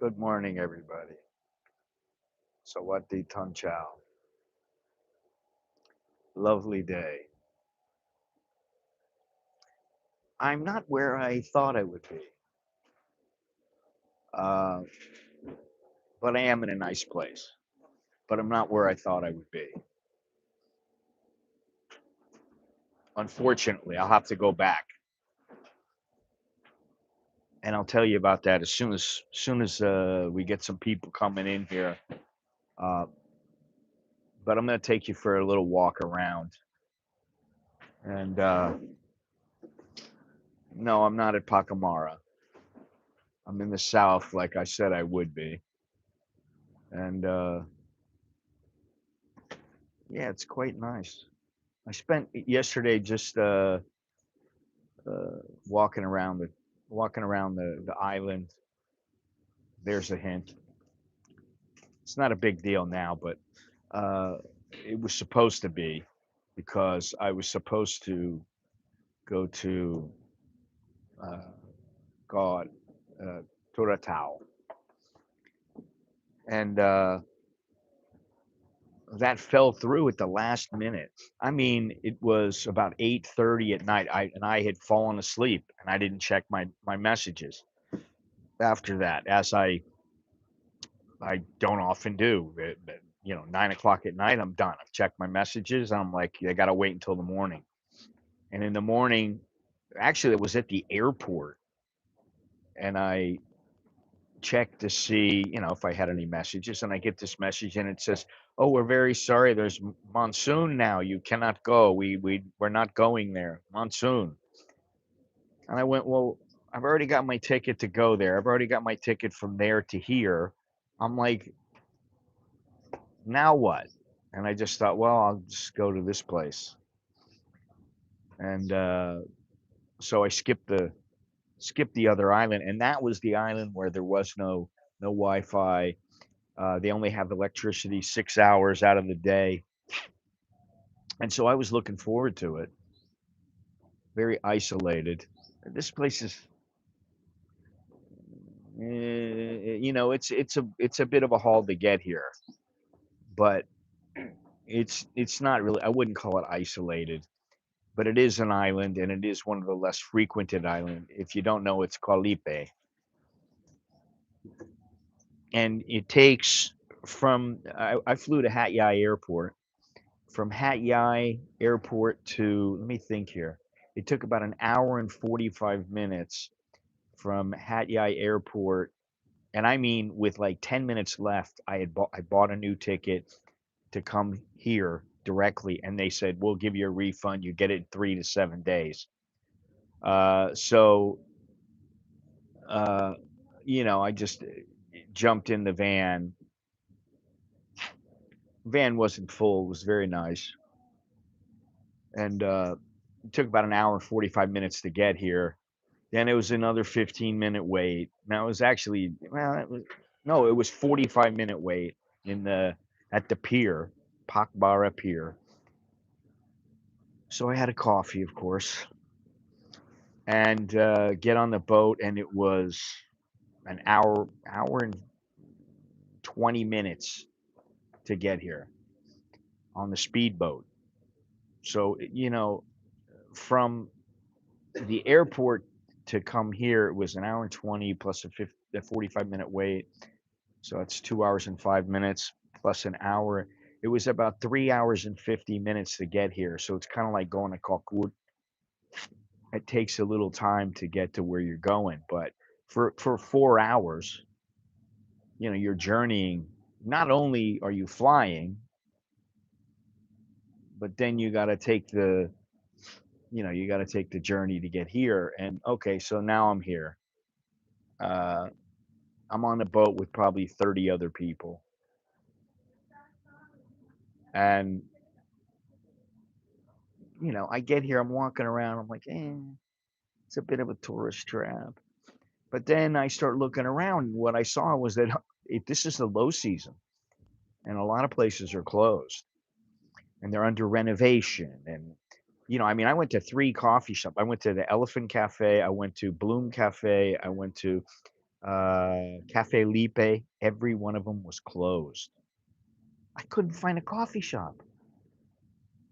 Good morning, everybody. Sawati Ton Chow. Lovely day. I'm not where I thought I would be, uh, but I am in a nice place. But I'm not where I thought I would be. Unfortunately, I'll have to go back, and I'll tell you about that as soon as we get some people coming in here. Uh, but I'm going to take you for a little walk around. And no, I'm not at Pacamara. I'm in the south, like I said I would be. And yeah, it's quite nice. I spent yesterday just uh, walking around the walking around the island. There's a hint. It's not a big deal now, but uh, it was supposed to be because I was supposed to go to uh, God Toratau, and that fell through at the last minute. I mean, it was about 8:30 at night. I had fallen asleep and I didn't check my messages after that, as I don't often do. 9 o'clock at night, I'm done. I've checked my messages. And I'm like, I gotta wait until the morning. And in the morning, actually, it was at the airport, and I checked to see, if I had any messages. And I get this message, and it says, "Oh, we're very sorry. There's monsoon now. You cannot go. We're not going there. Monsoon." And I went, "Well, I've already got my ticket to go there. I've already got my ticket from there to here." I'm like, now what? And I just thought, well, I'll just go to this place. And so I skipped the other island, and that was the island where there was no Wi-Fi. They only have electricity 6 hours out of the day, and so I was looking forward to it. Very isolated. This place is, it's a bit of a haul to get here, but it's not really. I wouldn't call it isolated, but it is an island, and it is one of the less frequented islands. If you don't know, it's Koh Lipe, and it takes I flew to Hat Yai Airport. From Hat Yai Airport to, let me think here. It took about an hour and 45 minutes from Hat Yai Airport, and I mean with like 10 minutes left, I bought a new ticket to come here directly, and they said we'll give you a refund. You get it in 3 to 7 days. So uh, I just jumped in the van. Van wasn't full. It was very nice, and it took about an hour and 45 minutes to get here. Then it was another 15-minute wait. Now it was actually, well, no, it was 45-minute wait in the at the pier, Pakbara Pier. So I had a coffee, of course, and get on the boat, and it was an hour and 20 minutes to get here on the speedboat. So, from the airport to come here, it was an hour and 20 plus a 45-minute wait. So it's 2 hours and 5 minutes plus an hour. It was about 3 hours and 50 minutes to get here. So it's kind of like going to Kalkut. It takes a little time to get to where you're going, but for 4 hours, you're journeying. Not only are you flying, but then you got to take the journey to get here. And okay, so now I'm here. Uh, I'm on a boat with probably 30 other people, and I get here. I'm walking around. I'm like, it's a bit of a tourist trap. But then I start looking around, and what I saw was that this is the low season, and a lot of places are closed, and they're under renovation. And I mean, I went to three coffee shops. I went to the Elephant Cafe. I went to Bloom Cafe. I went to Cafe Lipe, every one of them was closed. I couldn't find a coffee shop.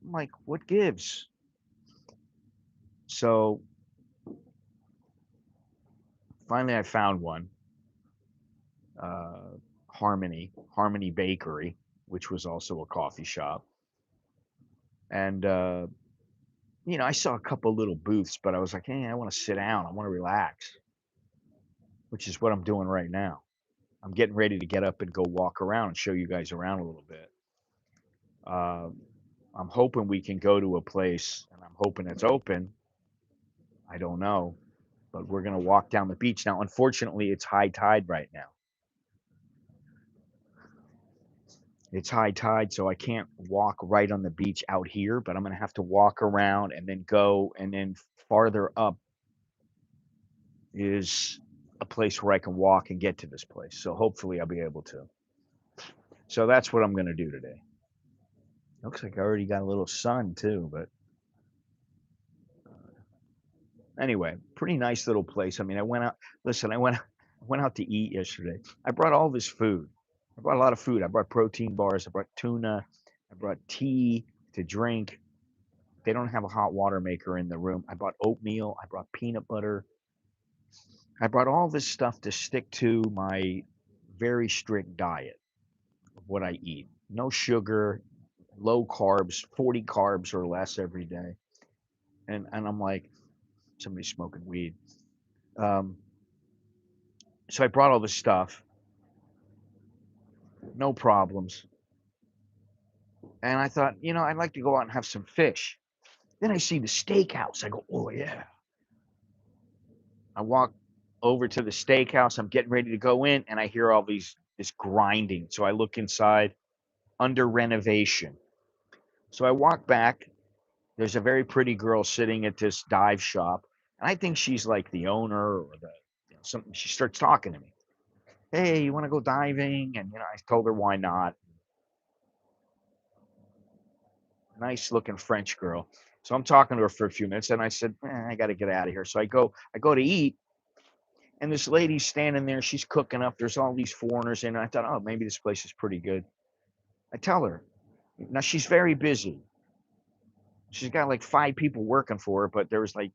I'm like, what gives? So finally, I found one, uh, Harmony Bakery, which was also a coffee shop. And, I saw a couple little booths, but I was like, hey, I want to sit down. I want to relax, which is what I'm doing right now. I'm getting ready to get up and go walk around and show you guys around a little bit. Uh, I'm hoping we can go to a place, and I'm hoping it's open. I don't know, but we're going to walk down the beach. Now, unfortunately, it's high tide right now. It's high tide, so I can't walk right on the beach out here, but I'm going to have to walk around and then go, and then farther up is a place where I can walk and get to this place. So hopefully I'll be able to. So that's what I'm going to do today. Looks like I already got a little sun too, but anyway, pretty nice little place. I mean, I went out. Listen, I went out to eat yesterday. I brought all this food. I brought a lot of food. I brought protein bars. I brought tuna. I brought tea to drink. They don't have a hot water maker in the room. I brought oatmeal. I brought peanut butter. I brought all this stuff to stick to my very strict diet of what I eat. No sugar, low carbs, 40 carbs or less every day. And I'm like, somebody's smoking weed. Um, so I brought all this stuff, no problems. And I thought, I'd like to go out and have some fish. Then I see the steakhouse. I go, oh yeah. I walk over to the steakhouse. I'm getting ready to go in, and I hear all this grinding. So I look inside, under renovation. So I walk back. There's a very pretty girl sitting at this dive shop, and I think she's like the owner or something. She starts talking to me. Hey, you want to go diving? And I told her why not. Nice looking French girl. So I'm talking to her for a few minutes, and I said, I got to get out of here. So I go to eat, and this lady's standing there. She's cooking up. There's all these foreigners in. And I thought, oh, maybe this place is pretty good. I tell her. Now she's very busy. She's got like 5 people working for her, but there was like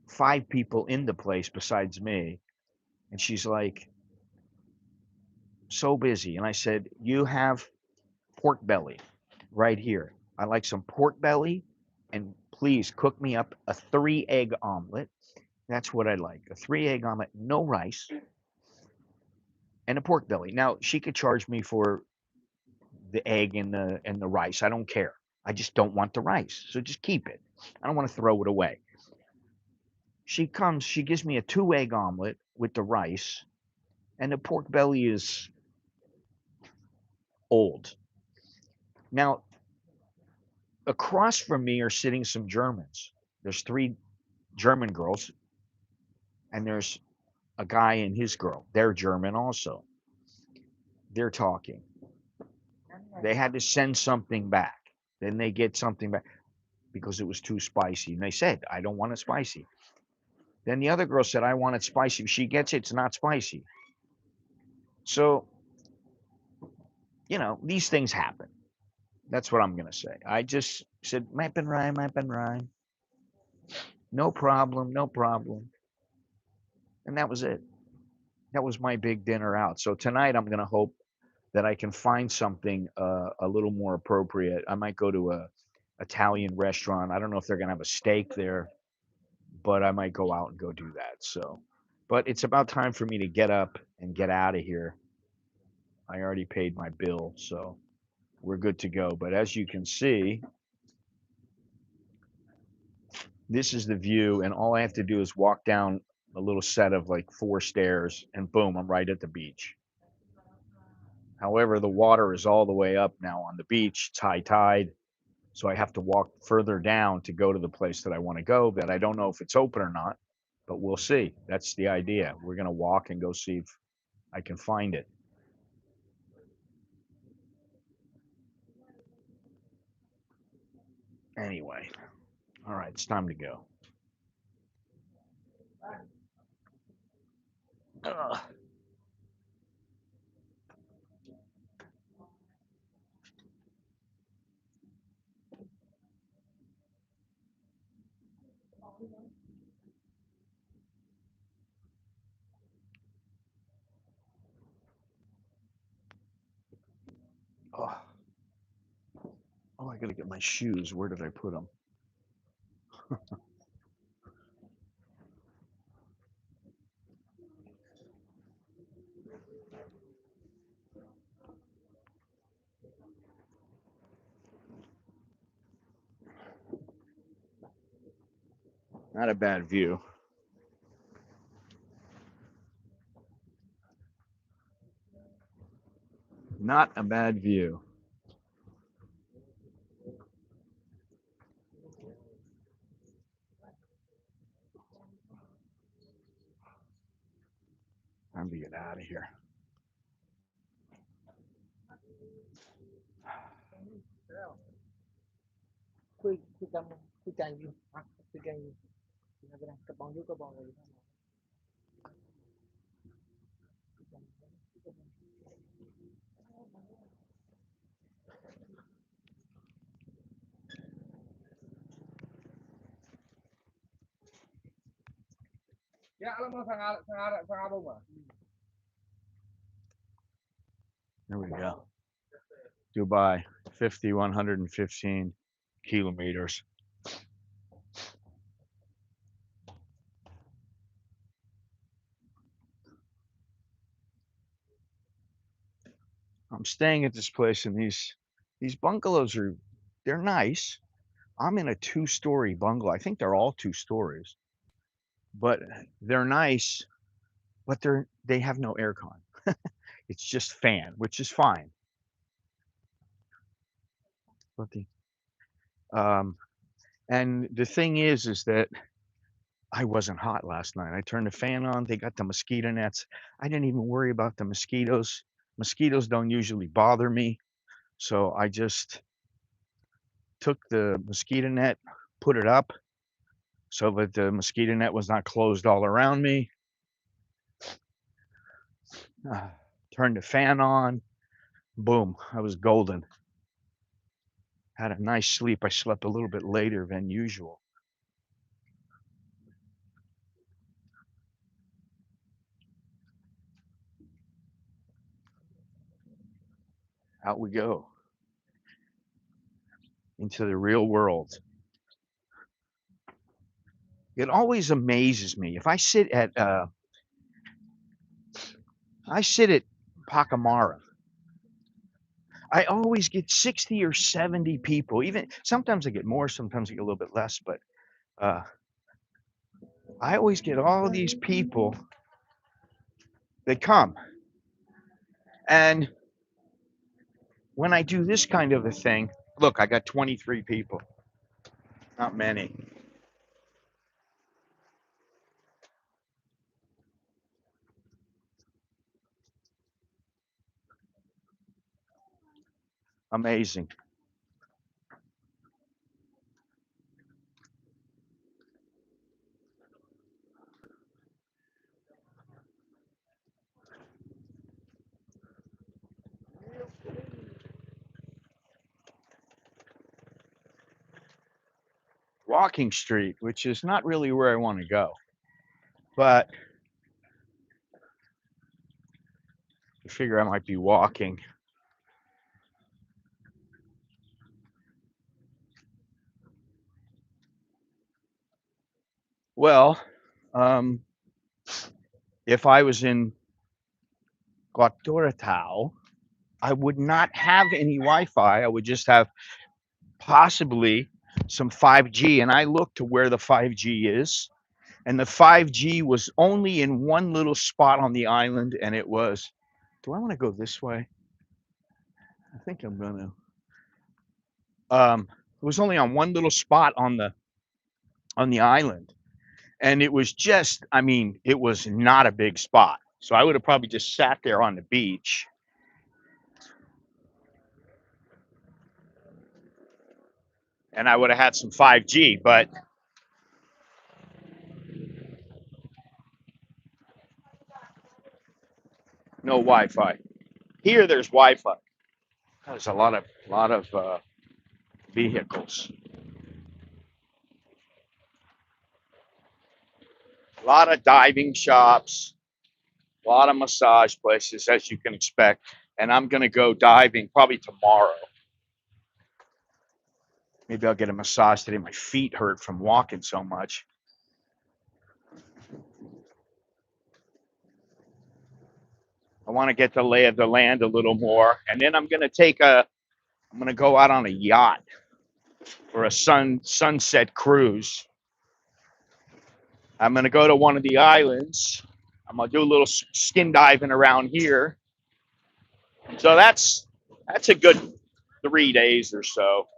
5 people in the place besides me. And she's like, so busy. And I said, you have pork belly right here. I like some pork belly, and please cook me up a 3 egg omelet. That's what I like. A 3 egg omelet, no rice, and a pork belly. Now she could charge me for the egg and the rice. I don't care. I just don't want the rice. So just keep it. I don't want to throw it away. She gives me a 2 egg omelet with the rice, and the pork belly is old. Now, across from me are sitting some Germans. There's 3 German girls, and there's a guy and his girl. They're German also. They're talking. They had to send something back. Then they get something back because it was too spicy. And they said, I don't want it spicy. Then the other girl said, I want it spicy. She gets it, it's not spicy. So, these things happen. That's what I'm going to say. I just said, Mappen Ryan. No problem, no problem. And that was it. That was my big dinner out. So tonight I'm going to hope that I can find something a little more appropriate. I might go to a Italian restaurant. I don't know if they're going to have a steak there, but I might go out and go do that. So, but it's about time for me to get up and get out of here. I already paid my bill, so we're good to go. But as you can see, this is the view, and all I have to do is walk down a little set of like 4 stairs, and boom, I'm right at the beach. However, the water is all the way up now on the beach. It's high tide. So I have to walk further down to go to the place that I want to go, that I don't know if it's open or not, but we'll see. That's the idea. We're going to walk and go see if I can find it. Anyway, all right, it's time to go. Ugh. Oh, oh, I gotta get my shoes. Where did I put them? Not a bad view. Not a bad view. Time to get out of here. There we go. Dubai, 5,115 kilometers. I'm staying at this place, and these bungalows they're nice. I'm in a two-story bungalow. I think they're all two stories, but they're nice, but they have no aircon. It's just fan, which is fine. But um, and the thing is that I wasn't hot last night. I turned the fan on. They got the mosquito nets. I didn't even worry about the mosquitoes. Mosquitoes don't usually bother me, so I just took the mosquito net, put it up so that the mosquito net was not closed all around me. Uh, Turned the fan on. Boom, I was golden. Had a nice sleep. I slept a little bit later than usual. Out we go into the real world. It always amazes me. If I sit at Pacamara, I always get 60 or 70 people. Even sometimes I get more, sometimes I get a little bit less, but uh, I always get all these people that come. And when I do this kind of a thing, look, I got 23 people. Not many. Amazing. Walking Street, which is not really where I want to go, but I figure I might be walking. Well, um, if I was in Guatoratao, I would not have any Wi-Fi. I would just have possibly some 5G. And I looked to where the 5G is, and the 5G was only in one little spot on the island, and it was. Do I want to go this way? I think I'm gonna. It was only on one little spot on the island, and it was just. I mean, it was not a big spot, so I would have probably just sat there on the beach, and I would have had some 5G. But No Wi-Fi. Here, there's Wi-Fi. There's a lot of vehicles, a lot of diving shops, a lot of massage places, as you can expect. And I'm gonna go diving probably tomorrow. Maybe I'll get a massage today. My feet hurt from walking so much. I want to get the lay of the land a little more, and then I'm gonna go out on a yacht for a sunset cruise. I'm gonna go to one of the islands. I'm gonna do a little skin diving around here. So that's a good 3 days or so.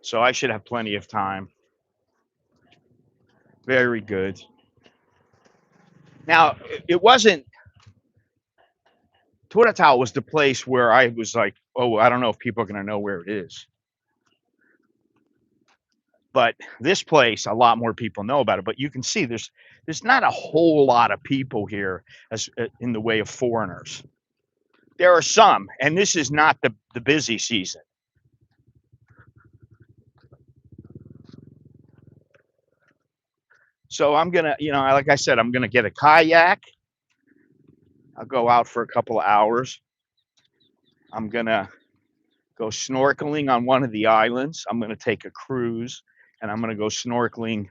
So I should have plenty of time. Very good. Now it wasn't Toratao was the place where I was like, oh, I don't know if people are gonna know where it is. But this place, a lot more people know about it. But you can see there's not a whole lot of people here as in the way of foreigners. There are some, and this is not the busy season. So I'm gonna, like I said, I'm gonna get a kayak. I'll go out for a couple of hours. I'm gonna go snorkeling on one of the islands. I'm gonna take a cruise, and I'm gonna go snorkeling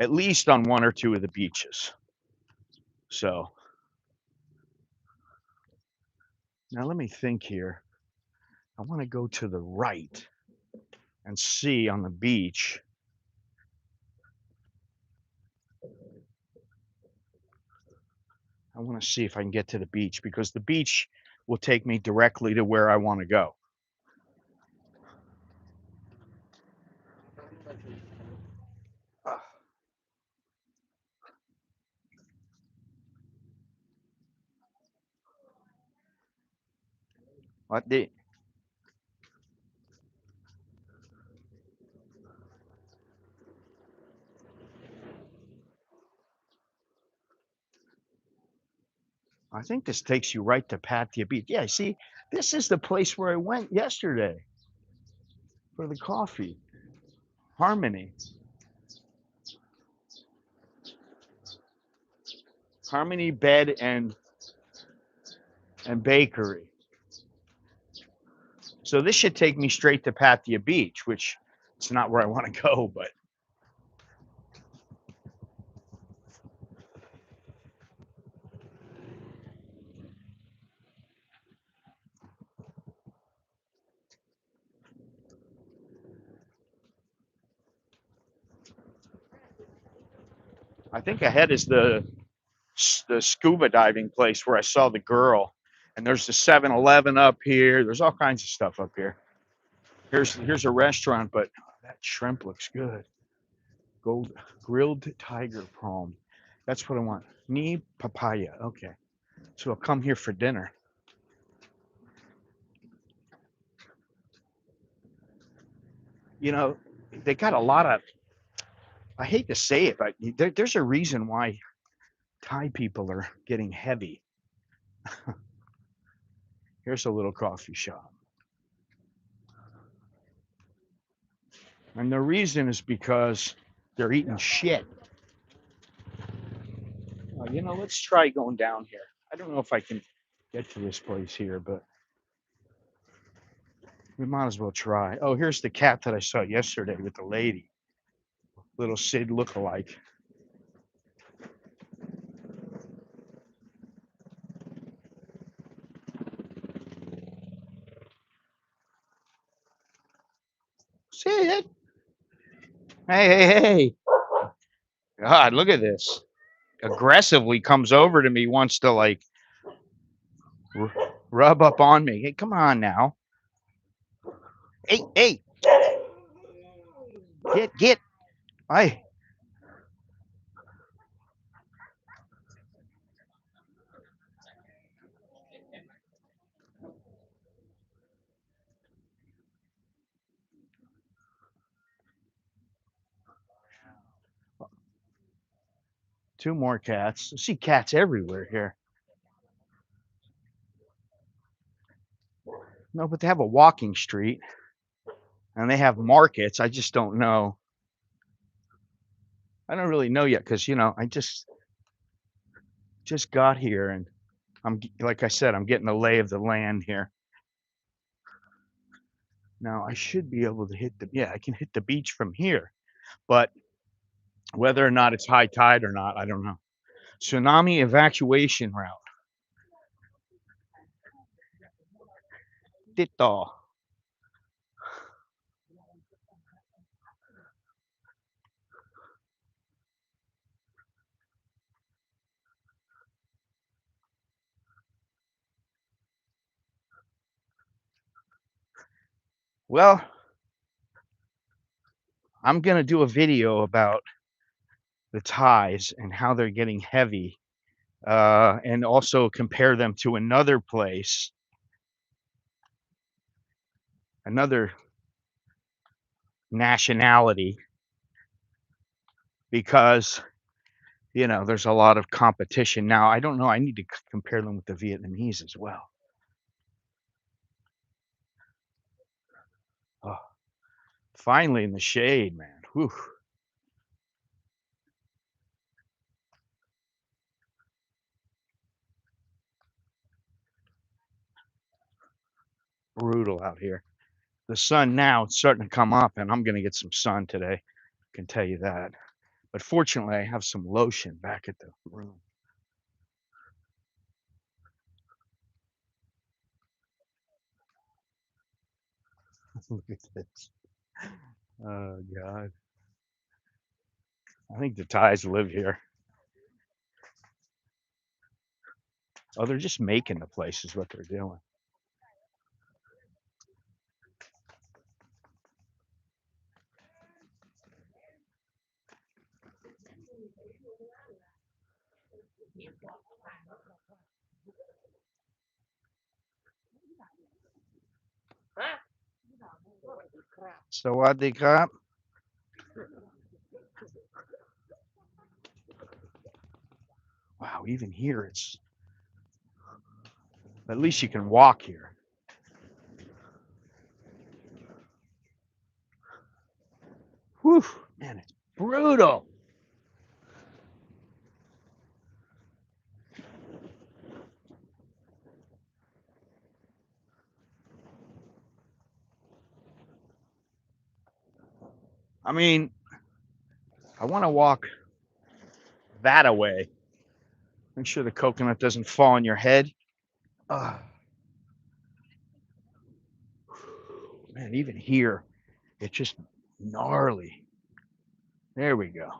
at least on one or two of the beaches. So now let me think here. I want to go to the right and see on the beach. I want to see if I can get to the beach because the beach will take me directly to where I want to go. What the? I think this takes you right to Pattaya Beach. Yeah, see, this is the place where I went yesterday for the coffee. Harmony. Harmony Bed and Bakery. So this should take me straight to Pattaya Beach, which it's not where I want to go, but I think ahead is the scuba diving place where I saw the girl. And there's the 7-Eleven up here. There's all kinds of stuff up here. Here's a restaurant, but that shrimp looks good. Gold grilled tiger prawn. That's what I want. Ni papaya. Okay. So I'll come here for dinner. You know, they got a lot of, I hate to say it, but there's a reason why Thai people are getting heavy. Here's a little coffee shop. And the reason is because they're eating shit. Let's try going down here. I don't know if I can get to this place here, but we might as well try. Oh, here's the cat that I saw yesterday with the lady. Little Sid look-alike. Sid! Hey, hey, hey. God, look at this. Aggressively comes over to me, wants to like rub up on me. Hey, come on now. Hey, hey. Get. Hey. 2 more cats. I see cats everywhere here. No, but they have a walking street and they have markets. I just don't know. I don't really know yet because, I just got here and like I said, I'm getting the lay of the land here. Now I should be able to I can hit the beach from here, but whether or not it's high tide or not, I don't know. Tsunami evacuation route. Dito. Well, I'm gonna do a video about the tides and how they're getting heavy, and also compare them to another place, another nationality, because there's a lot of competition now. I don't know. I need to compare them with the Vietnamese as well. Oh, finally in the shade, man. Whew. Brutal out here. The sun now it's starting to come up, and I'm gonna get some sun today. I can tell you that. But fortunately, I have some lotion back at the room. Look at this. Oh God. I think the Thais live here. Oh, they're just making the place is what they're doing. Sawadee krap. Wow, even here it's at least you can walk here. Whew, man, it's brutal. I mean, I want to walk that away. Make sure the coconut doesn't fall on your head. Uh, man, even here, it's just gnarly. There we go.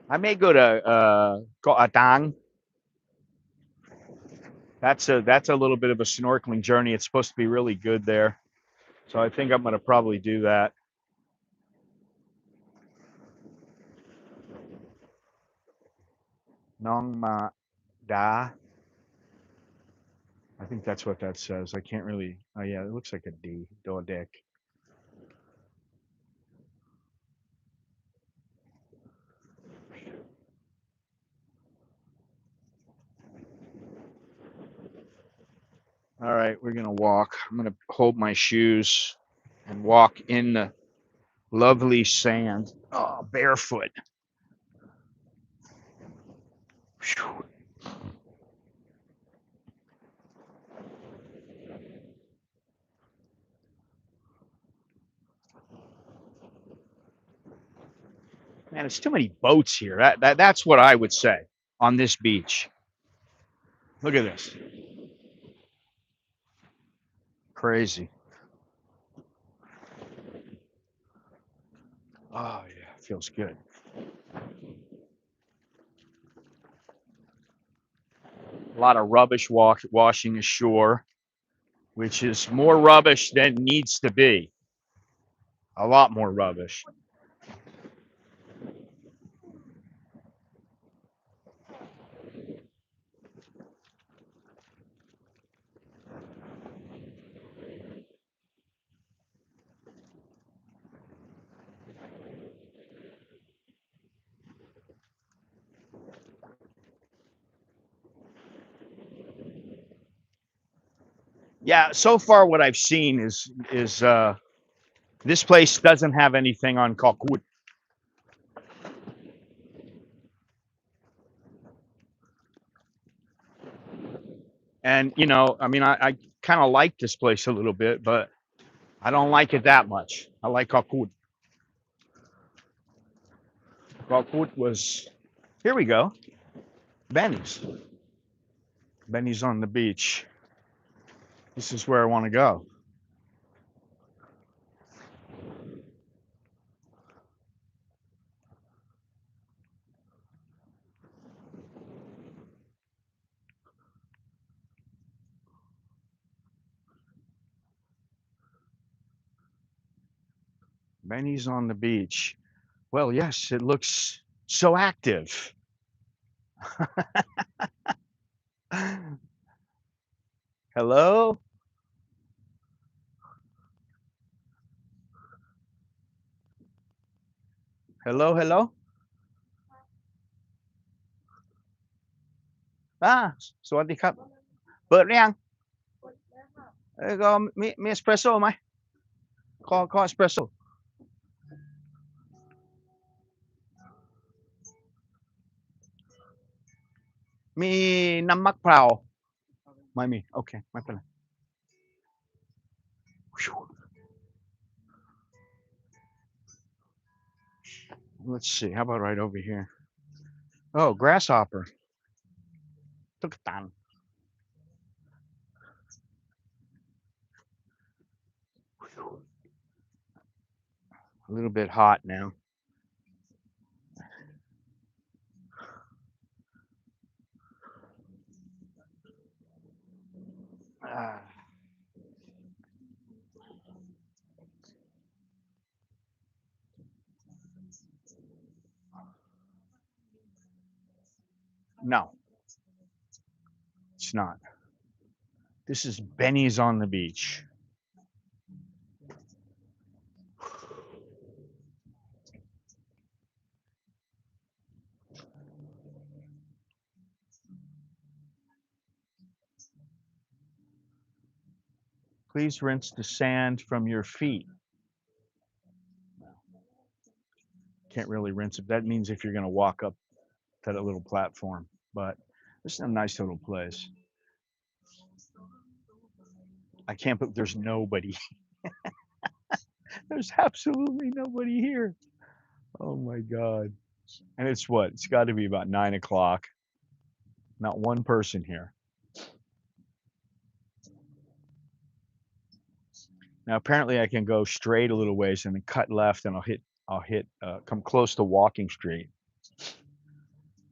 I may go to Koh Atang. That's a little bit of a snorkeling journey. It's supposed to be really good there, so I think I'm going to probably do that. Nong Ma Da. I think that's what that says. I can't really. Oh yeah, it looks like a D. Dodeck. All right, we're gonna walk. I'm gonna hold my shoes and walk in the lovely sand. Oh, barefoot. Whew. Man, it's too many boats here. That's what I would say on this beach. Look at this. Crazy. Oh yeah, feels good. A lot of rubbish washing ashore, which is more rubbish than needs to be. A lot more rubbish. Yeah, so far what I've seen is this place doesn't have anything on Kalkut. And you know, I mean, I kind of like this place a little bit, but I don't like it that much. I like Kalkut. Kalkut was here we go. Benny's. Benny's on the beach. This is where I want to go. Benny's on the beach. Well, yes, it looks so active. Hello? Hello, hello?สวัสดีครับเปิดหรือยังก็มีเอสเปรสโซ่ไหมขอเอสเปรสโซ่มีน้ำมะพร้าวไม่มีโอเคไม่เป็นไร Let's see. How about right over here? Oh, grasshopper. Look at that. A little bit hot now. Uh, no, it's not. This is Benny's on the beach. Please rinse the sand from your feet. Can't really rinse it. That means if you're going to walk up to that little platform. But this is a nice little place. I can't believe there's nobody. There's absolutely nobody here. Oh my God. And it's what? It's got to be about 9 o'clock. Not one person here. Now apparently I can go straight a little ways and then cut left and I'll hit come close to Walking Street,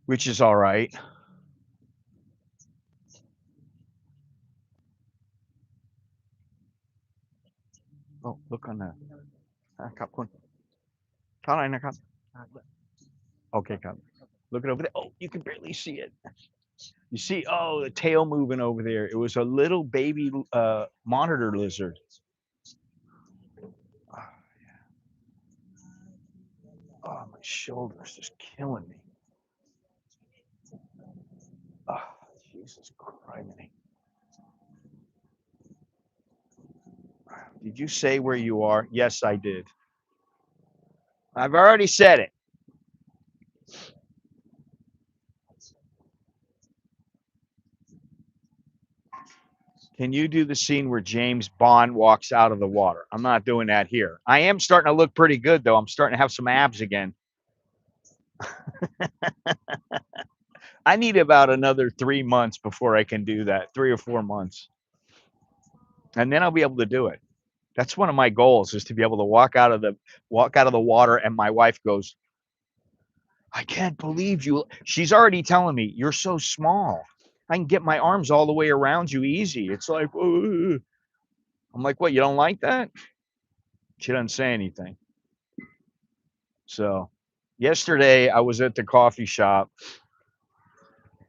which is all right. Oh, look on that. ครับคุณ เท่าไหร่นะครับ Okay, come. Look it over there. Oh, you can barely see it. You see, oh, the tail moving over there. It was a little baby monitor lizard. Oh, oh, my shoulder's just killing me. Oh, Jesus Christ. Did you say where you are? Yes, I did. I've already said it. Can you do the scene where James Bond walks out of the water? I'm not doing that here. I am starting to look pretty good, though. I'm starting to have some abs again. I need about another 3 months before I can do that, 3 or 4 months. And then I'll be able to do it. That's one of my goals is to be able to walk out of the water and my wife goes, I can't believe you. She's already telling me, you're so small. I can get my arms all the way around you easy. It's like, I'm like, what, you don't like that? She doesn't say anything. So yesterday I was at the coffee shop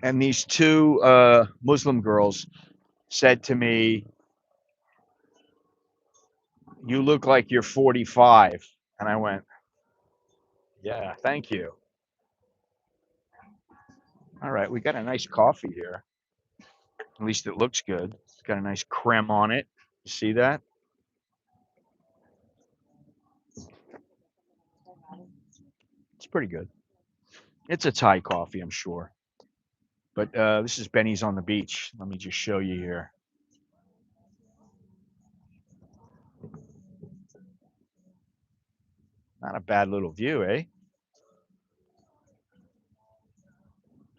and these two Muslim girls said to me, you look like you're 45. And I went, yeah, thank you. All right, we got a nice coffee here. At least it looks good. It's got a nice creme on it. You see that? It's pretty good. It's a Thai coffee, I'm sure. But this is Benny's on the beach. Let me just show you here. Not a bad little view, eh?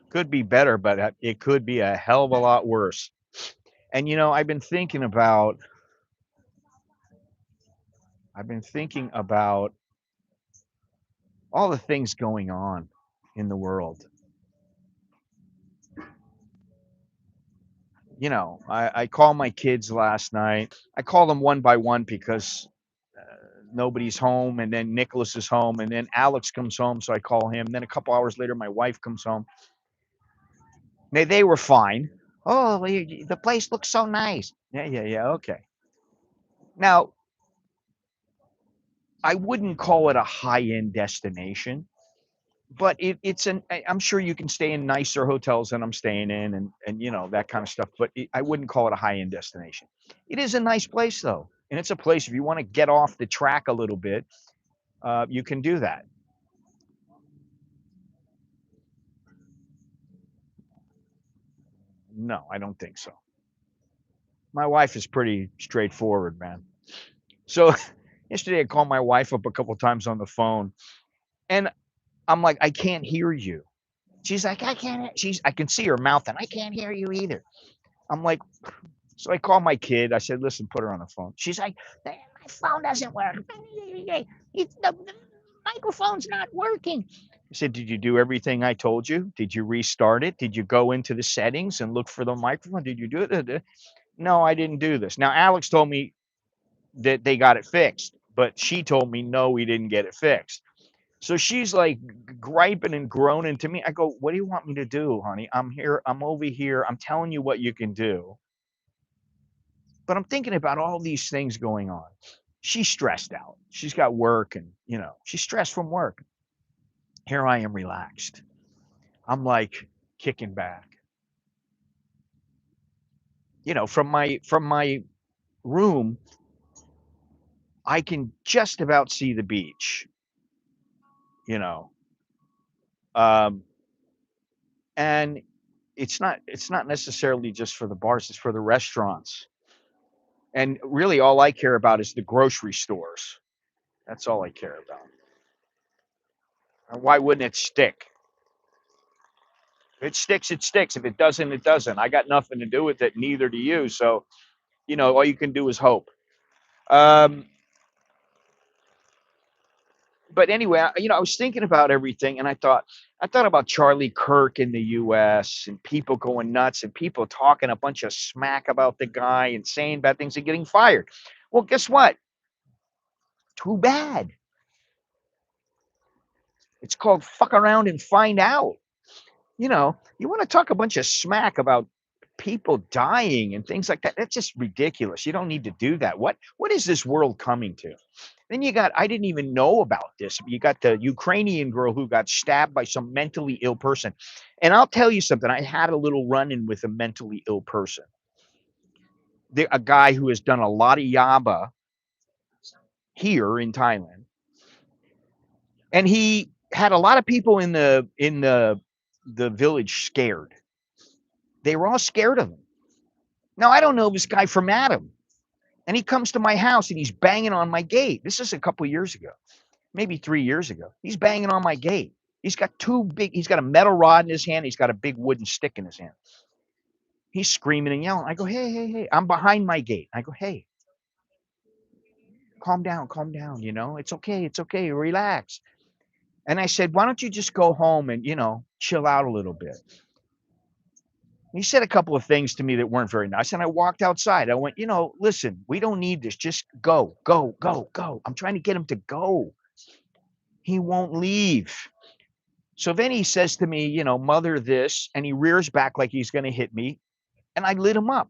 Could be better, but it could be a hell of a lot worse. And I've been thinking about all the things going on in the world. I called my kids last night. I called them one by one because uh, nobody's home, and then Nicholas is home, and then Alex comes home, so I call him. Then a couple hours later, my wife comes home. They were fine. Oh, the place looks so nice. Yeah, yeah, yeah. Okay. Now, I wouldn't call it a high-end destination, but I'm sure you can stay in nicer hotels than I'm staying in, and that kind of stuff. But I wouldn't call it a high-end destination. It is a nice place though, and it's a place if you want to get off the track a little bit, you can do that. No, I don't think so. My wife is pretty straightforward, man. So yesterday I called my wife up a couple times on the phone, and I'm like, I can't hear you. She's like, I can't. I can see her mouth, and I can't hear you either. I'm like, so I called my kid. I said, listen, put her on the phone. She's like, my phone doesn't work. The microphone's not working. I said, did you do everything I told you? Did you restart it? Did you go into the settings and look for the microphone? Did you do it? No, I didn't do this. Now, Alex told me that they got it fixed, but she told me, no, we didn't get it fixed. So she's like griping and groaning to me. I go, what do you want me to do, honey? I'm here. I'm over here. I'm telling you what you can do. But I'm thinking about all these things going on. She's stressed out. She's got work and, she's stressed from work. Here I am relaxed. I'm like kicking back. From my room, I can just about see the beach, you know. Um, and it's not necessarily just for the bars, it's for the restaurants. And really all I care about is the grocery stores. That's all I care about. And why wouldn't it stick? If it sticks, it sticks. If it doesn't, it doesn't. I got nothing to do with it, neither do you. So, all you can do is hope. Um, but anyway, I was thinking about everything, and I thought about Charlie Kirk in the U.S. and people going nuts and people talking a bunch of smack about the guy and saying bad things and getting fired. Well, guess what? Too bad. It's called fuck around and find out. You want to talk a bunch of smack about people dying and things like that. That's just ridiculous. You don't need to do that. What is this world coming to? Then I didn't even know about this. You got the Ukrainian girl who got stabbed by some mentally ill person. And I'll tell you something. I had a little run in with a mentally ill person. A guy who has done a lot of yaba here in Thailand. And he had a lot of people in the village scared. They were all scared of him. Now, I don't know this guy from Adam. And he comes to my house and he's banging on my gate. This is a couple of years ago, maybe 3 years ago. He's banging on my gate. He's got a metal rod in his hand. He's got a big wooden stick in his hand. He's screaming and yelling. I go, hey, hey, hey. I'm behind my gate. I go, hey, calm down, calm down. It's okay. It's okay. Relax. And I said, why don't you just go home and, chill out a little bit? He said a couple of things to me that weren't very nice. And I walked outside. I went, listen, we don't need this. Just go, go, go, go. I'm trying to get him to go. He won't leave. So then he says to me, mother this, and he rears back like he's going to hit me. And I lit him up.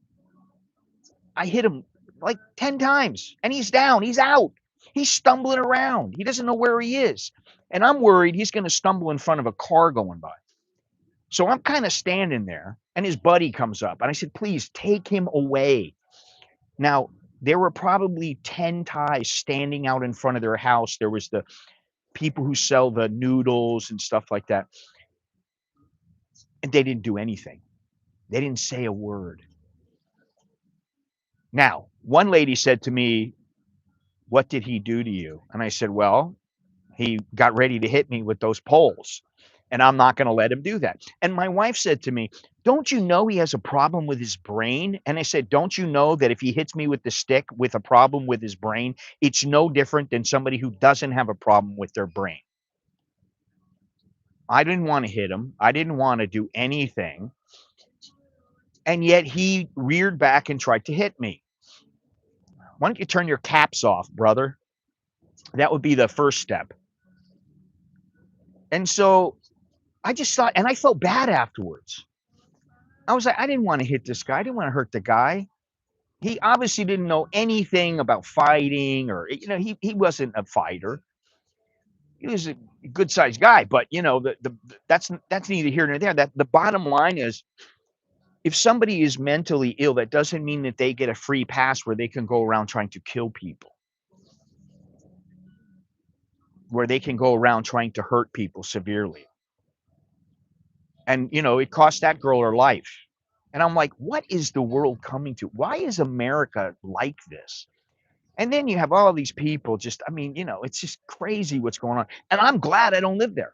I hit him like 10 times and he's down. He's out. He's stumbling around. He doesn't know where he is. And I'm worried he's going to stumble in front of a car going by. So I'm kind of standing there And his buddy comes up, and I said, "Please take him away." Now, there were probably 10 Thais standing out in front of their house. There was the people who sell the noodles and stuff like that, and they didn't do anything. They didn't say a word. Now, one lady said to me, "What did he do to you?" And I said, "Well, he got ready to hit me with those poles, and I'm not gonna let him do that." And my wife said to me, "Don't you know he has a problem with his brain?" And I said, "Don't you know that if he hits me with the stick with a problem with his brain, it's no different than somebody who doesn't have a problem with their brain?" I didn't wanna hit him. I didn't wanna do anything, and yet he reared back and tried to hit me. "Why don't you turn your caps off, brother?" That would be the first step. And so I just thought, and I felt bad afterwards. I was like, I didn't want to hit this guy. I didn't want to hurt the guy. He obviously didn't know anything about fighting, or he wasn't a fighter. He was a good sized guy, but that's neither here nor there. That the bottom line is, if somebody is mentally ill, that doesn't mean that they get a free pass where they can go around trying to kill people, where they can go around trying to hurt people severely. And it cost that girl her life. And I'm like, what is the world coming to? Why is America like this? And then you have all these people just, I mean, it's just crazy what's going on. And I'm glad I don't live there.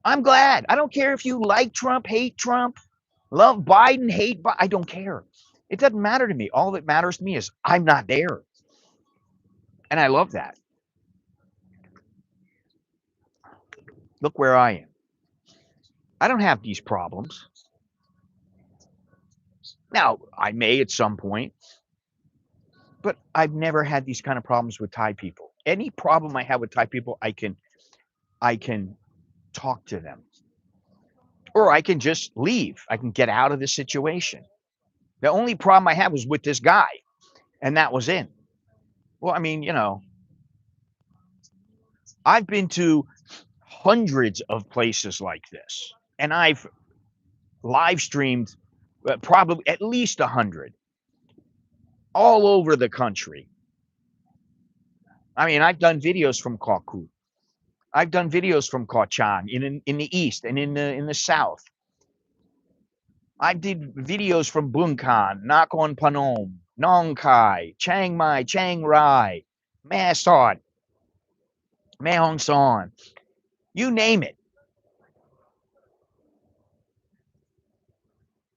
I'm glad. I don't care if you like Trump, hate Trump, love Biden, hate Biden. I don't care. It doesn't matter to me. All that matters to me is I'm not there. And I love that. Look where I am. I don't have these problems. Now, I may at some point, but I've never had these kind of problems with Thai people. Any problem I have with Thai people, I can talk to them. Or I can just leave. I can get out of the situation. The only problem I had was with this guy, and that was it. Well, I mean, I've been to hundreds of places like this, and I've live streamed probably at least 100 all over the country. I mean, I've done videos from Koh. I've done videos from Koh Chang in the east and in the south. I did videos from Bunkan, Nakhon Phanom, Nong Khai, Chiang Mai, Chiang Rai, Mae Sot, Mae Hong Son, you name it.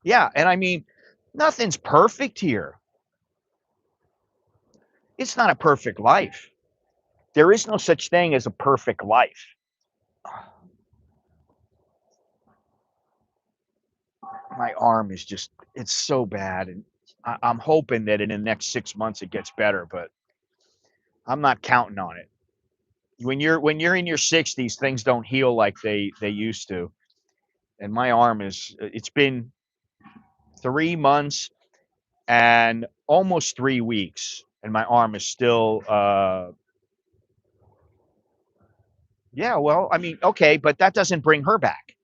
Yeah, and I mean, nothing's perfect here. It's not a perfect life. There is no such thing as a perfect life. My arm is just, it's so bad. And I'm hoping that in the next 6 months it gets better, but I'm not counting on it. When you're in your 60s, things don't heal like they used to. And my arm it's been 3 months and almost 3 weeks, and my arm is still yeah, well, I mean, okay, but that doesn't bring her back.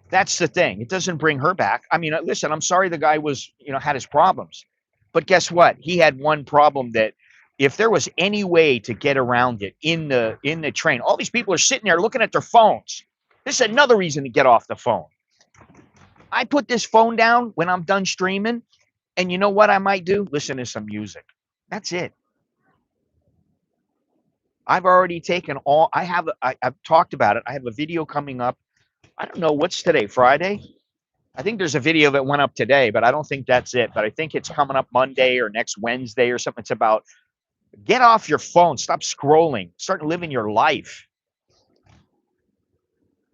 That's the thing. It doesn't bring her back. I mean, listen, I'm sorry the guy was, had his problems. But guess what? He had one problem that if there was any way to get around it in the train, all these people are sitting there looking at their phones. This is another reason to get off the phone. I put this phone down when I'm done streaming, and you know what I might do? Listen to some music. That's it. I've already taken all I've talked about it. I have a video coming up. I don't know what's today, Friday. I think there's a video that went up today, but I don't think that's it. But I think it's coming up Monday or next Wednesday or something. It's about get off your phone, stop scrolling, start living your life.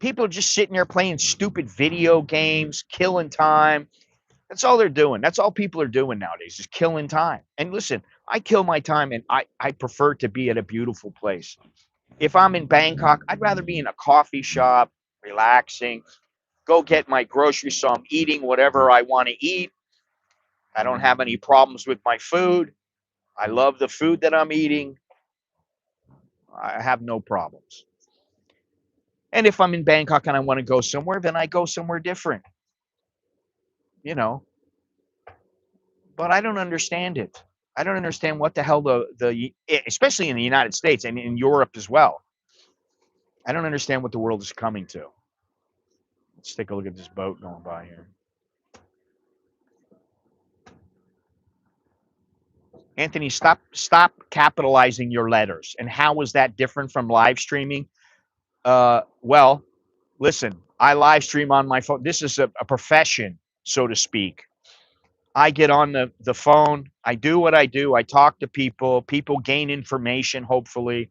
People are just sitting there playing stupid video games, killing time. That's all they're doing. That's all people are doing nowadays, is killing time. And listen, I kill my time, and I prefer to be at a beautiful place. If I'm in Bangkok, I'd rather be in a coffee shop, relaxing, go get my groceries so I'm eating whatever I want to eat. I don't have any problems with my food. I love the food that I'm eating. I have no problems. And if I'm in Bangkok and I want to go somewhere, then I go somewhere different. you know, but I don't understand it. I don't understand what the hell especially in the United States and in Europe as well. I don't understand what the world is coming to. Let's take a look at this boat going by here. Anthony, stop capitalizing your letters. And how is that different from live streaming? Well, listen, I live stream on my phone. This is a profession, so to speak. I get on the phone, I do what I do, I talk to people gain information, hopefully,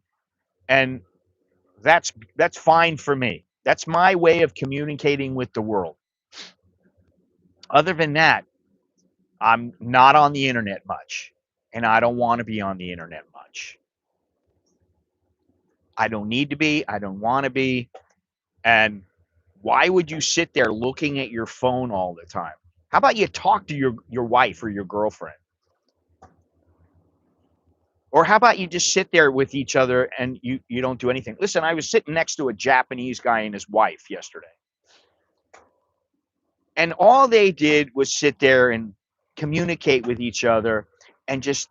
and that's fine for me. That's my way of communicating with the world. Other than that, I'm not on the internet much, and I don't want to be on the internet much. I don't need to be, I don't want to be, and why would you sit there looking at your phone all the time? How about you talk to your wife or your girlfriend? Or how about you just sit there with each other and you don't do anything? Listen, I was sitting next to a Japanese guy and his wife yesterday. And all they did was sit there and communicate with each other and just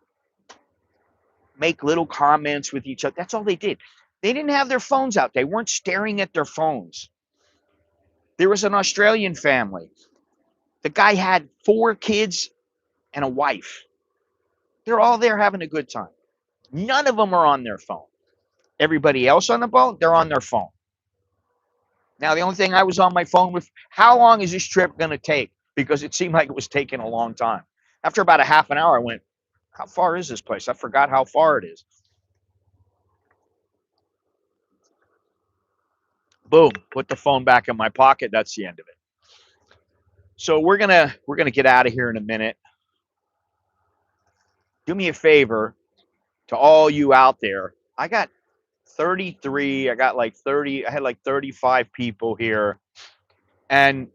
make little comments with each other. That's all they did. They didn't have their phones out. They weren't staring at their phones. There was an Australian family. The guy had 4 kids and a wife. They're all there having a good time. None of them are on their phone. Everybody else on the boat, they're on their phone. Now, the only thing I was on my phone with, how long is this trip going to take? Because it seemed like it was taking a long time. After about a half an hour, I went, how far is this place? I forgot how far it is. Boom, put the phone back in my pocket. That's the end of it. So we're gonna get out of here in a minute. Do me a favor to all you out there. I got 33. I got like 30. I had like 35 people here, and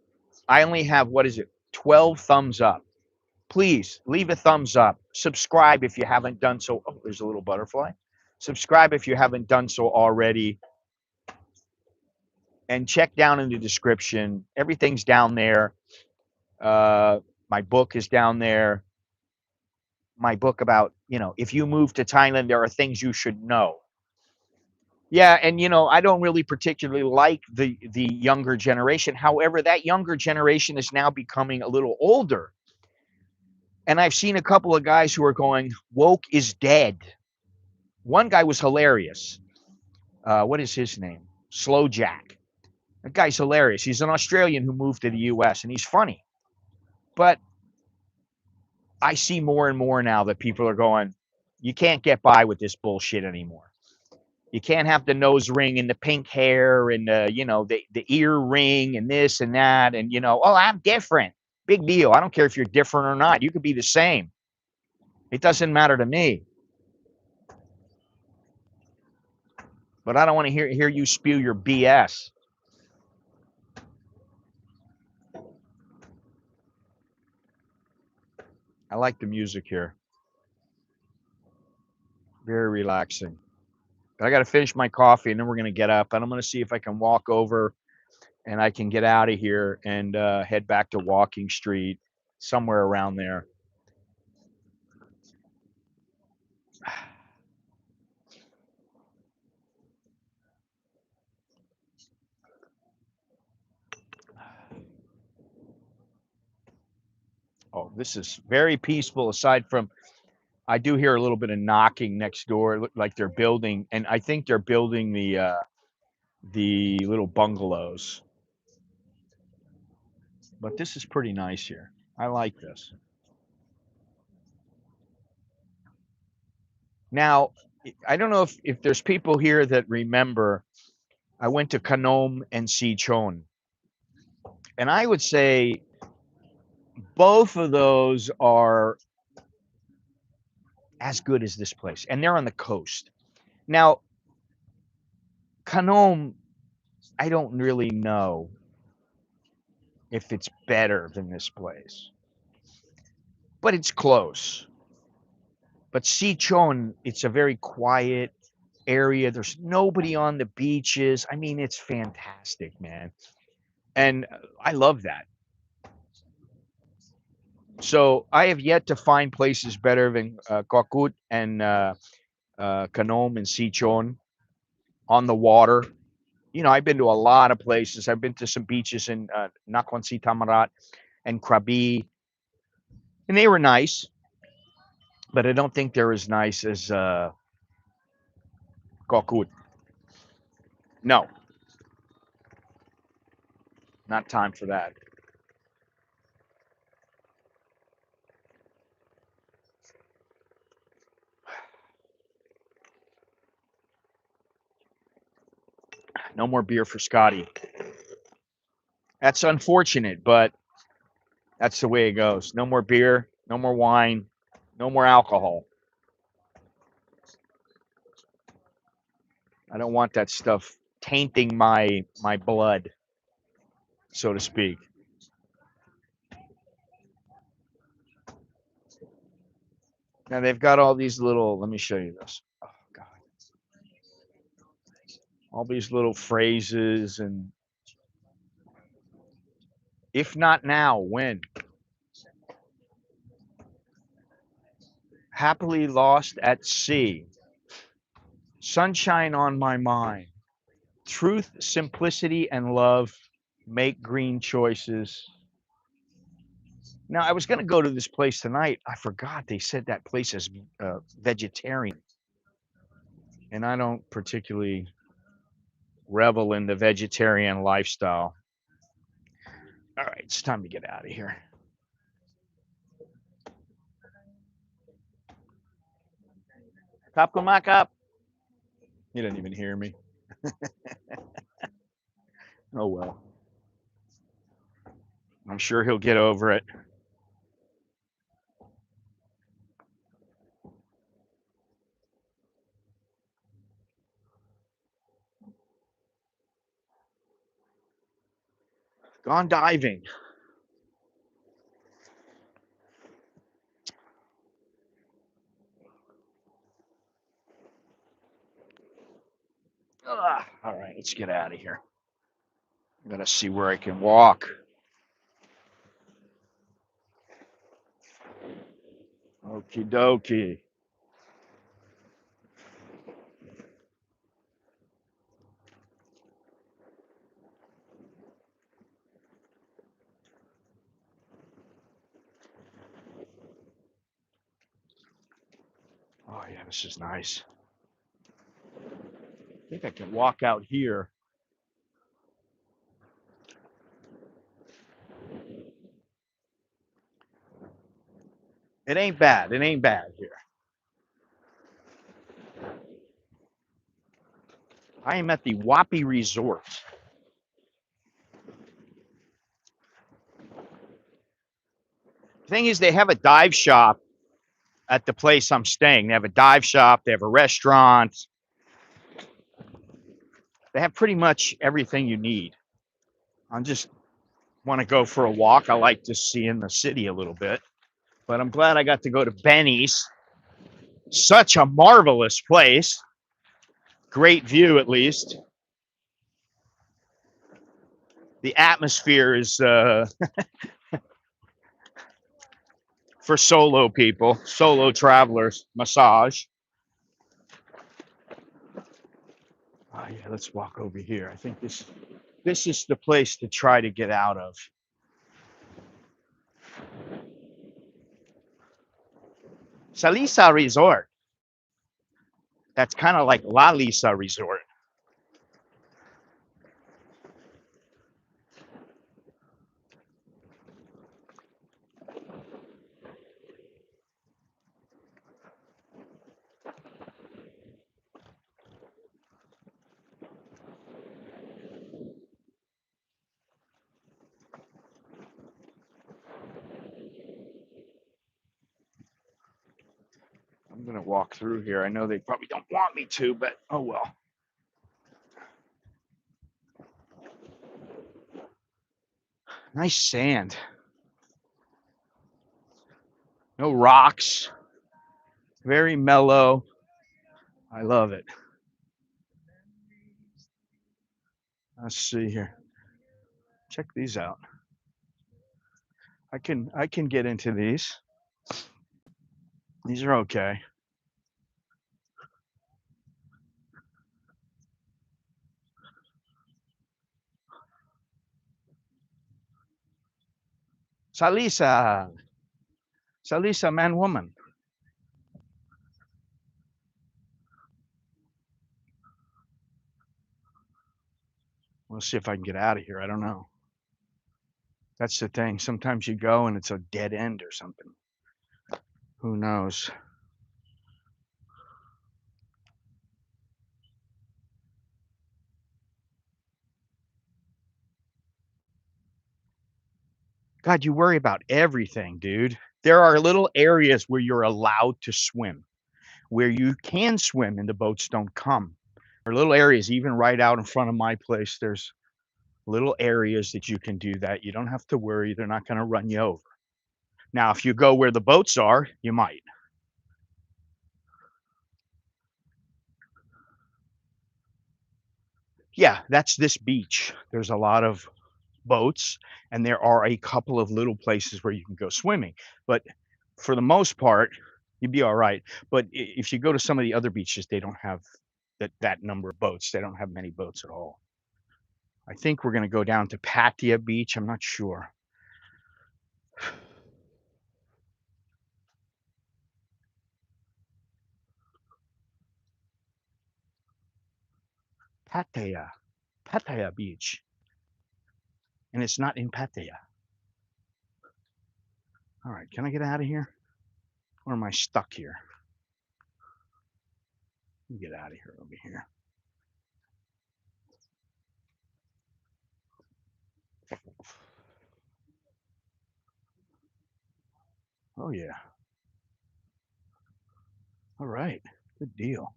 I only have, what is it, 12 thumbs up. Please leave a thumbs up. Subscribe if you haven't done so. Oh, there's a little butterfly. Subscribe if you haven't done so already. And check down in the description. Everything's down there. Uh, my book is down there. My book about, if you move to Thailand, there are things you should know. Yeah, and I don't really particularly like the younger generation. However, that younger generation is now becoming a little older. And I've seen a couple of guys who are going, woke is dead. One guy was hilarious. What is his name? Slow Jack. That guy's hilarious. He's an Australian who moved to the US and he's funny. But I see more and more now that people are going, you can't get by with this bullshit anymore. You can't have the nose ring and the pink hair and the ear ring and this and that and oh, I'm different. Big deal. I don't care if you're different or not. You could be the same. It doesn't matter to me. But I don't want to hear you spew your BS. I like the music here. Very relaxing. But I got to finish my coffee and then we're going to get up and I'm going to see if I can walk over and I can get out of here and head back to Walking Street, somewhere around there. Oh, this is very peaceful aside from I do hear a little bit of knocking next door. It looked like they're building, and I think they're building the little bungalows. But this is pretty nice here. I like this. Now, I don't know if there's people here that remember I went to Kanom and Sichon. And I would say both of those are as good as this place. And they're on the coast. Now, Kanom, I don't really know if it's better than this place, but it's close. But Sichon, it's a very quiet area. There's nobody on the beaches. I mean, it's fantastic, man. And I love that. So I have yet to find places better than Kokut and Kanom and Sichon on the water. You know, I've been to a lot of places. I've been to some beaches in Nakhon Si Tamarat and Krabi, and they were nice, but I don't think they're as nice as Kokut. No, not time for that. No more beer for Scotty. That's unfortunate, but that's the way it goes. No more beer, no more wine, no more alcohol. I don't want that stuff tainting my blood, so to speak. Now they've got all these little. Let me show you this. Oh God, all these little phrases and if not now, when? Happily lost at sea. Sunshine on my mind. Truth, simplicity, and love make green choices. Now, I was going to go to this place tonight. I forgot they said that place is vegetarian, and I don't particularly revel in the vegetarian lifestyle. All right, it's time to get out of here. Top up. He didn't even hear me. Oh well. I'm sure he'll get over it. Gone diving. Ugh. All right, let's get out of here. I gotta see where I can walk. Okie dokie. Oh yeah, this is nice. I think I can walk out here. It ain't bad. It ain't bad here. I am at the Wapi Resort. Thing is, they have a dive shop at the place I'm staying. They have a dive shop. They have a restaurant. They have pretty much everything you need. I just want to go for a walk. I like to see in the city a little bit. But I'm glad I got to go to Benny's. Such a marvelous place. Great view, at least. The atmosphere is for solo people, solo travelers. Massage. Oh yeah, let's walk over here. I think this is the place to try to get out of. Salisa Resort. That's kind of like La Lisa Resort. I'm gonna walk through here. I know they probably don't want me to, but oh well. Nice sand. No rocks. Very mellow. I love it. Let's see here. Check these out. I can get into these. These are okay. Salisa, Salisa, man, woman. We'll see if I can get out of here. I don't know. That's the thing. Sometimes you go and it's a dead end or something. Who knows? God, you worry about everything, dude. There are little areas where you're allowed to swim, where you can swim and the boats don't come. There are little areas, even right out in front of my place. There's little areas that you can do that. You don't have to worry. They're not going to run you over. Now, if you go where the boats are, you might. Yeah, that's this beach. There's a lot of boats, and there are a couple of little places where you can go swimming. But for the most part, you'd be all right. But if you go to some of the other beaches, they don't have that number of boats. They don't have many boats at all. I think we're going to go down to Pattaya Beach. I'm not sure. Pattaya, Pattaya Beach, and it's not in Pattaya. All right, can I get out of here, or am I stuck here? Let me get out of here over here. Oh yeah. All right. Good deal.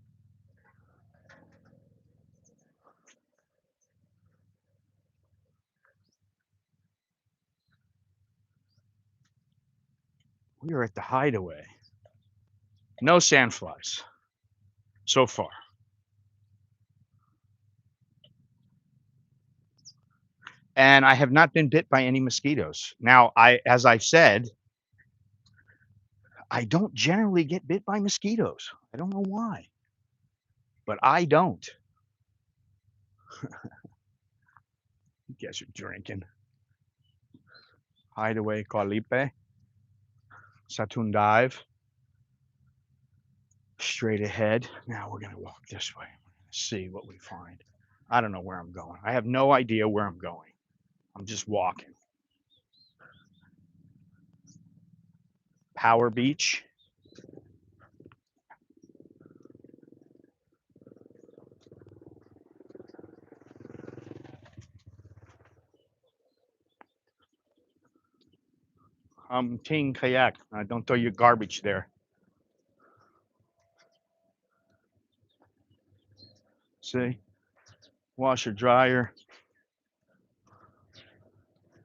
We are at the hideaway. No sandflies so far. And I have not been bit by any mosquitoes. Now, as I've said, I don't generally get bit by mosquitoes. I don't know why, but I don't. You guys are drinking. Hideaway, Koh Lipe, Satun Dive, straight ahead. Now we're going to walk this way. See what we find. I don't know where I'm going. I have no idea where I'm going. I'm just walking. Power Beach. Ting Kayak. Don't throw your garbage there. See? Washer, dryer,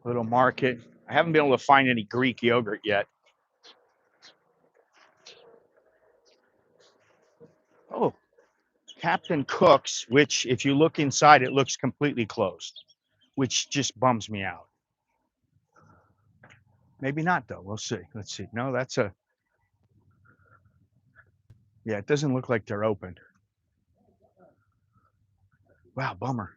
little market. I haven't been able to find any Greek yogurt yet. Oh, Captain Cook's, which if you look inside, it looks completely closed, which just bums me out. Maybe not though. We'll see. Let's see. No, that's a, yeah, it doesn't look like they're open. Wow, bummer.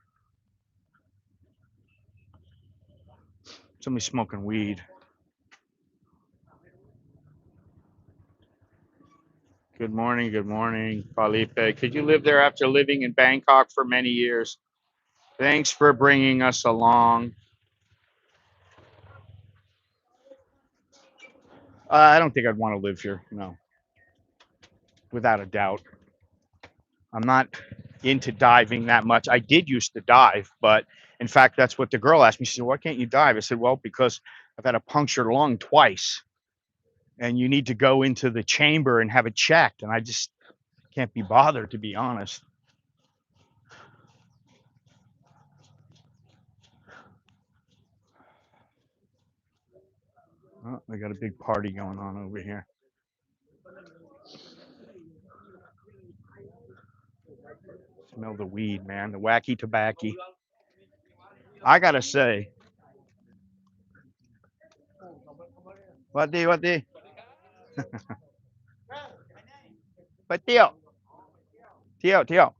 Somebody's smoking weed. Good morning. Good morning, Felipe. Could you live there after living in Bangkok for many years? Thanks for bringing us along. I don't think I'd want to live here. No, without a doubt. I'm not into diving that much. I did used to dive, but in fact, that's what the girl asked me. She said, "Why can't you dive?" I said, "Well, because I've had a punctured lung twice, and you need to go into the chamber and have it checked, and I just can't be bothered, to be honest." Oh, they got a big party going on over here. Smell the weed, man. The wacky tobacco. I gotta say, What day? What day? But Theo, Theo, Theo.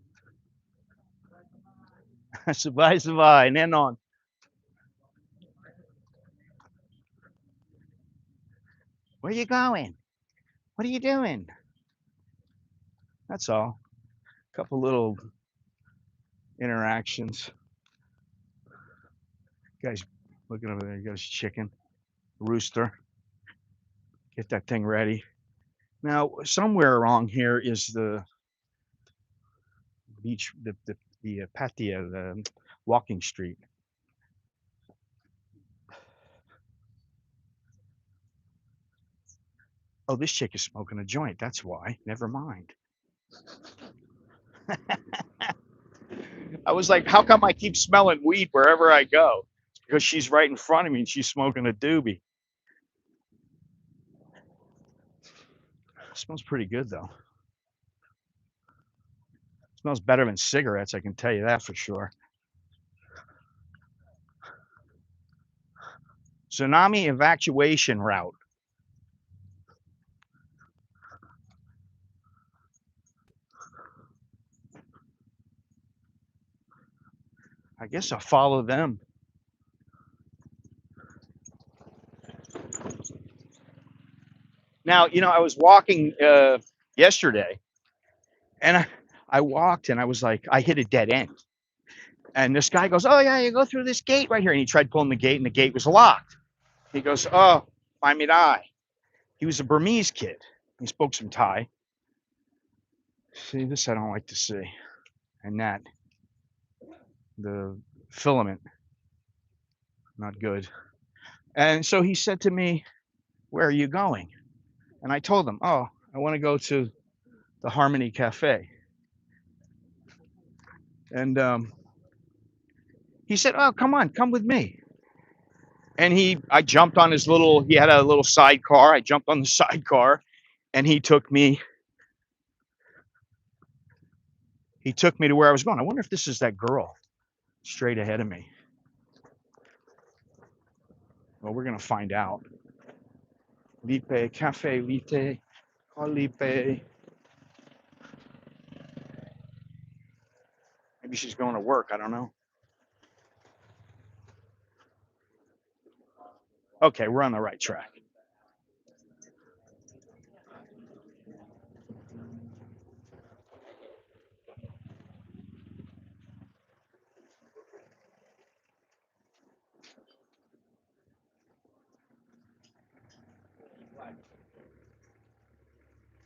Sabay, sabay. Nenon. Where you going? What are you doing? That's all. A couple little interactions. Guys, looking over there. You got his chicken, rooster. Get that thing ready. Now, somewhere along here is the beach, the patio, the walking street. Oh, this chick is smoking a joint. That's why. Never mind. I was like, how come I keep smelling weed wherever I go? It's because she's right in front of me and she's smoking a doobie. Smells pretty good though. Smells better than cigarettes, I can tell you that for sure. Tsunami evacuation route. I guess I'll follow them. Now, I was walking yesterday and I walked and I was like, I hit a dead end. And this guy goes, oh, yeah, you go through this gate right here. And he tried pulling the gate and the gate was locked. He goes, oh, find me die. He was a Burmese kid. He spoke some Thai. See, this I don't like to see. And that, the filament, not good. And so he said to me, where are you going? And I told him, oh, I want to go to the Harmony Cafe. And he said, oh, come on, come with me. And I jumped on he had a little sidecar. I jumped on the sidecar and he took me to where I was going. I wonder if this is that girl straight ahead of me. Well, we're going to find out. Lipe, Cafe Lipe, Koh Lipe. Maybe she's going to work. I don't know. Okay, we're on the right track.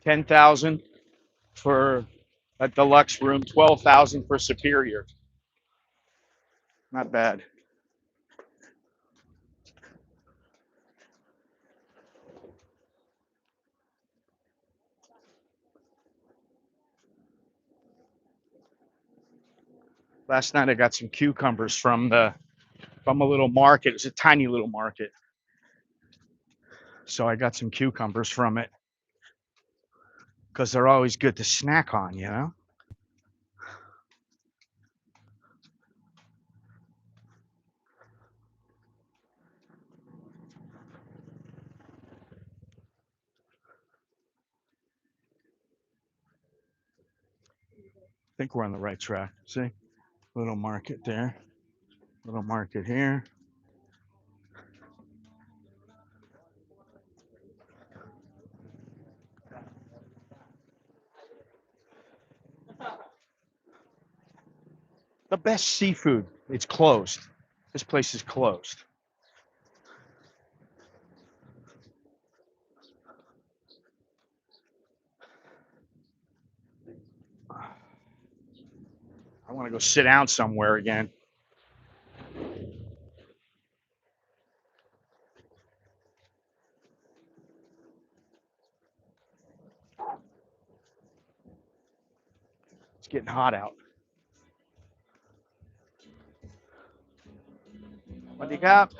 $10,000 for a deluxe room, $12,000 for superior. Not bad. Last night I got some cucumbers from a little market. It's a tiny little market. So I got some cucumbers from it because they're always good to snack on, I think we're on the right track. See? Little market there. Little market here. The best seafood. It's closed. This place is closed. I want to go sit down somewhere again. It's getting hot out. What do you got?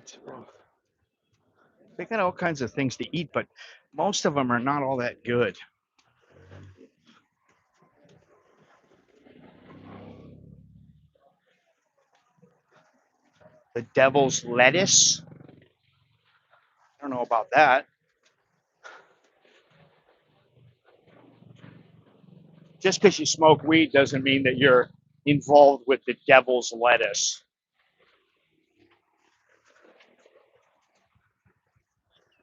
eat. They got all kinds of things to eat, but most of them are not all that good. The devil's lettuce. I don't know about that. Just because you smoke weed doesn't mean that you're involved with the devil's lettuce.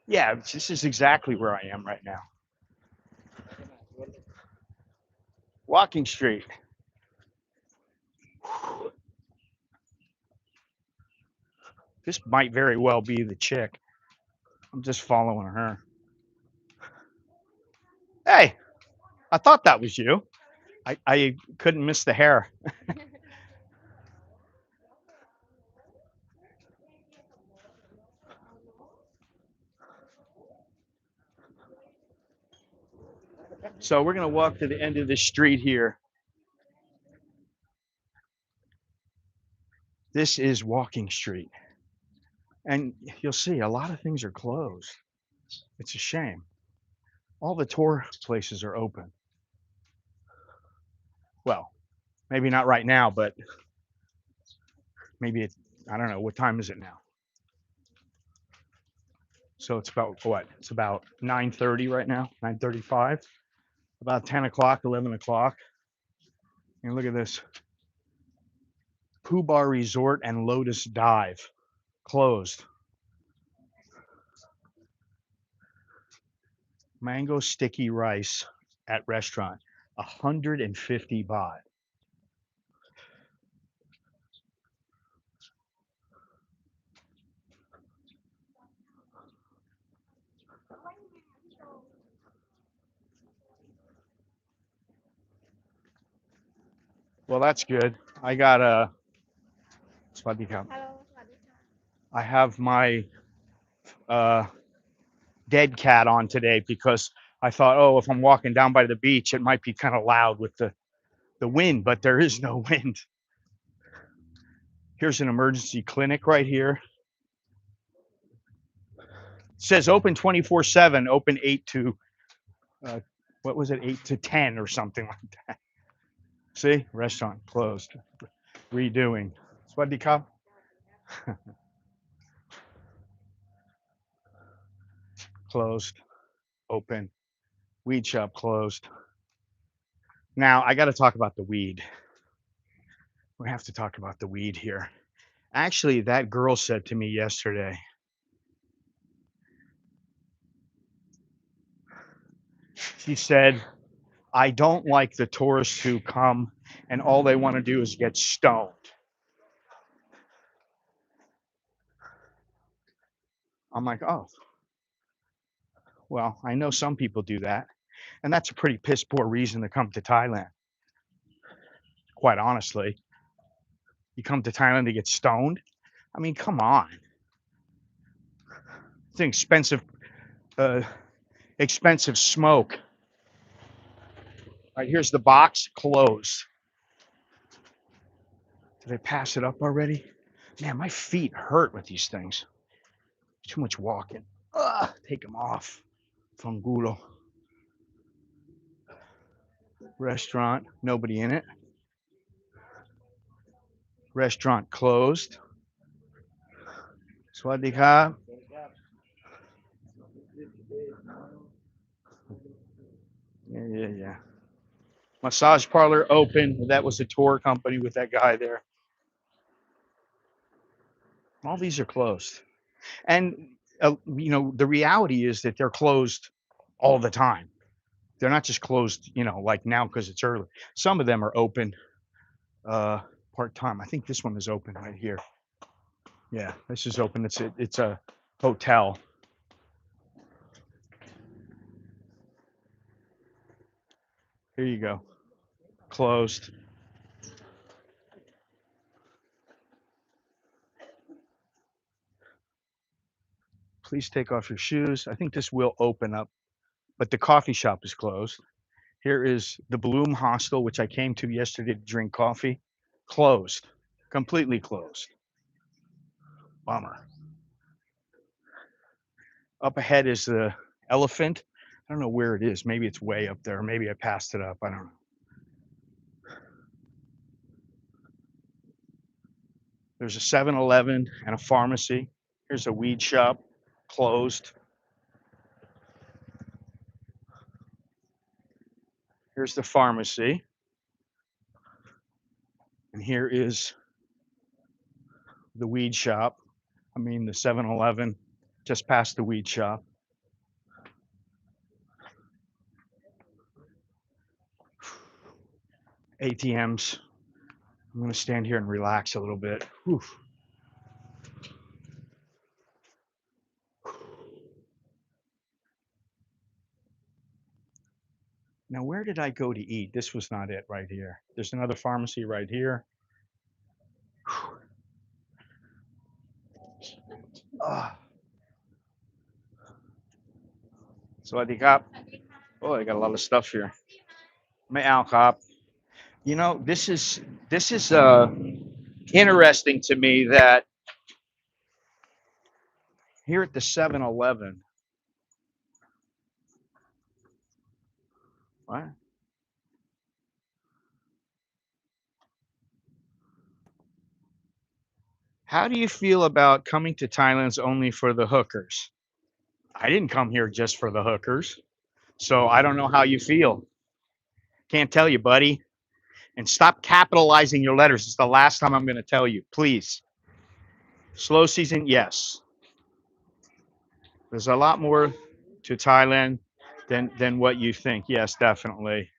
Yeah, this is exactly where I am right now. Walking Street. This might very well be the chick. I'm just following her. Hey, I thought that was you. I couldn't miss the hair. So we're going to walk to the end of the street here. This is Walking Street. And you'll see a lot of things are closed. It's a shame. All the tour places are open. Well, maybe not right now, but maybe it's, I don't know, what time is it now? So it's about what? It's about 9:30 right now, 9:35. About 10 o'clock, 11 o'clock. And look at this. Pooh Bar Resort and Lotus Dive closed. Mango sticky rice at restaurant, 150 baht. Well, that's good. I got a. I have my uh, dead cat on today because I thought, oh, if I'm walking down by the beach, it might be kind of loud with the wind, but there is no wind. Here's an emergency clinic right here. It says open 24/7, open 8 to, what was it, 8 to 10 or something like that. See, restaurant closed, redoing. Swaddy Cup. Closed, open. Weed shop closed. Now I got to talk about the weed. We have to talk about the weed here. Actually, that girl said to me yesterday, she said, I don't like the tourists who come and all they want to do is get stoned. I'm like, oh, well, I know some people do that. And that's a pretty piss poor reason to come to Thailand, quite honestly. You come to Thailand to get stoned? I mean, come on. It's an uh, expensive smoke. All right, here's the box, closed. Did I pass it up already? Man, my feet hurt with these things. Too much walking. Ugh, take them off. Fangulo. Restaurant, nobody in it. Restaurant closed. Swadee ka. Yeah. Massage parlor open. That was a tour company with that guy there. All these are closed. And, the reality is that they're closed all the time. They're not just closed, like now because it's early. Some of them are open part time. I think this one is open right here. Yeah, this is open. It's a hotel. Here you go. Closed. Please take off your shoes. I think this will open up, but the coffee shop is closed. Here is the Bloom Hostel, which I came to yesterday to drink coffee. Closed. Completely closed. Bummer. Up ahead is the elephant. I don't know where it is. Maybe it's way up there. Maybe I passed it up. I don't know. There's a 7-Eleven and a pharmacy. Here's a weed shop, closed. Here's the pharmacy. And here is the weed shop. I mean, the 7-Eleven, just past the weed shop. ATMs. I'm going to stand here and relax a little bit. Whew. Now, where did I go to eat? This was not it right here. There's another pharmacy right here. Sawadi Kap. Oh, I got a lot of stuff here. May Al Kap. You know, this is interesting to me that here at the 7-Eleven. What? How do you feel about coming to Thailand's only for the hookers? I didn't come here just for the hookers, so I don't know how you feel. Can't tell you, buddy. And stop capitalizing your letters. It's the last time I'm going to tell you. Please. Slow season, yes. There's a lot more to Thailand than what you think. Yes, definitely.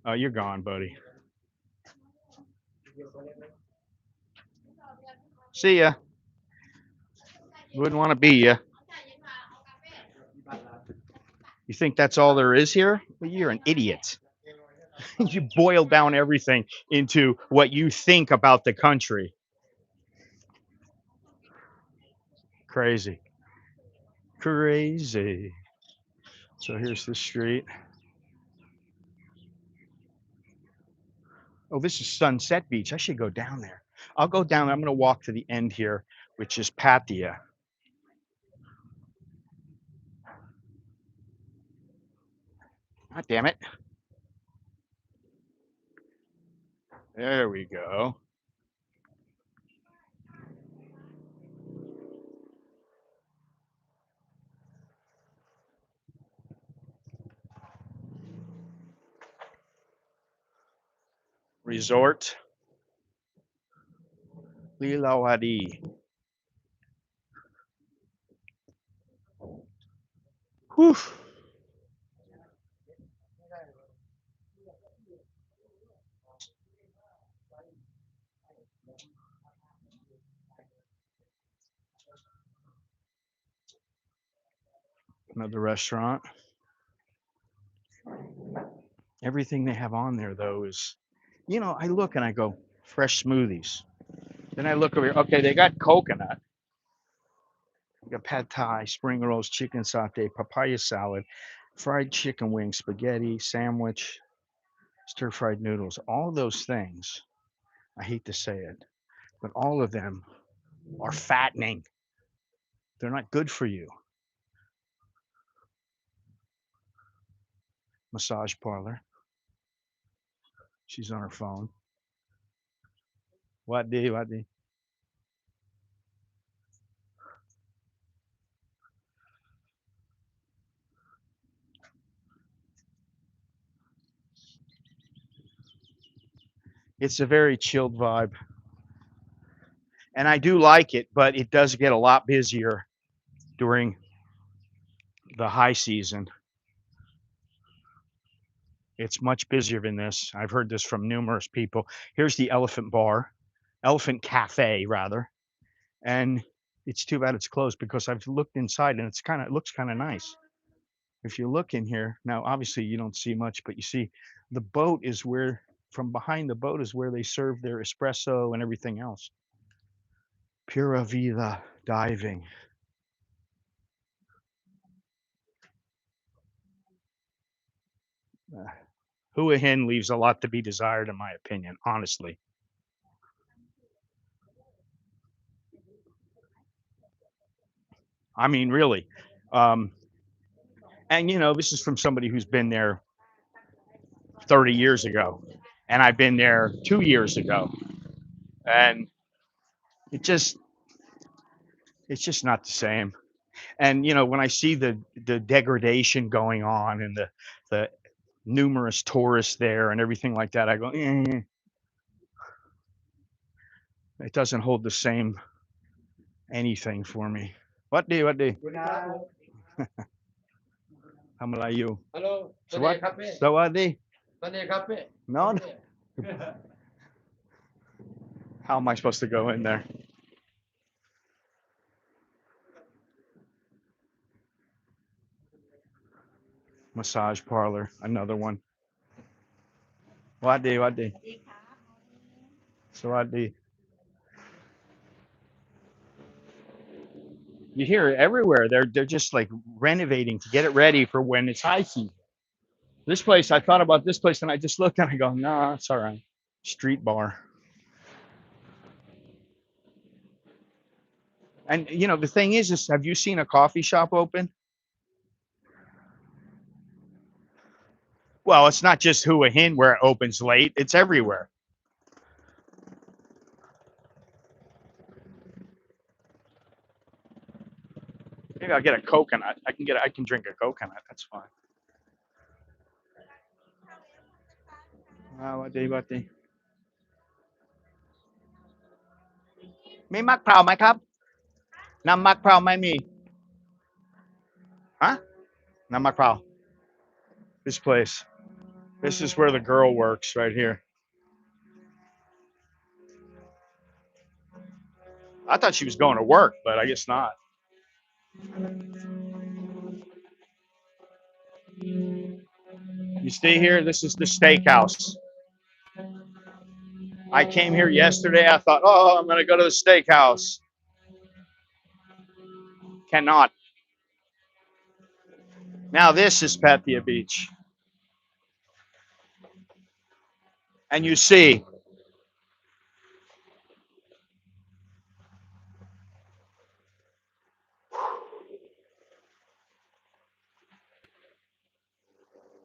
Oh, you're gone, buddy. See ya. Wouldn't want to be ya. You think that's all there is here? Well, you're an idiot. You boil down everything into what you think about the country. Crazy. Crazy. So here's the street. Oh, this is Sunset Beach. I should go down there. I'll go down. I'm going to walk to the end here, which is Pattaya. God damn it. There we go. Resort. Lilawadi. Whew. Another restaurant. Everything they have on there, though, is, I look and I go, fresh smoothies. Then I look over here. Okay, they got coconut. We got pad thai, spring rolls, chicken satay, papaya salad, fried chicken wings, spaghetti, sandwich, stir fried noodles. All those things, I hate to say it, but all of them are fattening. They're not good for you. Massage parlor. She's on her phone. What do? What do? It's a very chilled vibe. And I do like it, but it does get a lot busier during the high season. It's much busier than this. I've heard this from numerous people. Here's the Elephant Cafe rather, and it's too bad it's closed because I've looked inside and it looks kind of nice. If you look in here now, obviously you don't see much, but you see the boat is where from behind the boat is where they serve their espresso and everything else. Pura Vida diving. Hua Hin leaves a lot to be desired, in my opinion, honestly. I mean, really. Um, and this is from somebody who's been there 30 years ago, and I've been there 2 years ago, and it just it's just not the same. And when I see the degradation going on and the numerous tourists there and everything like that, I go, it doesn't hold the same anything for me. What do? How Malayu? Hello, Sawat, Kape. Sawadi. Kape. No, how am I supposed to go in there? Massage parlor, another one. Wadi. Sawadi. You hear it everywhere. They're just like renovating to get it ready for when it's high season. This place, I thought about this place and I just looked and I go, nah, it's all right. Street bar. And the thing is have you seen a coffee shop open? Well, it's not just Hua Hin where it opens late. It's everywhere. Maybe I'll get a coconut. I can drink a coconut. That's fine. Wadi. มีมะพร้าวไหมครับน้ำมะพร้าวไม่มี Huh? น้ำมะพร้าว This place. This is where the girl works right here. I thought she was going to work, but I guess not. You stay here. This is the steakhouse. I came here yesterday. I thought, oh, I'm going to go to the steakhouse. Cannot. Now this is Pattaya Beach. And you see,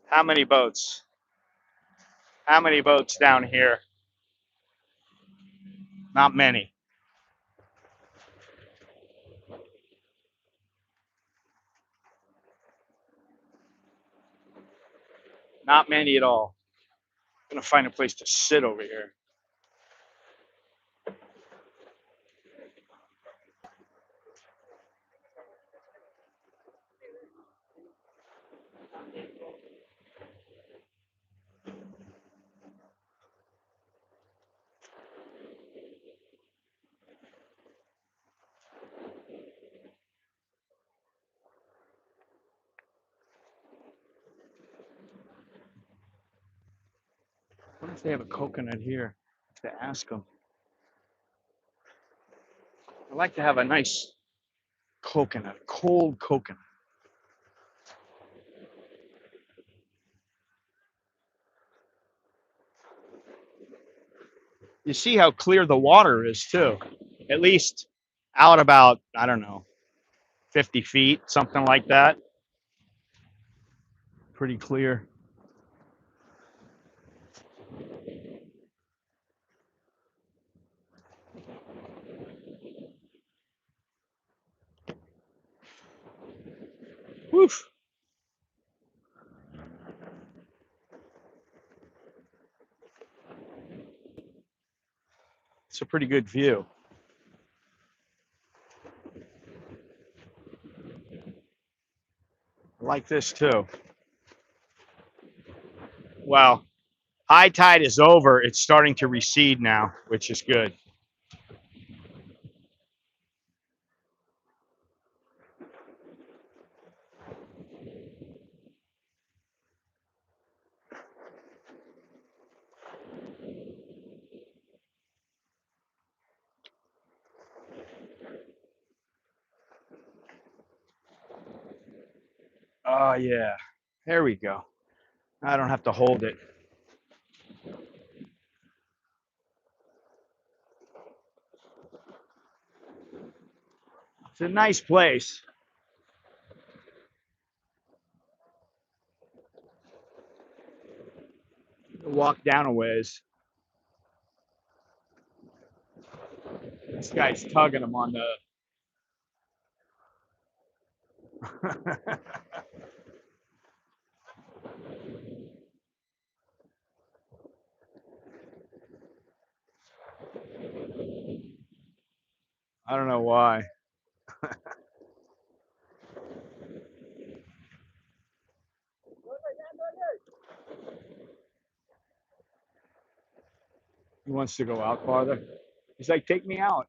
how many boats? How many boats down here? Not many. Not many at all. I'm going to find a place to sit over here. What if they have a coconut here? To ask them. I like to have a nice coconut, cold coconut. You see how clear the water is too. At least out about, I don't know, 50 feet, something like that. Pretty clear. Woof. It's a pretty good view. I like this too. Well, high tide is over. It's starting to recede now, which is good. Oh, yeah. There we go. I don't have to hold it. It's a nice place. walk down a ways. This guy's tugging him on the. I don't know why. He wants to go out farther. He's like, take me out.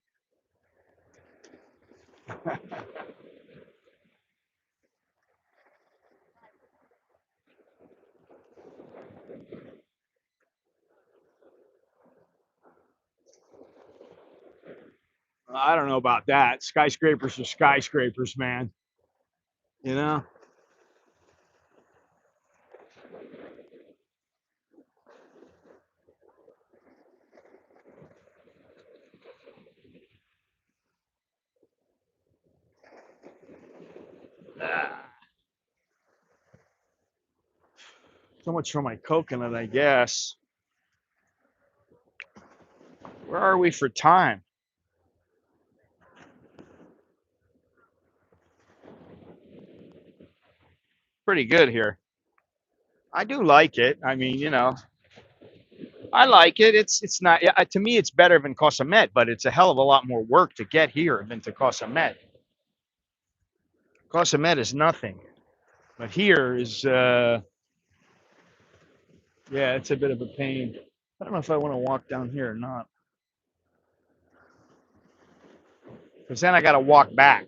I don't know about that. Skyscrapers are skyscrapers, man. You know? So much for my coconut, I guess. Where are we for time? Pretty good here. I do like it. I mean, you know, I like it. It's not, yeah, to me it's better than Koh Samet, but it's a hell of a lot more work to get here than to Koh Samet. Koh Samet is nothing, but here is yeah, it's a bit of a pain. I don't know if I want to walk down here or not, because then I got to walk back.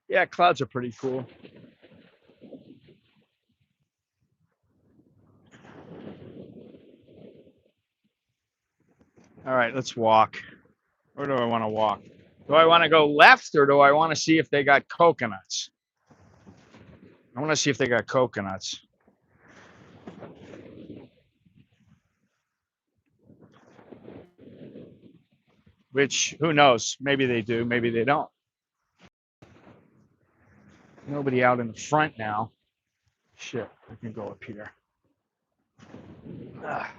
Yeah, clouds are pretty cool. All right, let's walk. Where do I want to walk? Do I want to go left or do I want to see if they got coconuts? I want to see if they got coconuts. Which, who knows? Maybe they do, maybe they don't. Nobody out in the front now. Shit, I can go up here. Ah.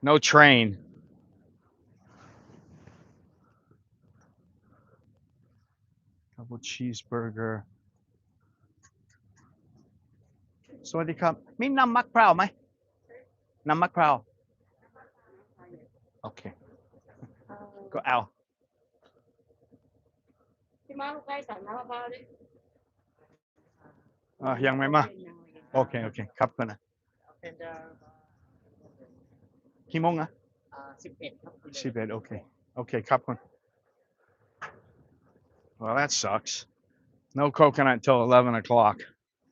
No train. Double cheeseburger. สวัสดีครับมีน้ำมะพร้าวไหมน้ำมะพร้าวโอเคก็เอาพี่มาลูกไก่สั่งน้ำมะพร้าวดิยังไม่มาโอเคโอเคครับก่อนนะเป็นกี่โมงอะ11ครับ11โอเคโอเคครับก่อน Well, that sucks. No coconut until 11 o'clock.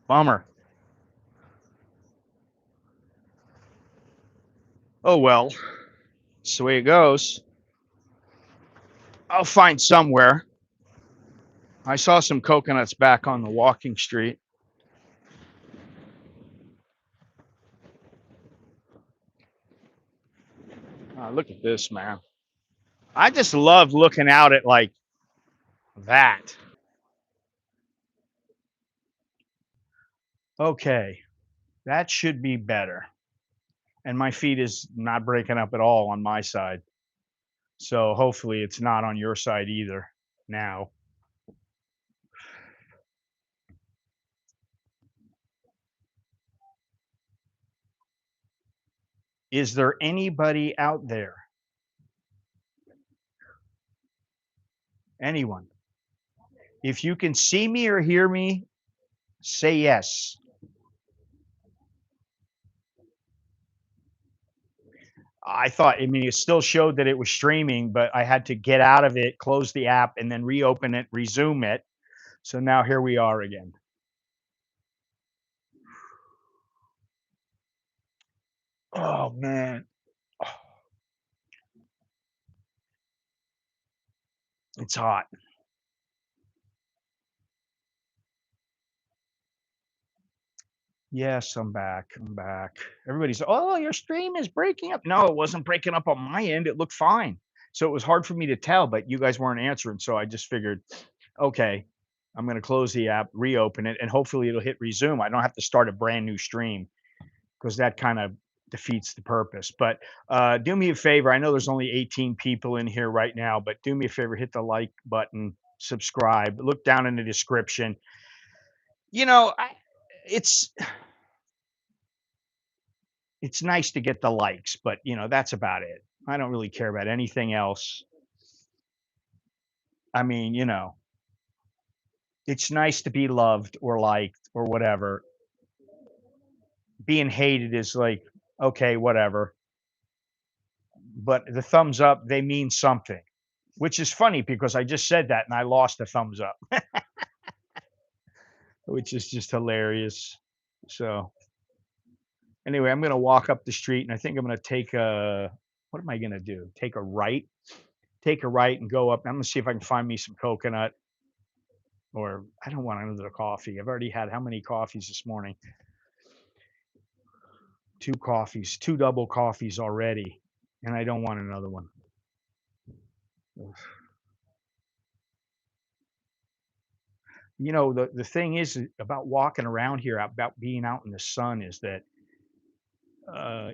Bummer. Oh well, that's the way it goes. I'll find somewhere. I saw some coconuts back on the walking street. Look at this, man. I just love looking out at like that. Okay, that should be better. And my feed is not breaking up at all on my side. So hopefully it's not on your side either now. Is there anybody out there? Anyone? If you can see me or hear me, say yes. I thought, I mean, it still showed that it was streaming, but I had to get out of it, close the app, and then reopen it, resume it. So now here we are again. Oh man, it's hot. Yes, I'm back. I'm back. Everybody's, oh, your stream is breaking up. No, it wasn't breaking up on my end. It looked fine. So it was hard for me to tell, but you guys weren't answering. So I just figured, okay, I'm going to close the app, reopen it, and hopefully it'll hit resume. I don't have to start a brand new stream because that kind of defeats the purpose. But do me a favor. I know there's only 18 people in here right now, but do me a favor, hit the like button, subscribe, look down in the description. You know, it's it's nice to get the likes, but that's about it. I don't really care about anything else. I mean, it's nice to be loved or liked or whatever. Being hated is like, okay, whatever. But the thumbs up, they mean something, which is funny because I just said that and I lost the thumbs up, which is just hilarious. So anyway, I'm going to walk up the street and I think I'm going to take what am I going to do? Take a right and go up. I'm going to see if I can find me some coconut, or I don't want another coffee. I've already had how many coffees this morning? 2 coffees, 2 double coffees already, and I don't want another one. Ugh. The thing is about walking around here, about being out in the sun, is that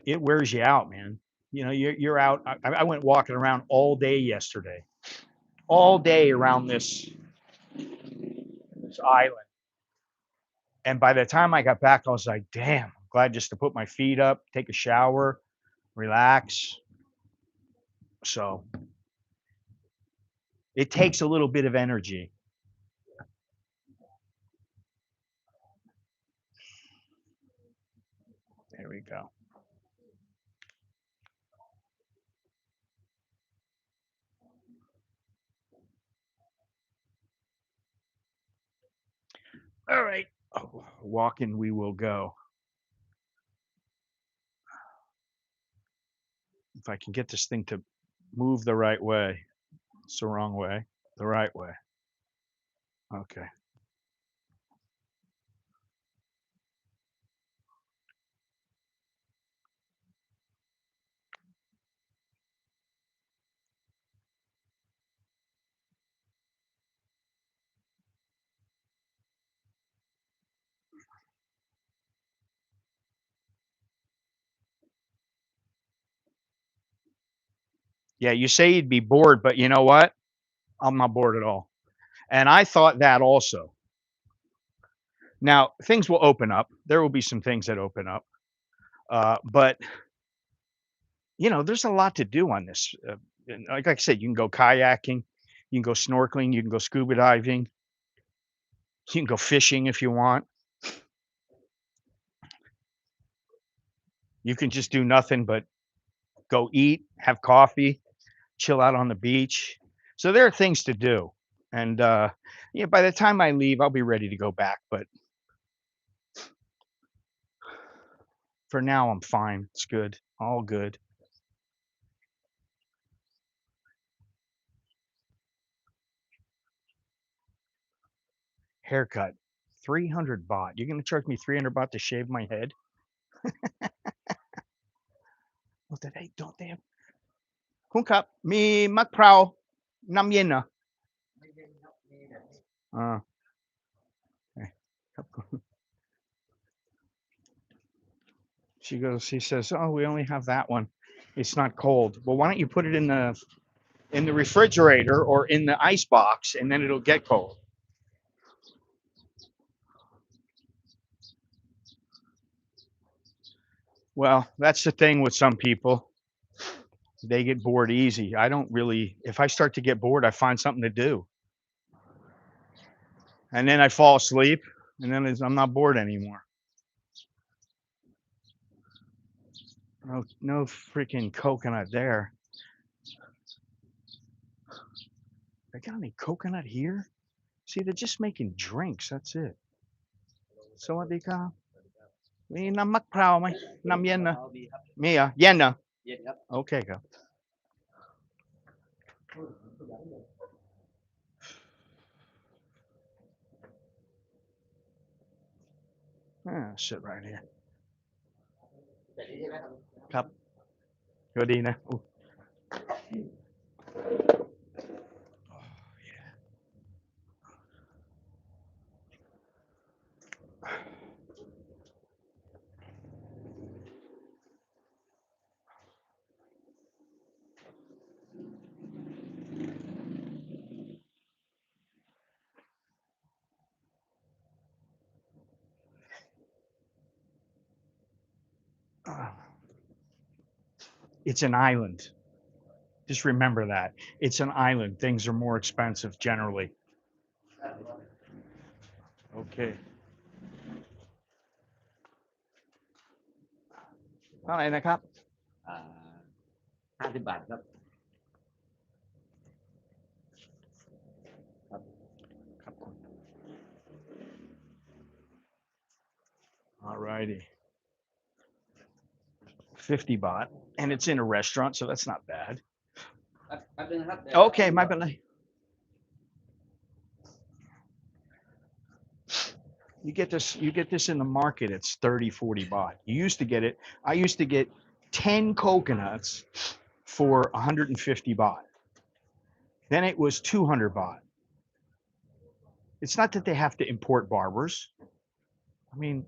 it wears you out, man. You're out. I went walking around all day yesterday, all day around this island. And by the time I got back, I was like, damn, I'm glad just to put my feet up, take a shower, relax. So it takes a little bit of energy. There we go. All right. Oh, walking we will go. If I can get this thing to move the right way. It's the wrong way. The right way. Okay. Yeah, you say you'd be bored, but you know what? I'm not bored at all. And I thought that also. Now, things will open up. There will be some things that open up. But there's a lot to do on this. And like I said, you can go kayaking, you can go snorkeling, you can go scuba diving, you can go fishing if you want. You can just do nothing but go eat, have coffee, chill out on the beach. So there are things to do. And by the time I leave, I'll be ready to go back. But for now, I'm fine. It's good. All good. Haircut, 300 baht. You're going to charge me 300 baht to shave my head? Well, don't they have? คุณครับมีมะพร้าวน้ำเย็นเหรออ่าครับ She says, oh, we only have that one. It's not cold. Well, why don't you put it in the refrigerator or in the ice box, and then it'll get cold. Well, that's the thing with some people. They get bored easy. I don't really, if I start to get bored, I find something to do. And then I fall asleep, and then I'm not bored anymore. No freaking coconut there. They got any coconut here? See, they're just making drinks. That's it. So what they got? มีน้ำมะพร้าวไหมน้ำเย็นนะมีเหรอเย็นเหรอโอเคครับ sit right here ครับก็ดีนะอุ๊ย It's an island. Just remember that. It's an island. Things are more expensive generally. Okay. เท่าไหร่นะครับ 50 บาทครับ ครับคุณ Alrighty. 50 baht. And it's in a restaurant, so that's not bad. แป๊บนึงนะครับ Okay, ไม่เป็นไร You get this in the market, it's 30, 40 baht. I used to get 10 coconuts for 150 baht. Then it was 200 baht. It's not that they have to import barbers. I mean,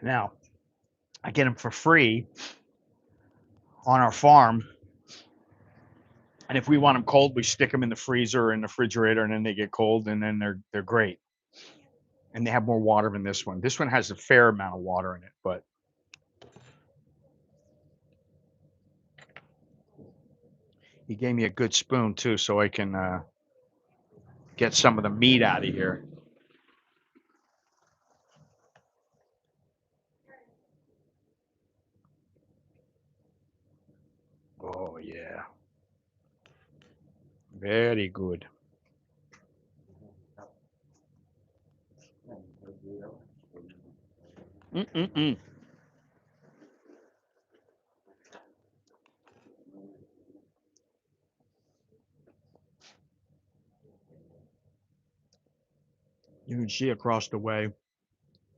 now I get them for free on our farm. And if we want them cold, we stick them in the freezer or in the refrigerator, and then they get cold, and then they're great. And they have more water than this one. This one has a fair amount of water in it, but he gave me a good spoon too, so I can get some of the meat out of here. Oh yeah, very good. Mm-mm-mm. You can see across the way,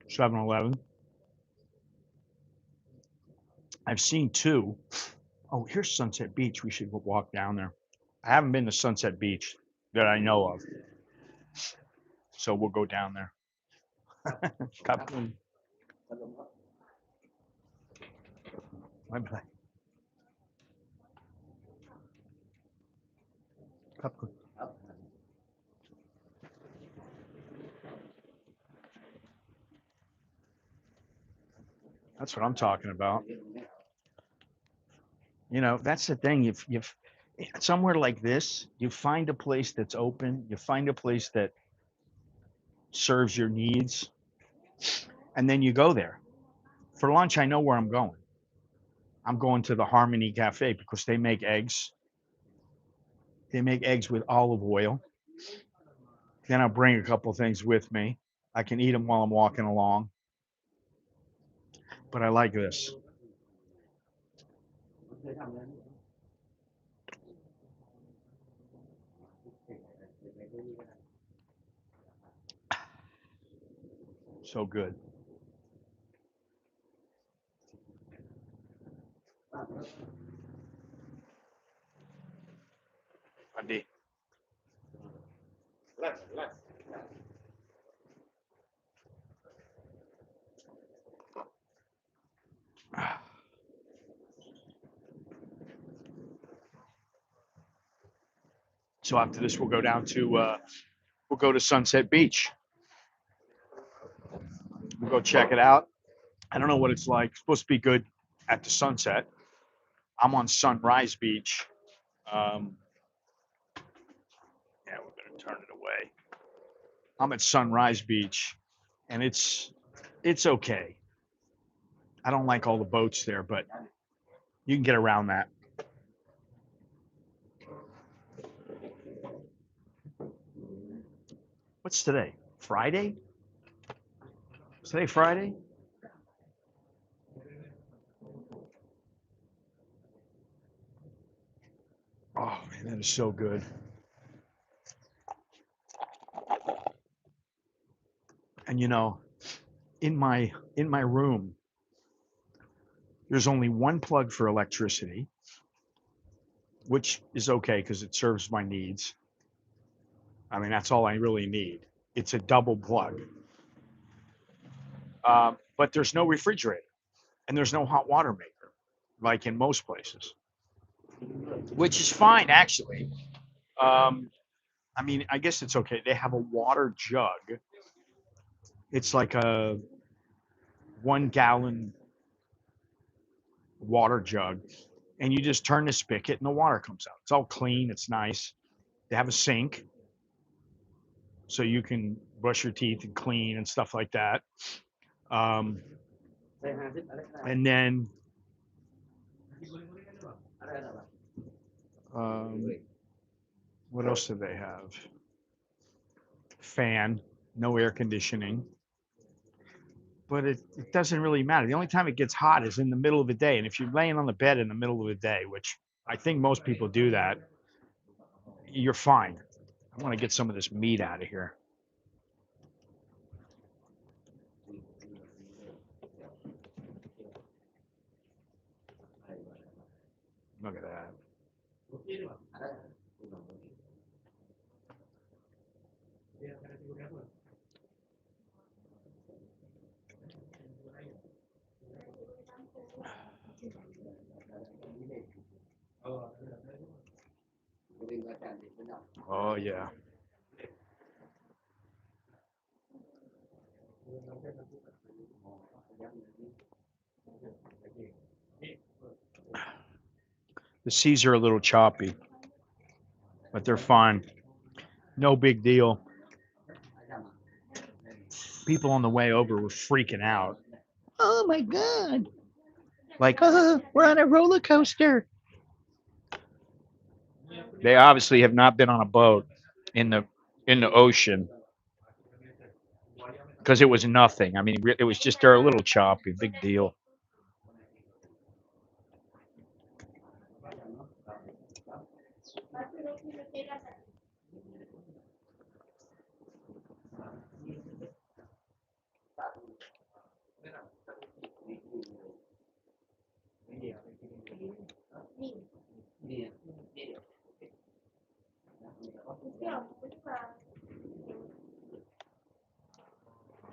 7-Eleven. I've seen two. Oh, here's Sunset Beach. We should walk down there. I haven't been to Sunset Beach that I know of. So we'll go down there. ครับคุณไม่เป็นไรครับคุณ That's what I'm talking about. You know, that's the thing. If somewhere like this, you find a place that's open, you find a place that serves your needs, and then you go there. For lunch, I know where I'm going. I'm going to the Harmony Cafe because they make eggs. They make eggs with olive oil. Then I'll bring a couple things with me. I can eat them while I'm walking along. But I like this. So good. Adi. So after this, we'll go down to Sunset Beach. We'll go check it out. I don't know what it's like. It's supposed to be good at the sunset. I'm on Sunrise Beach. Yeah, we're gonna turn it away. I'm at Sunrise Beach, and it's okay. I don't like all the boats there, but you can get around that. What's today? Friday? Is today Friday? Oh man, that is so good. And you know, in my room, there's only one plug for electricity, which is okay because it serves my needs. I mean, that's all I really need. It's a double plug. But there's no refrigerator and there's no hot water maker, like in most places, which is fine actually. Um, I mean, I guess it's okay. They have a water jug. It's like a 1 gallon water jug, and you just turn the spigot and the water comes out. It's all clean. It's nice. They have a sink, so you can brush your teeth and clean and stuff like that. Um, and then um, what else do they have? Fan, no air conditioning. But it doesn't really matter. The only time it gets hot is in the middle of the day. And if you're laying on the bed in the middle of the day, which I think most people do that, you're fine. I want to get some of this meat out of here. Look at that. Oh, yeah. The seas are a little choppy, but they're fine. No big deal. People on the way over were freaking out. Oh my God. Like, we're on a roller coaster. They obviously have not been on a boat in the ocean because it was nothing. I mean, it was just they're a little choppy, big deal.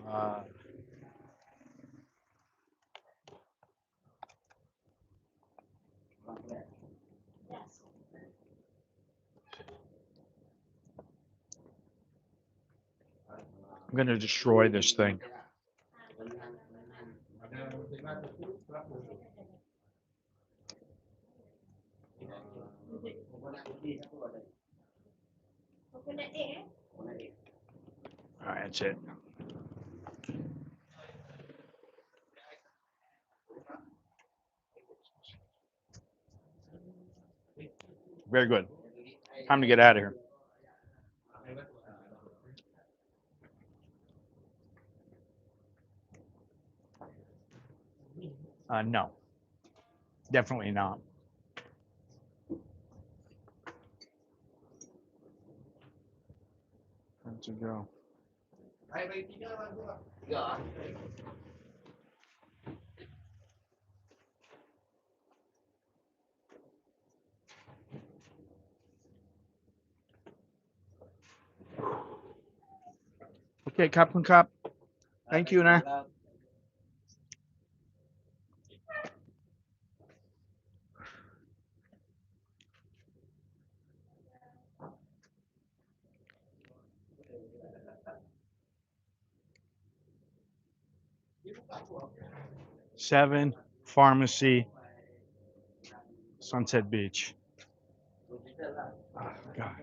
Uh, I'm gonna destroy this thing. All right, that's it. Very good. Time to get out of here. No, definitely not. Time to go. Okay, Captain Cop. Thank you, nah. Seven, pharmacy, Sunset Beach. Oh, God.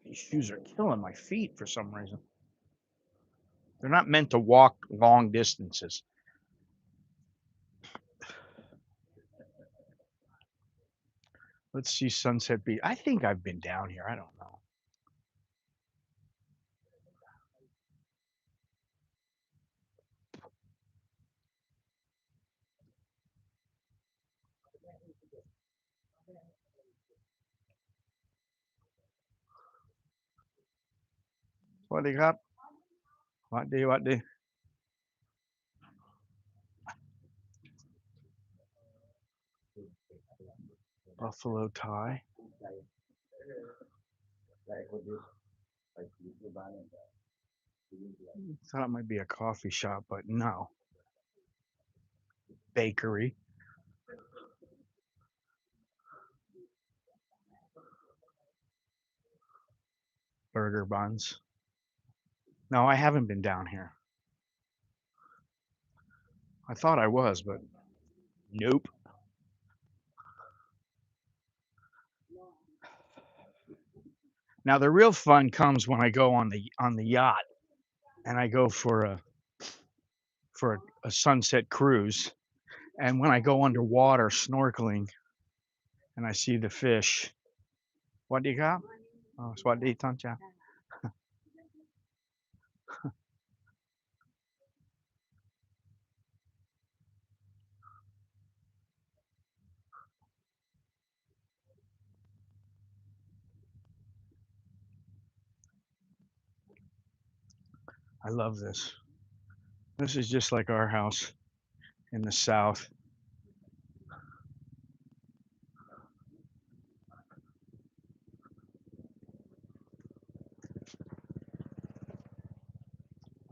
These shoes are killing my feet for some reason. They're not meant to walk long distances. Let's see Sunset Beach. I think I've been down here. I don't know. What do? Buffalo Thai. Thought it might be a coffee shop, but no. Bakery. Burger buns. No, I haven't been down here. I thought I was, but nope. Now the real fun comes when I go on the yacht and I go for a sunset cruise, and when I go underwater snorkeling and I see the fish. What do you got? Oh, swadee tancha. I love this. This is just like our house in the south.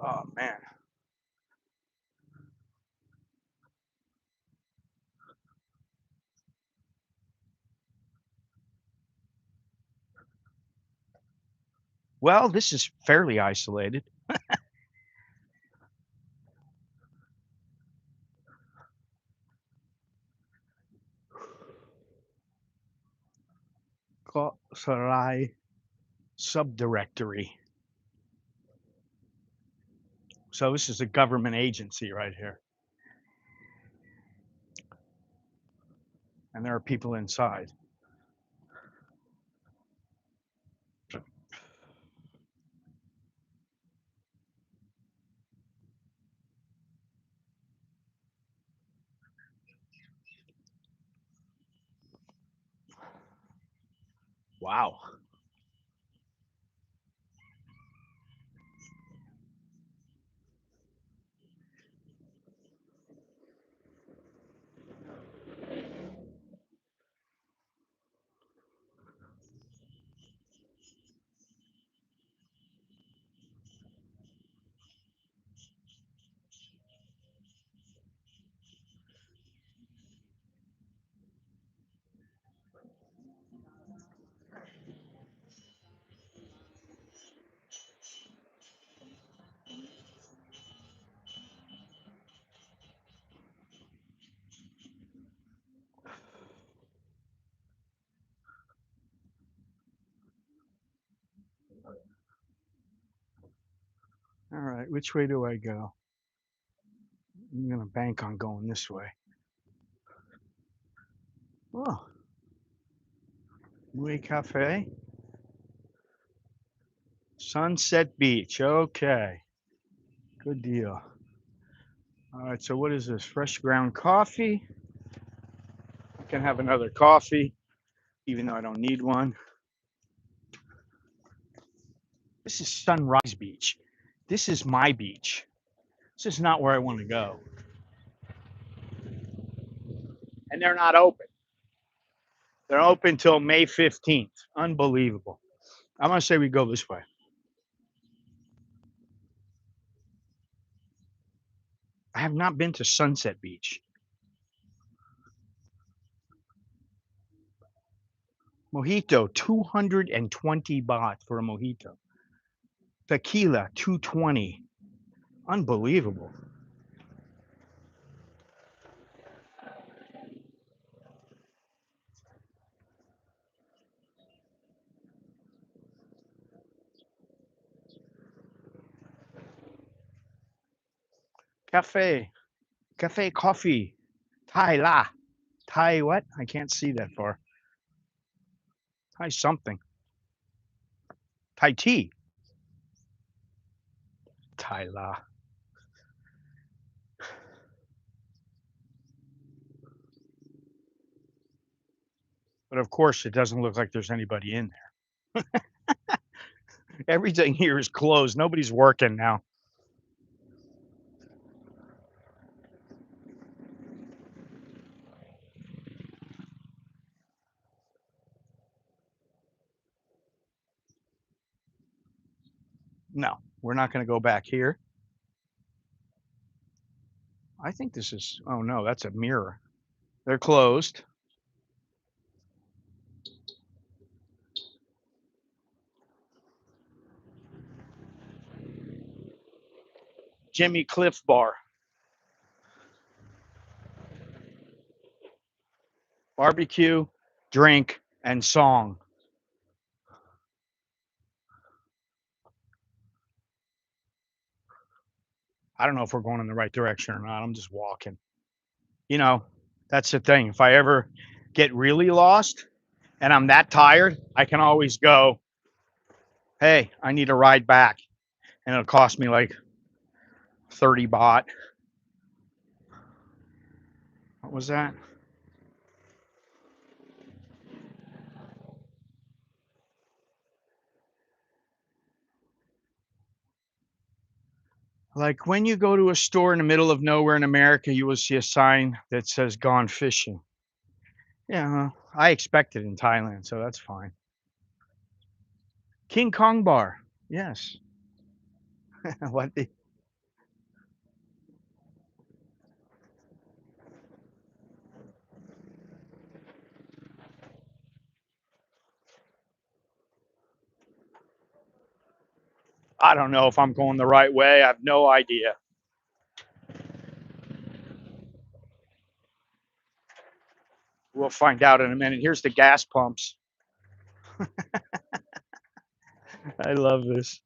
Oh man. Well, this is fairly isolated. Koh Sarai subdirectory. So this is a government agency right here. And there are people inside. Wow. All right, which way do I go? I'm gonna bank on going this way. Oh, Mui Cafe. Sunset Beach. Okay. Good deal. All right, so what is this? Fresh ground coffee. I can have another coffee, even though I don't need one. This is Sunrise Beach. This is my beach. This is not where I want to go. And they're not open. They're open till May 15th. Unbelievable. I'm going to say we go this way. I have not been to Sunset Beach. Mojito, 220 baht for a mojito. Tequila, 220. Unbelievable. Cafe, cafe coffee, Thai la. Thai what? I can't see that far. Thai something. Thai tea. Thai la. But of course, it doesn't look like there's anybody in there. Everything here is closed. Nobody's working now. No, we're not going to go back here. I think this is, oh no, that's a mirror. They're closed. Jimmy Cliff Bar. Barbecue, drink, and song. I don't know if we're going in the right direction or not. I'm just walking. You know, that's the thing. If I ever get really lost and I'm that tired, I can always go, hey, I need a ride back. And it'll cost me like 30 baht. What was that? Like when you go to a store in the middle of nowhere in America, you will see a sign that says gone fishing. Yeah, I expect it in Thailand, so that's fine. King Kong Bar. Yes. What the? I don't know if I'm going the right way. I have no idea. We'll find out in a minute. Here's the gas pumps. I love this.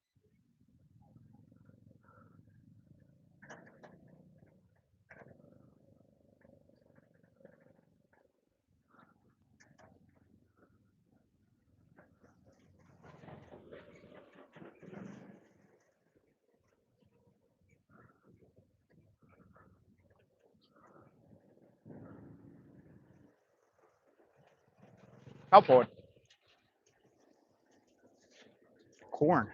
Cowboy. Corn.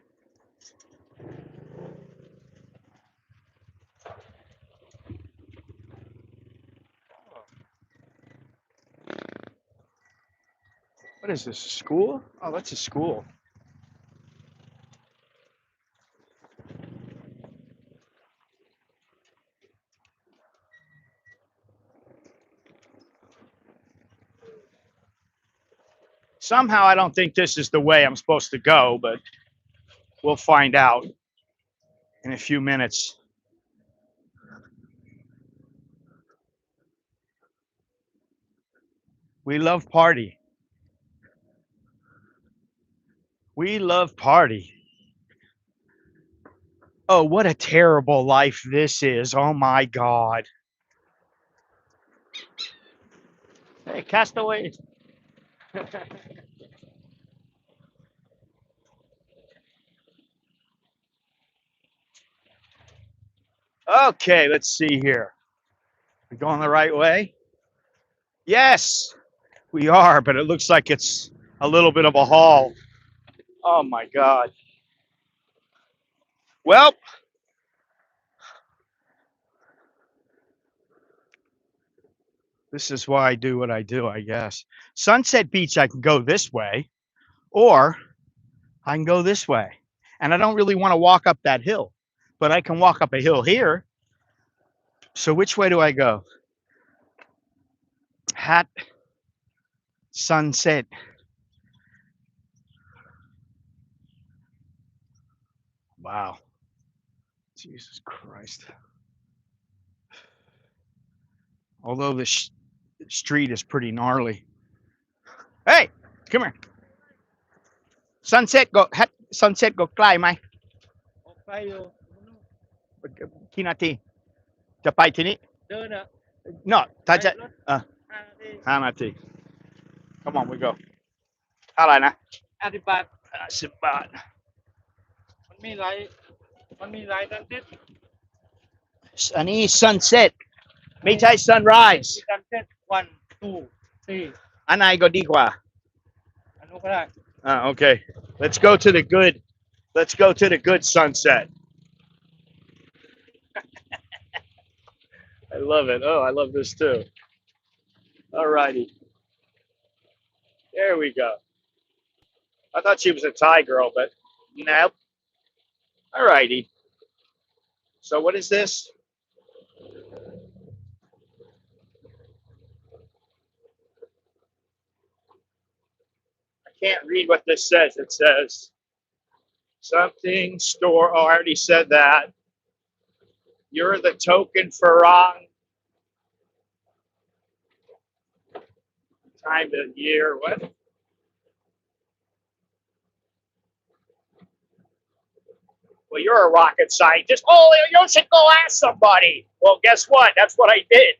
What is this? A school? Oh, that's a school. Somehow I don't think this is the way I'm supposed to go, but we'll find out in a few minutes. We love party. We love party. Oh, what a terrible life this is. Oh my God. Hey, castaway. Okay, let's see here. We going the right way? Yes, we are, but it looks like it's a little bit of a haul. Oh my God. Well, this is why I do what I do, I guess. Sunset Beach, I can go this way, or I can go this way. And I don't really want to walk up that hill, but I can walk up a hill here. So which way do I go? Hat Sunset. Wow. Jesus Christ. Although the street is pretty gnarly. Hey, come here. Sunset go sunset go ใกล้ไหม ออกไปอยู่ กี่นาทีจะไปที่นี่ เดินอ่ะ No ถ้าจะ ไปรถ เออ 5 นาที 5 นาที Come on, we go. อะไรนะ 50 บาท 10 บาท มันมีหลายซันเซ็ต อันนี้ sunset ไม่ใช่ sunrise มีซันเซ็ต1 2 3 อันไหนก็ดีกว่า อันนู้นก็ได้ Okay. Let's go to the good sunset. I love it. Oh, I love this too. All righty. There we go. I thought she was a Thai girl, but nope. All righty. So what is this? I can't read what this says. It says something store. Oh, I already said that. You're the token Farang. Time of year. What? Well, you're a rocket scientist. Oh, you should go ask somebody. Well, guess what? That's what I did.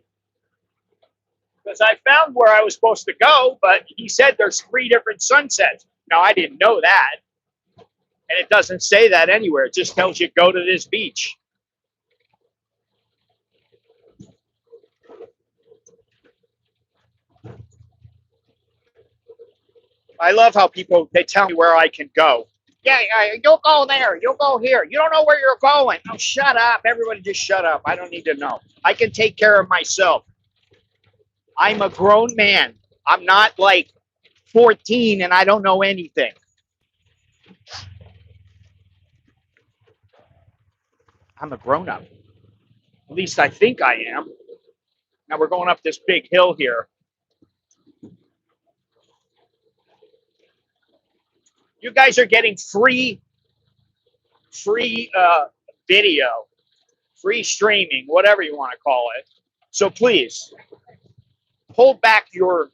Because I found where I was supposed to go, but he said there's 3 different sunsets. Now, I didn't know that. And it doesn't say that anywhere. It just tells you go to this beach. I love how people, they tell me where I can go. Yeah, you'll go there. You'll go here. You don't know where you're going. Oh, shut up. Everybody just shut up. I don't need to know. I can take care of myself. I'm a grown man. I'm not like 14 and I don't know anything. I'm a grown up. At least I think I am. Now we're going up this big hill here. You guys are getting free video, free streaming, whatever you want to call it. So please hold back your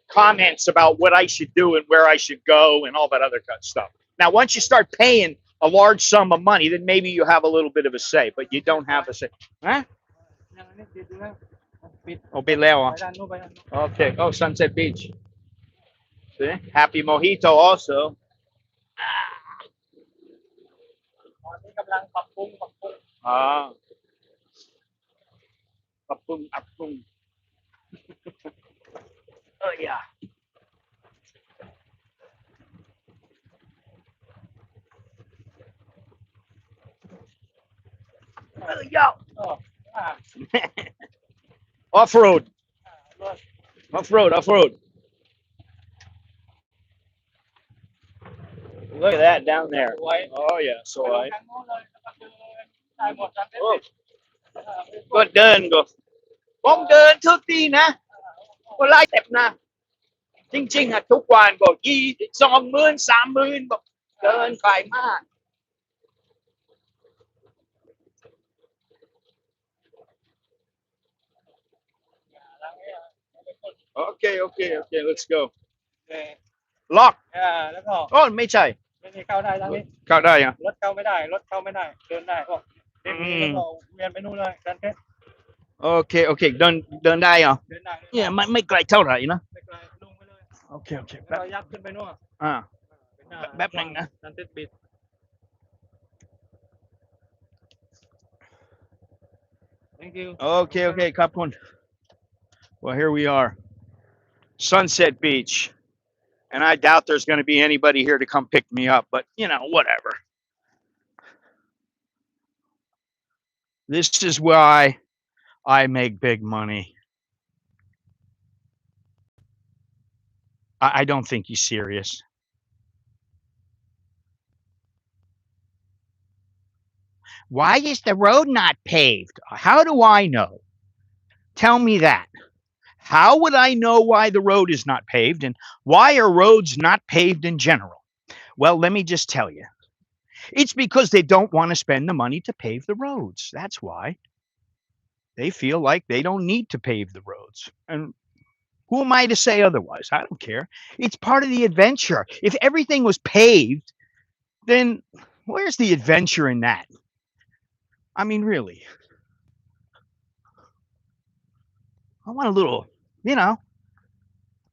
comments about what I should do and where I should go and all that other kind of stuff. Now, once you start paying a large sum of money, then maybe you have a little bit of a say, but you don't have a say. Huh? ยังไม่ปิดอยู่แล้วปิด Oh, ปิดแล้วเหรอ ไปด้านนู้นไปด้านนู้น Okay. Oh, Sunset Beach. See? Happy Mojito also. ตอนนี้กำลังปรับปรุง Ah. Apung, apung. Oh, yeah. Oh, yo. ก็อ่า Off-road. รถ Off-road, off-road. Look at that down there. สวย Oh, yeah. So ไป I. ทางโน้นเลยแล้วก็เดินได้หมดซันเซ็ต Oh. ปิด ก็เดินก็ผมเดินทุกทีนะก็ไล่เต็บนะ จริงๆอ่ะทุกวันก็20,000 30,000แบบเดินไกลมาก Okay, let's go. เออ Lock. แล้วก็ Oh, ไม่ใช่ ไม่มีเข้าได้ทางนี้ เข้าได้อ่ะ รถเข้าไม่ได้เดินได้ก็เดินแล้วก็เวียนไปนู่นเลยซันเซ็ต โอเคเดินได้เหรอ เดินได้ เนี่ยไม่ไกลเท่าไหร่นะ ไม่ไกลลงไปเลย โอเค แล้วก็ยับขึ้นไปนู่น เป็นหน้า แป๊บหนึ่งนะ ซันเซ็ตปิด thank you Okay, ครับคุณ Well, here we are. Sunset Beach. And I doubt there's going to be anybody here to come pick me up, but whatever. This is why I make big money. I don't think he's serious. Why is the road not paved? How do I know? Tell me that. How would I know why the road is not paved and why are roads not paved in general? Well, let me just tell you. It's because they don't want to spend the money to pave the roads. That's why. They feel like they don't need to pave the roads. And who am I to say otherwise? I don't care. It's part of the adventure. If everything was paved, then where's the adventure in that? I mean, really. I want a little,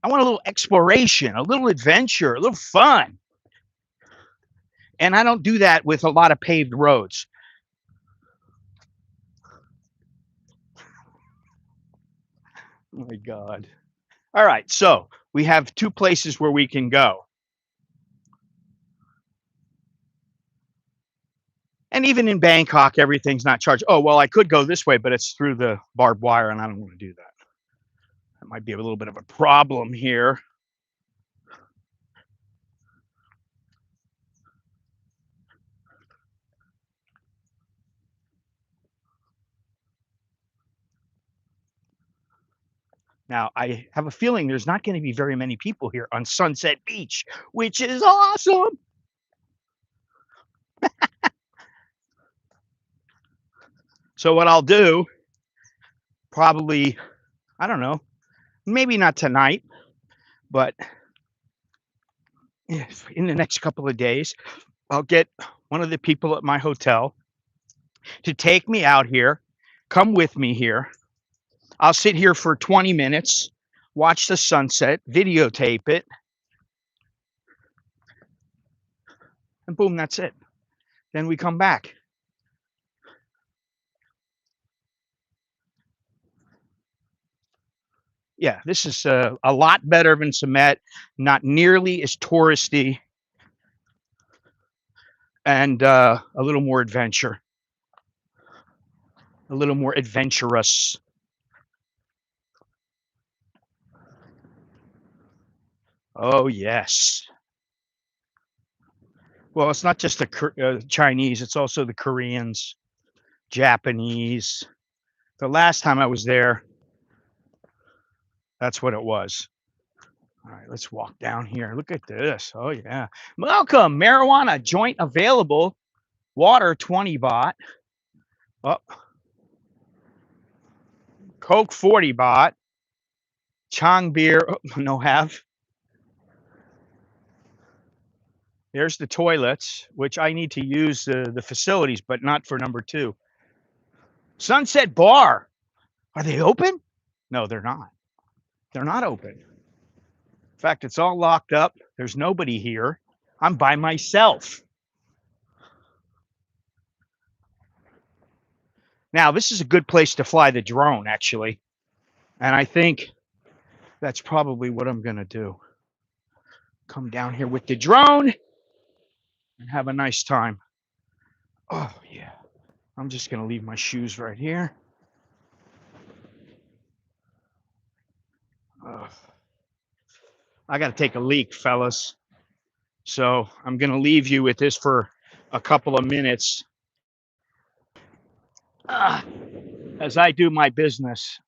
I want a little exploration, a little adventure, a little fun. And I don't do that with a lot of paved roads. Oh my God. All right, so we have 2 places where we can go. And even in Bangkok, everything's not charged. Oh, well, I could go this way, but it's through the barbed wire, and I don't want to do that. That might be a little bit of a problem here. Now, I have a feeling there's not going to be very many people here on Sunset Beach, which is awesome. So what I'll do, probably, I don't know, maybe not tonight, but in the next couple of days, I'll get one of the people at my hotel to take me out here, come with me here. I'll sit here for 20 minutes, watch the sunset, videotape it, and boom, that's it. Then we come back. Yeah, this is a lot better than Summit, not nearly as touristy, and a little more adventure, a little more adventurous. Oh, yes. Well, it's not just the Chinese, it's also the Koreans, Japanese. The last time I was there, that's what it was. All right, let's walk down here. Look at this. Oh, yeah. Welcome. Marijuana joint available. Water, 20 baht. Oh. Coke, 40 baht. Chang beer, oh, no have. There's the toilets, which I need to use the facilities, but not for number 2. Sunset Bar. Are they open? No, they're not. They're not open. In fact, it's all locked up. There's nobody here. I'm by myself. Now, this is a good place to fly the drone, actually. And I think that's probably what I'm going to do. Come down here with the drone and have a nice time. Oh, yeah. I'm just going to leave my shoes right here. I got to take a leak, fellas. So I'm going to leave you with this for a couple of minutes as I do my business.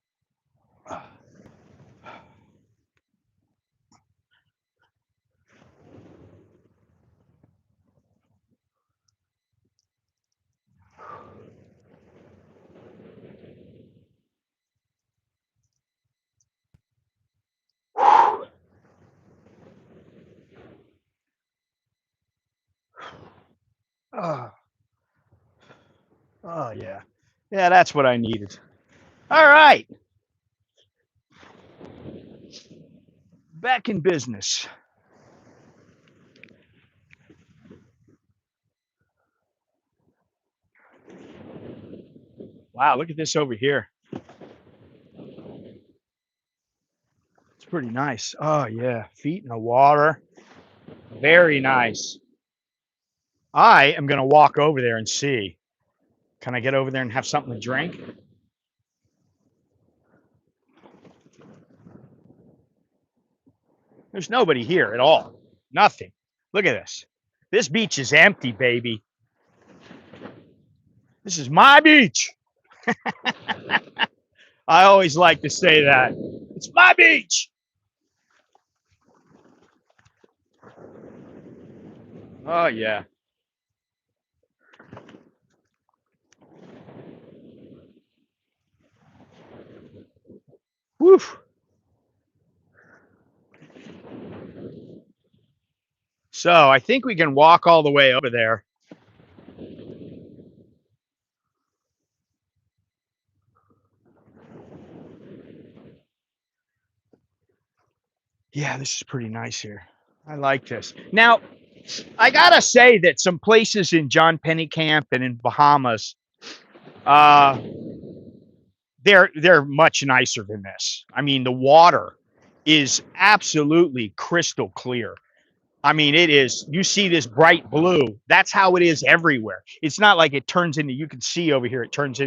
Oh, oh yeah. Yeah, that's what I needed. All right. Back in business. Wow, look at this over here. It's pretty nice. Oh, yeah. Feet in the water. Very nice. I am going to walk over there and see. Can I get over there and have something to drink? There's nobody here at all. Nothing. Look at this. This beach is empty, baby. This is my beach. I always like to say that. It's my beach. Oh, yeah. Whew. So I think we can walk all the way over there. Yeah, this is pretty nice here. I like this. Now, I gotta say that some places in John Penny Camp and in Bahamas, they're much nicer than this. I mean, the water is absolutely crystal clear. I mean, it is. You see this bright blue. That's how it is everywhere. It's not like it turns into. You can see over here. It turns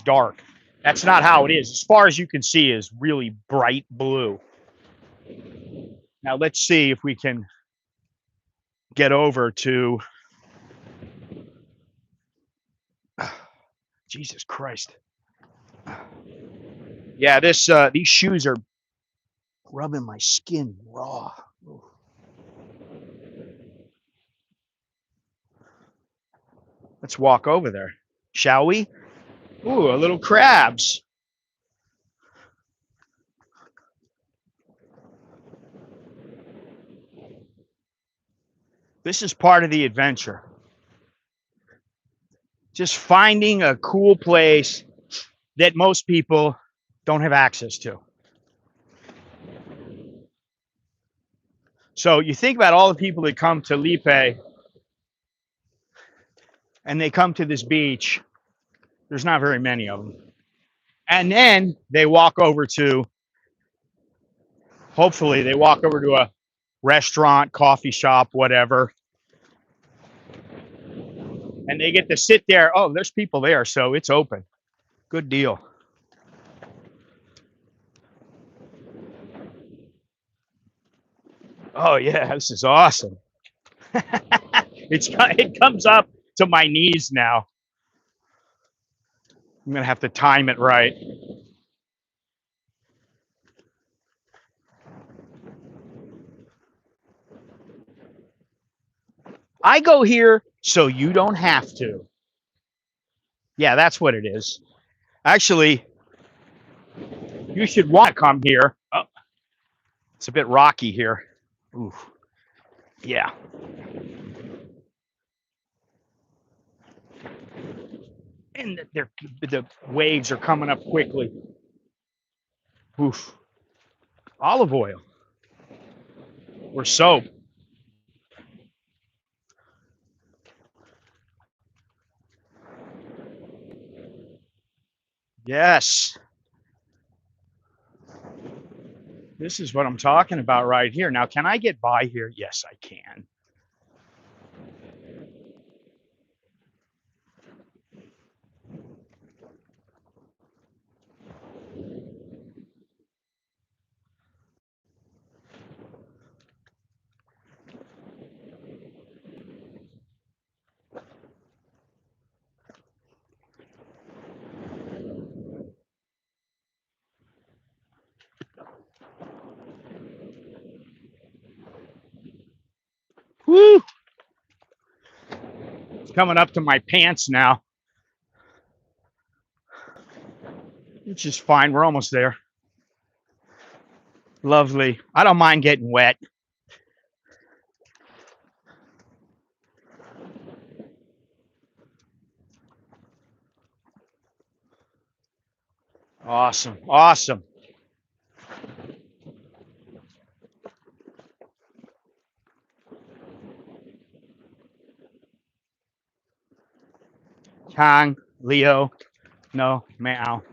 dark. That's not how it is. As far as you can see, is really bright blue. Now let's see if we can get over to. Jesus Christ. Yeah, these shoes are rubbing my skin raw. Ooh. Let's walk over there, shall we? Ooh, a little crabs. This is part of the adventure. Just finding a cool place that most people don't have access to. So you think about all the people that come to Lipe and they come to this beach. There's not very many of them. And then they walk over to, hopefully they walk over to a restaurant, coffee shop, whatever. And they get to sit there. Oh, there's people there, so it's open. Good deal. Oh yeah, this is awesome. It comes up to my knees now. I'm gonna have to time it right. I go here so you don't have to. Yeah, that's what it is. Actually, you should want to come here. Oh, it's a bit rocky here. Ooh, yeah. And the waves are coming up quickly. Oof. Olive oil or soap. Yes. This is what I'm talking about right here. Now, can I get by here? Yes, I can. Woo! It's coming up to my pants now. It's just fine. We're almost there. Lovely. I don't mind getting wet. Awesome. Awesome. Kang, Leo, no, meow.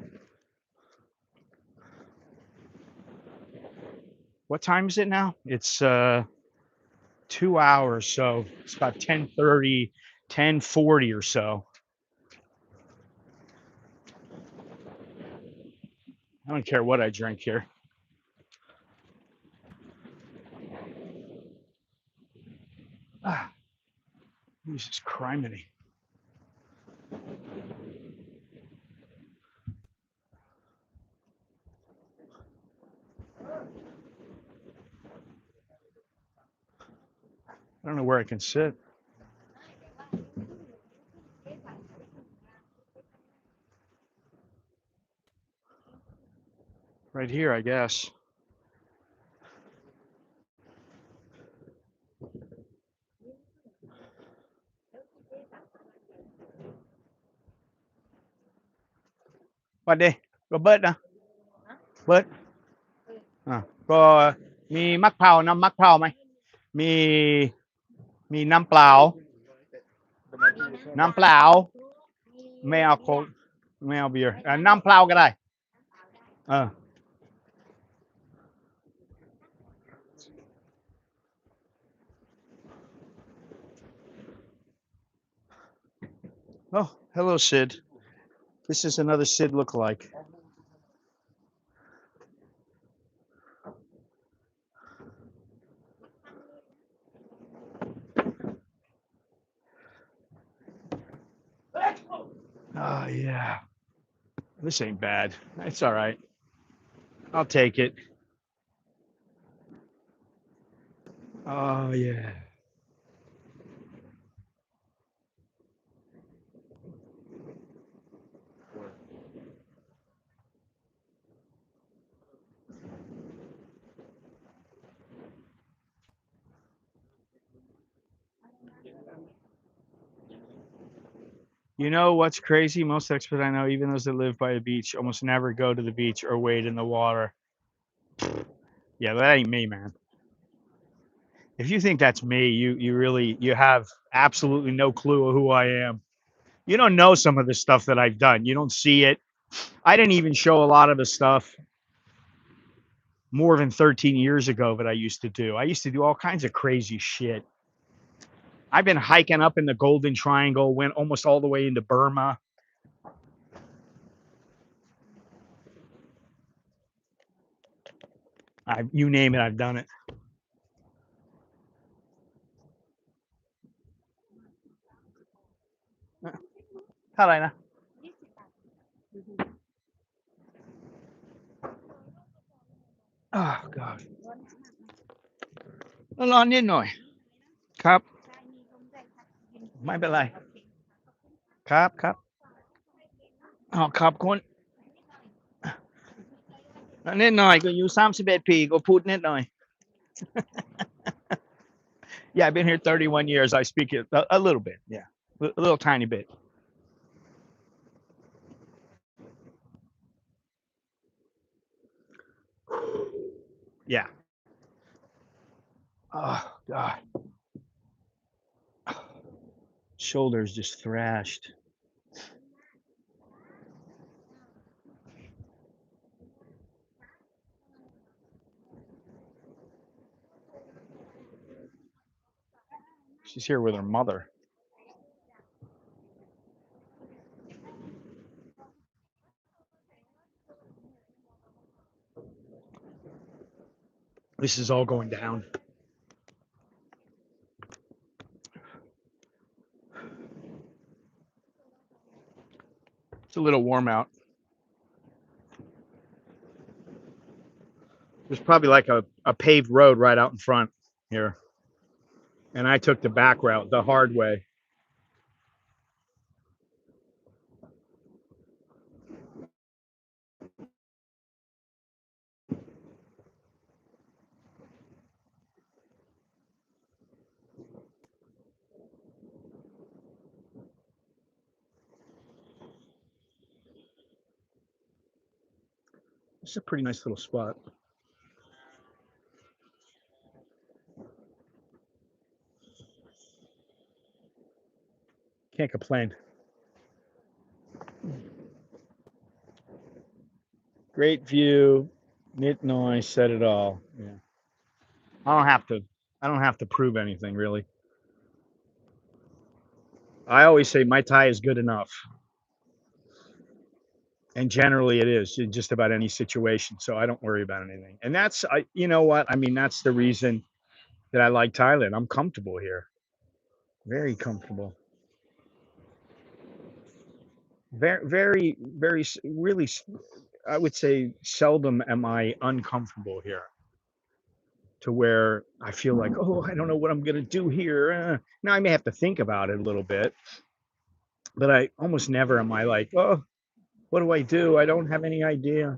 What time is it now? It's 2 hours, so it's about 10:30, 10:40 or so. I don't care what I drink here. Ah, Jesus criminy. I don't know where I can sit. Right here, I guess. What day? Go bớt nè. Bớt. À, có มีมะพร้าวน้ำมะพร้าวไหมมีมีน้ำเปล่าน้ำเปล่าไม่เอาโค้กไม่เอาเบียร์น้ำเปล่าก็ได้เออ Oh, hello, Sid. This is another Sid lookalike. Oh, yeah. This ain't bad. It's all right. I'll take it. Oh, yeah. You know what's crazy? Most experts I know, even those that live by a beach, almost never go to the beach or wade in the water. Yeah, that ain't me, man. If you think that's me, you really you have absolutely no clue of who I am. You don't know some of the stuff that I've done. You don't see it. I didn't even show a lot of the stuff more than 13 years ago that I used to do. I used to do all kinds of crazy shit. I've been hiking up in the Golden Triangle, went almost all the way into Burma. You name it, I've done it. Hello. Oh God. ร้อนนิดหน่อยครับไม่เป็นไรครับอ๋อขอบคุณนิดหน่อยก็อยู่31 ปีก็พูดนิดหน่อย Yeah, I've been here 31 years. I speak it a little bit. Yeah, a little tiny bit. Yeah. Oh God. Shoulders just thrashed. She's here with her mother. This is all going down. It's a little warm out. There's probably like a paved road right out in front here. And I took the back route, the hard way. It's a pretty nice little spot. Can't complain. Great view. Knit noise, said it all. Yeah. I don't have to prove anything really. I always say my Thai is good enough. And generally it is in just about any situation. So I don't worry about anything. And you know what? I mean, that's the reason that I like Thailand. I'm comfortable here. Very comfortable. Very, really, I would say seldom am I uncomfortable here to where I feel like, oh, I don't know what I'm going to do here. Now I may have to think about it a little bit, but I almost never am I like, oh, what do I do? I don't have any idea.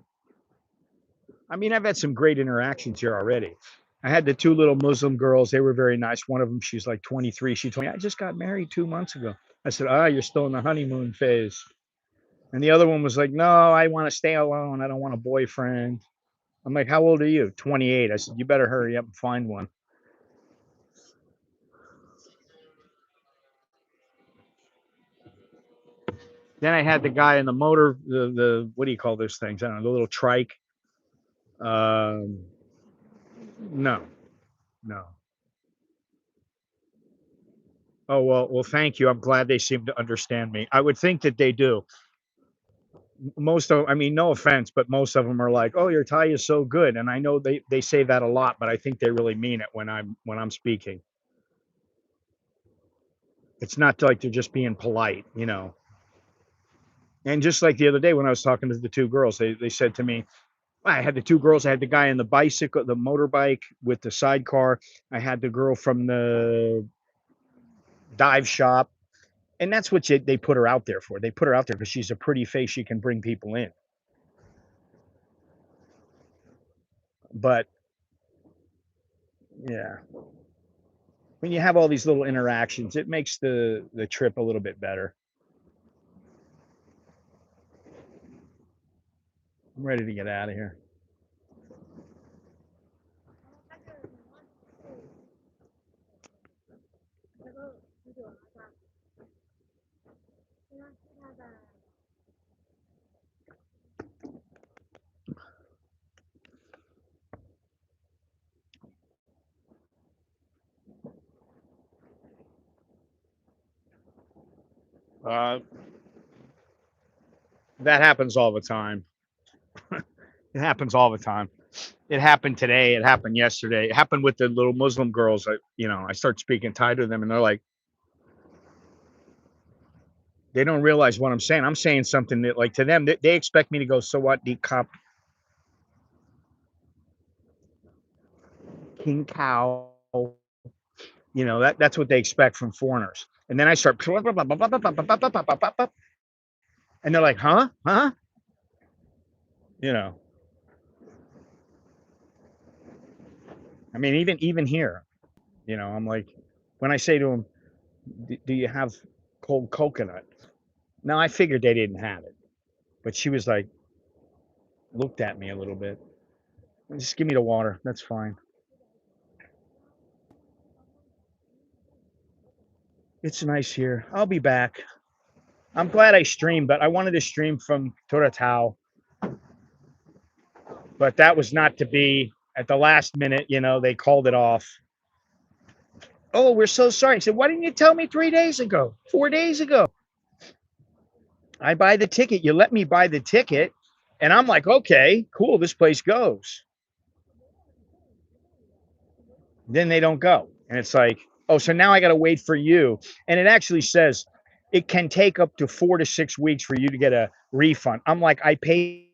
I mean, I've had some great interactions here already. I had the two little Muslim girls. They were very nice. One of them, she's like 23. She told me, I just got married 2 months ago. I said, you're still in the honeymoon phase. And the other one was like, no, I want to stay alone. I don't want a boyfriend. I'm like, how old are you? 28. I said, you better hurry up and find one. Then I had the guy in the motor, the what do you call those things? I don't know, the little trike. Um, no, no. Oh well, thank you. I'm glad they seem to understand me. I would think that they do. I mean, no offense, but most of them are like, "Oh, your Thai is so good," and I know they say that a lot, but I think they really mean it when I'm speaking. It's not like they're just being polite, you know. And just like the other day when I was talking to the two girls, they said to me, I had the two girls. I had the guy in the bicycle, the motorbike with the sidecar. I had the girl from the dive shop, and that's what they put her out there for. They put her out there because she's a pretty face. She can bring people in. But yeah, when you have all these little interactions, it makes the trip a little bit better. I'm ready to get out of here. Uh, that happens all the time. It happens all the time. It happened today. It happened yesterday. It happened with the little Muslim girls. I start speaking Thai to them, and they're like, they don't realize what I'm saying. I'm saying something that, like, to them, they expect me to go, so what, the cop, king cow, that's what they expect from foreigners. And then I start, and they're like, huh? You know, I mean, even here, I'm like, when I say to them, do you have cold coconut? Now, I figured they didn't have it, but she was like, looked at me a little bit. Just give me the water. That's fine. It's nice here. I'll be back. I'm glad I streamed, but I wanted to stream from Toratau, but that was not to be. At the last minute, they called it off. Oh, we're so sorry. I said, why didn't you tell me 3 days ago, 4 days ago? I buy the ticket. You let me buy the ticket. And I'm like, okay, cool. This place goes. Then they don't go. And it's like, oh, so now I got to wait for you. And it actually says it can take up to 4 to 6 weeks for you to get a refund. I'm like, I paid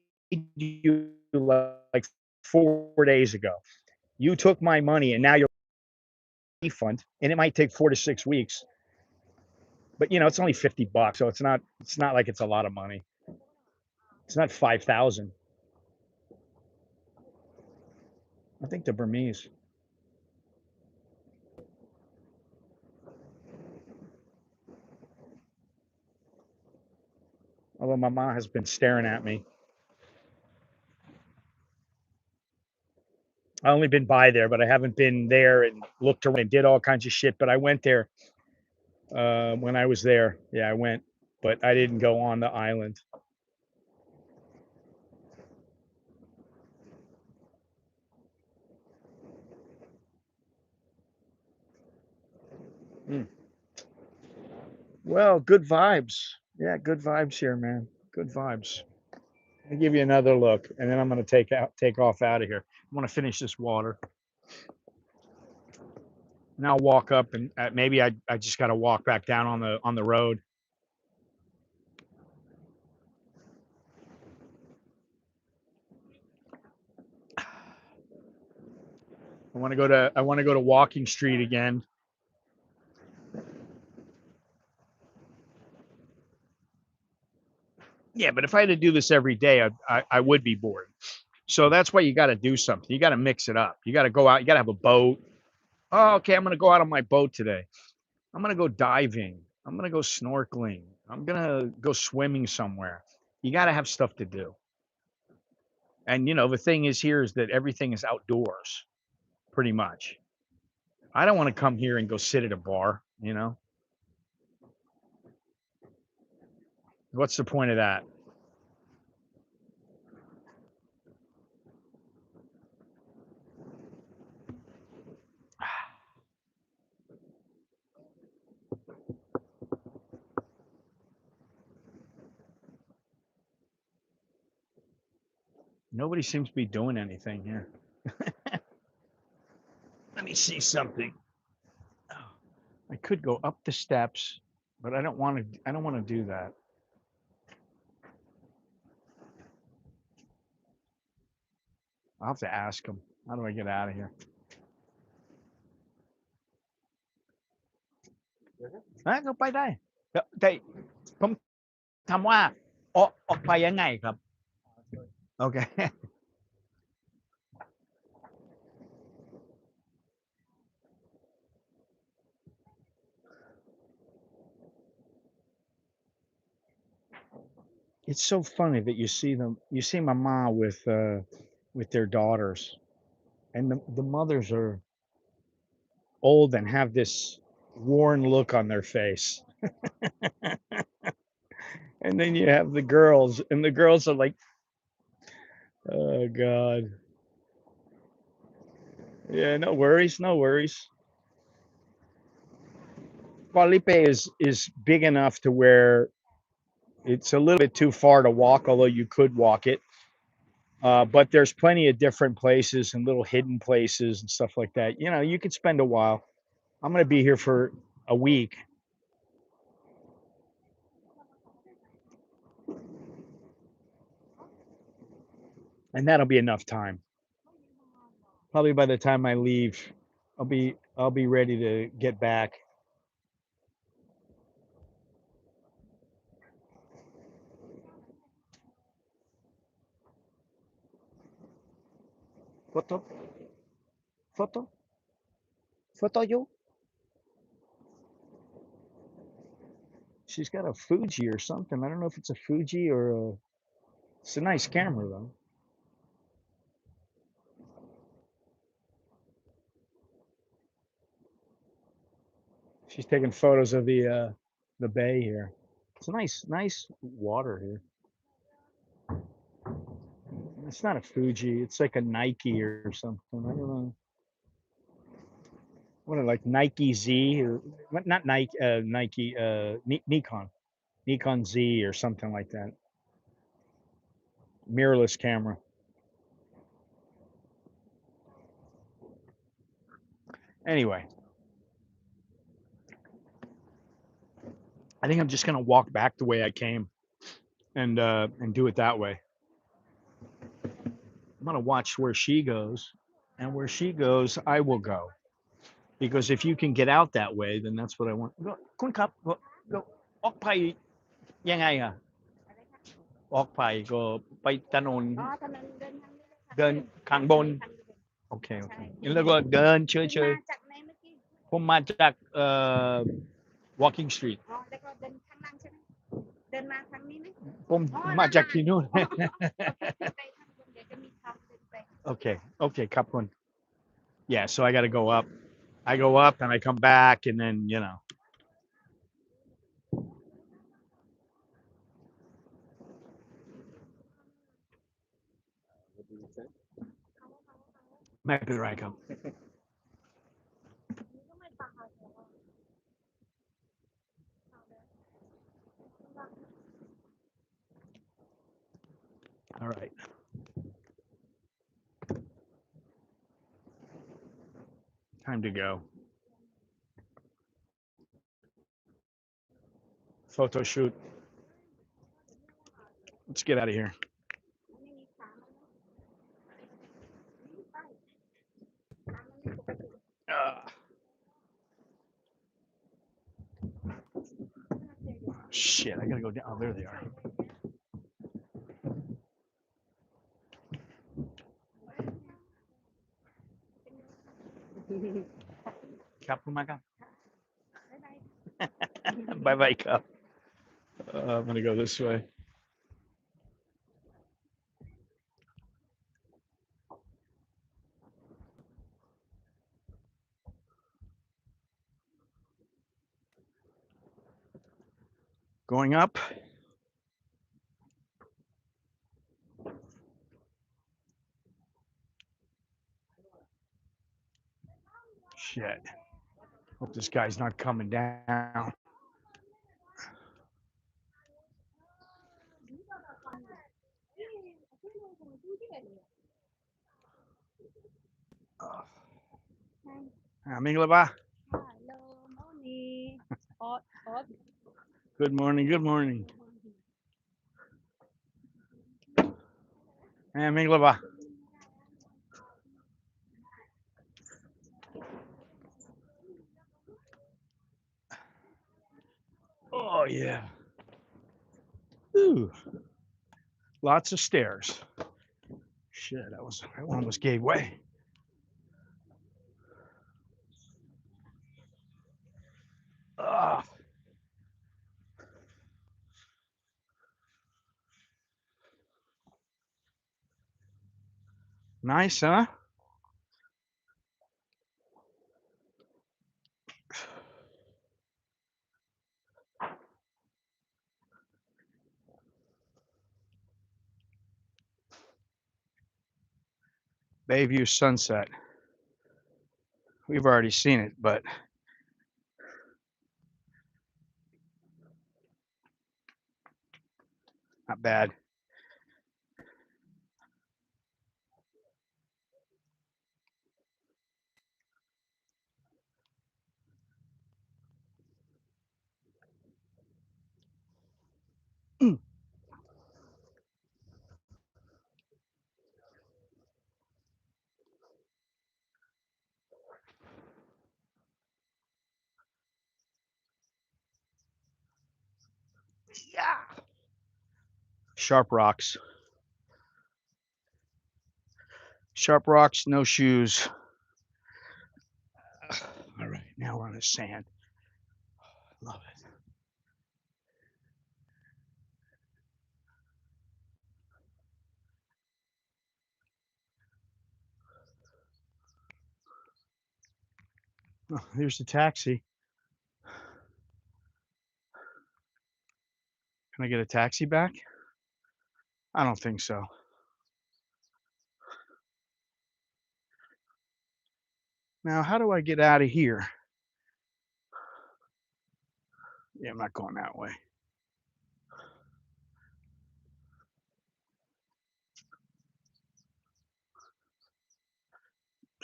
you like 4 days ago. You took my money and now you're refund, and it might take 4 to 6 weeks. But it's only $50, so it's not like it's a lot of money. It's not 5,000. I think the Burmese. Although my mom has been staring at me. I only been by there, but I haven't been there and looked around and did all kinds of shit. But I went there when I was there. Yeah, I went, but I didn't go on the island. Mm. Well, good vibes. Yeah, good vibes here, man. Good vibes. I'll give you another look, and then I'm gonna take off out of here. I want to finish this water. And I'll walk up, and maybe I just got to walk back down on the road. I want to go to Walking Street again. Yeah, but if I had to do this every day, I would be bored. So that's why you got to do something. You got to mix it up. You got to go out. You got to have a boat. Oh, okay. I'm going to go out on my boat today. I'm going to go diving. I'm going to go snorkeling. I'm going to go swimming somewhere. You got to have stuff to do. And the thing is here is that everything is outdoors, pretty much. I don't want to come here and go sit at a bar. What's the point of that? Nobody seems to be doing anything here. Let me see something. I could go up the steps, but I don't want to. I don't want to do that. I'll have to ask him. How do I get out of here? ก็ไปได้แต่ผมถามว่าออกไปยังไงครับโอเค It's so funny that you see mama with their daughters, and the mothers are old and have this worn look on their face. And then you have the girls, and the girls are like, oh God. Yeah, no worries, no worries. Koh Lipe is big enough to where it's a little bit too far to walk, although you could walk it. But there's plenty of different places and little hidden places and stuff like that. You could spend a while. I'm going to be here for a week. And that'll be enough time. Probably by the time I leave, I'll be ready to get back. Photo? Photo? Photo you? She's got a Fuji or something. I don't know if it's a Fuji or it's a nice camera though. She's taking photos of the bay here. It's a nice water here. It's not a Fuji. It's like a Nike or something. I don't know. What, like Nike Z or not Nike? Nike Nikon Z or something like that. Mirrorless camera. Anyway, I think I'm just gonna walk back the way I came, and do it that way. I'm gonna watch where she goes, and where she goes, I will go. Because if you can get out that way, then that's what I want. คุณครับออกไปยังไงอะออกไปก็ไปถนน อ๋อถนนเดินทางนี้เลยค่ะ เดินข้างบน โอเคแล้วก็เดินเฉ คุณ ย มาจากไหนเมื่อกี้ ๆผมมาจากwalking street อ๋อแล้วก็เดินข้างล่างใช่ไหมเดินมาทางนี้ไหม ผม อ๋อ มาจากที่นู่น อ๋อโอเคไปทางบนเดี๋ยวจะมีทางเดินไป okay ครับคุณ yeah so I got to go up and I come back and thenไม่เป็นไรครับ all right time to go photo shoot let's get out of here shit I gotta go down. Oh, there they are. Cap bye bye Cap. I'm gonna go this way. Going up. Shit. Hope this guy's not coming down. Aming ba? Hello, morning. Hot. Good morning. Good morning. Aming ba? Oh yeah. Ooh. Lots of stairs. Shit, that one almost gave way. Ah. Nice, huh? Bayview sunset. We've already seen it, but not bad. Yeah. Sharp rocks. Sharp rocks, no shoes. All right, now we're on the sand. Love it. Oh, here's the taxi. Can I get a taxi back? I don't think so. Now, how do I get out of here? Yeah, I'm not going that way.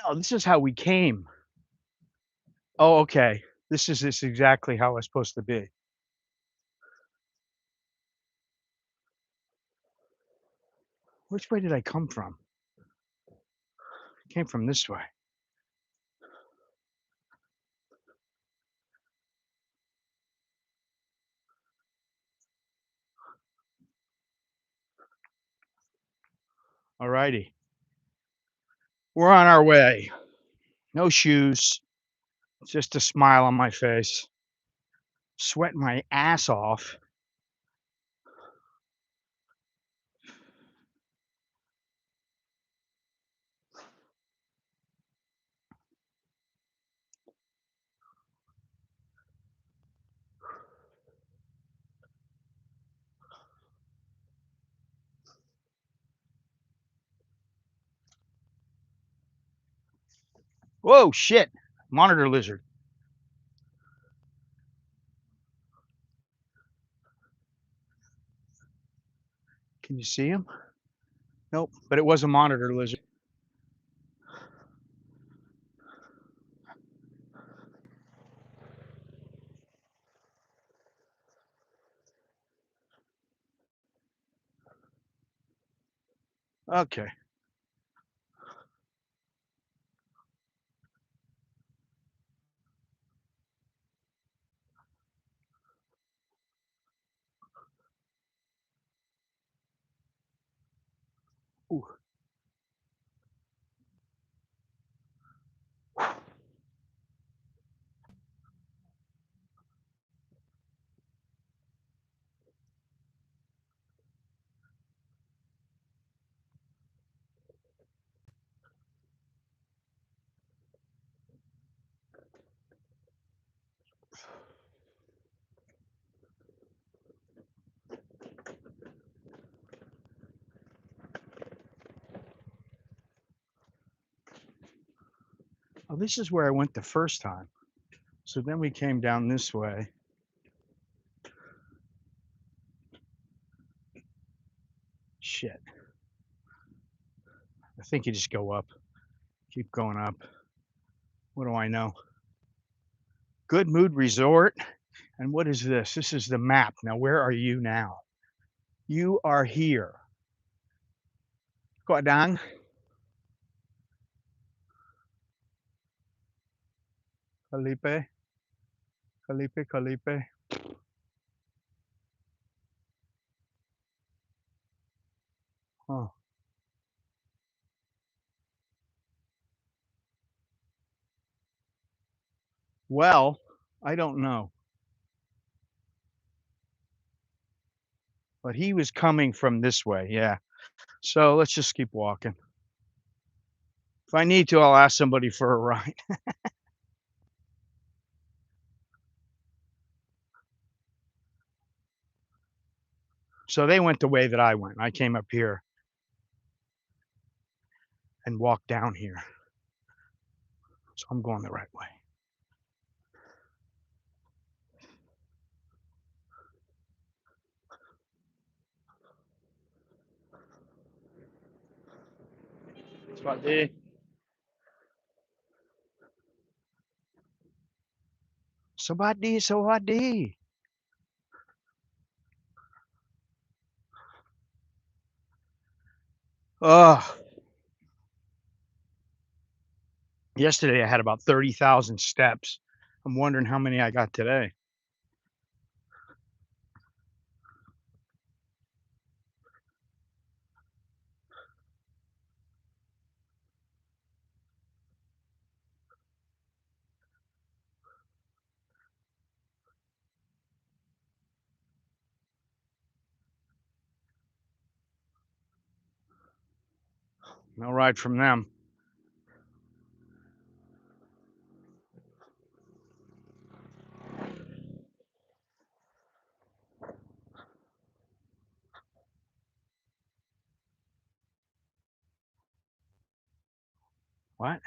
No, this is how we came. Oh, okay. This is exactly how it's supposed to be. Which way did I come from? I came from this way. All righty. We're on our way. No shoes. Just a smile on my face. Sweating my ass off. Whoa, shit. Monitor lizard. Can you see him? Nope, but it was a monitor lizard. Okay. Ooh. Oh, this is where I went the first time. So then we came down this way. Shit. I think you just go up. Keep going up. What do I know? Good Mood Resort. And what is this? This is the map. Now, where are you now? You are here. Kodang. Koh Lipe. Koh Lipe, Koh Lipe. Huh. Well, I don't know. But he was coming from this way, yeah. So let's just keep walking. If I need to, I'll ask somebody for a ride. So they went the way that I went. I came up here and walked down here. So I'm going the right way. Swadee. Sawadi, sawadi. Oh, yesterday I had about 30,000 steps. I'm wondering how many I got today. No ride from them. What?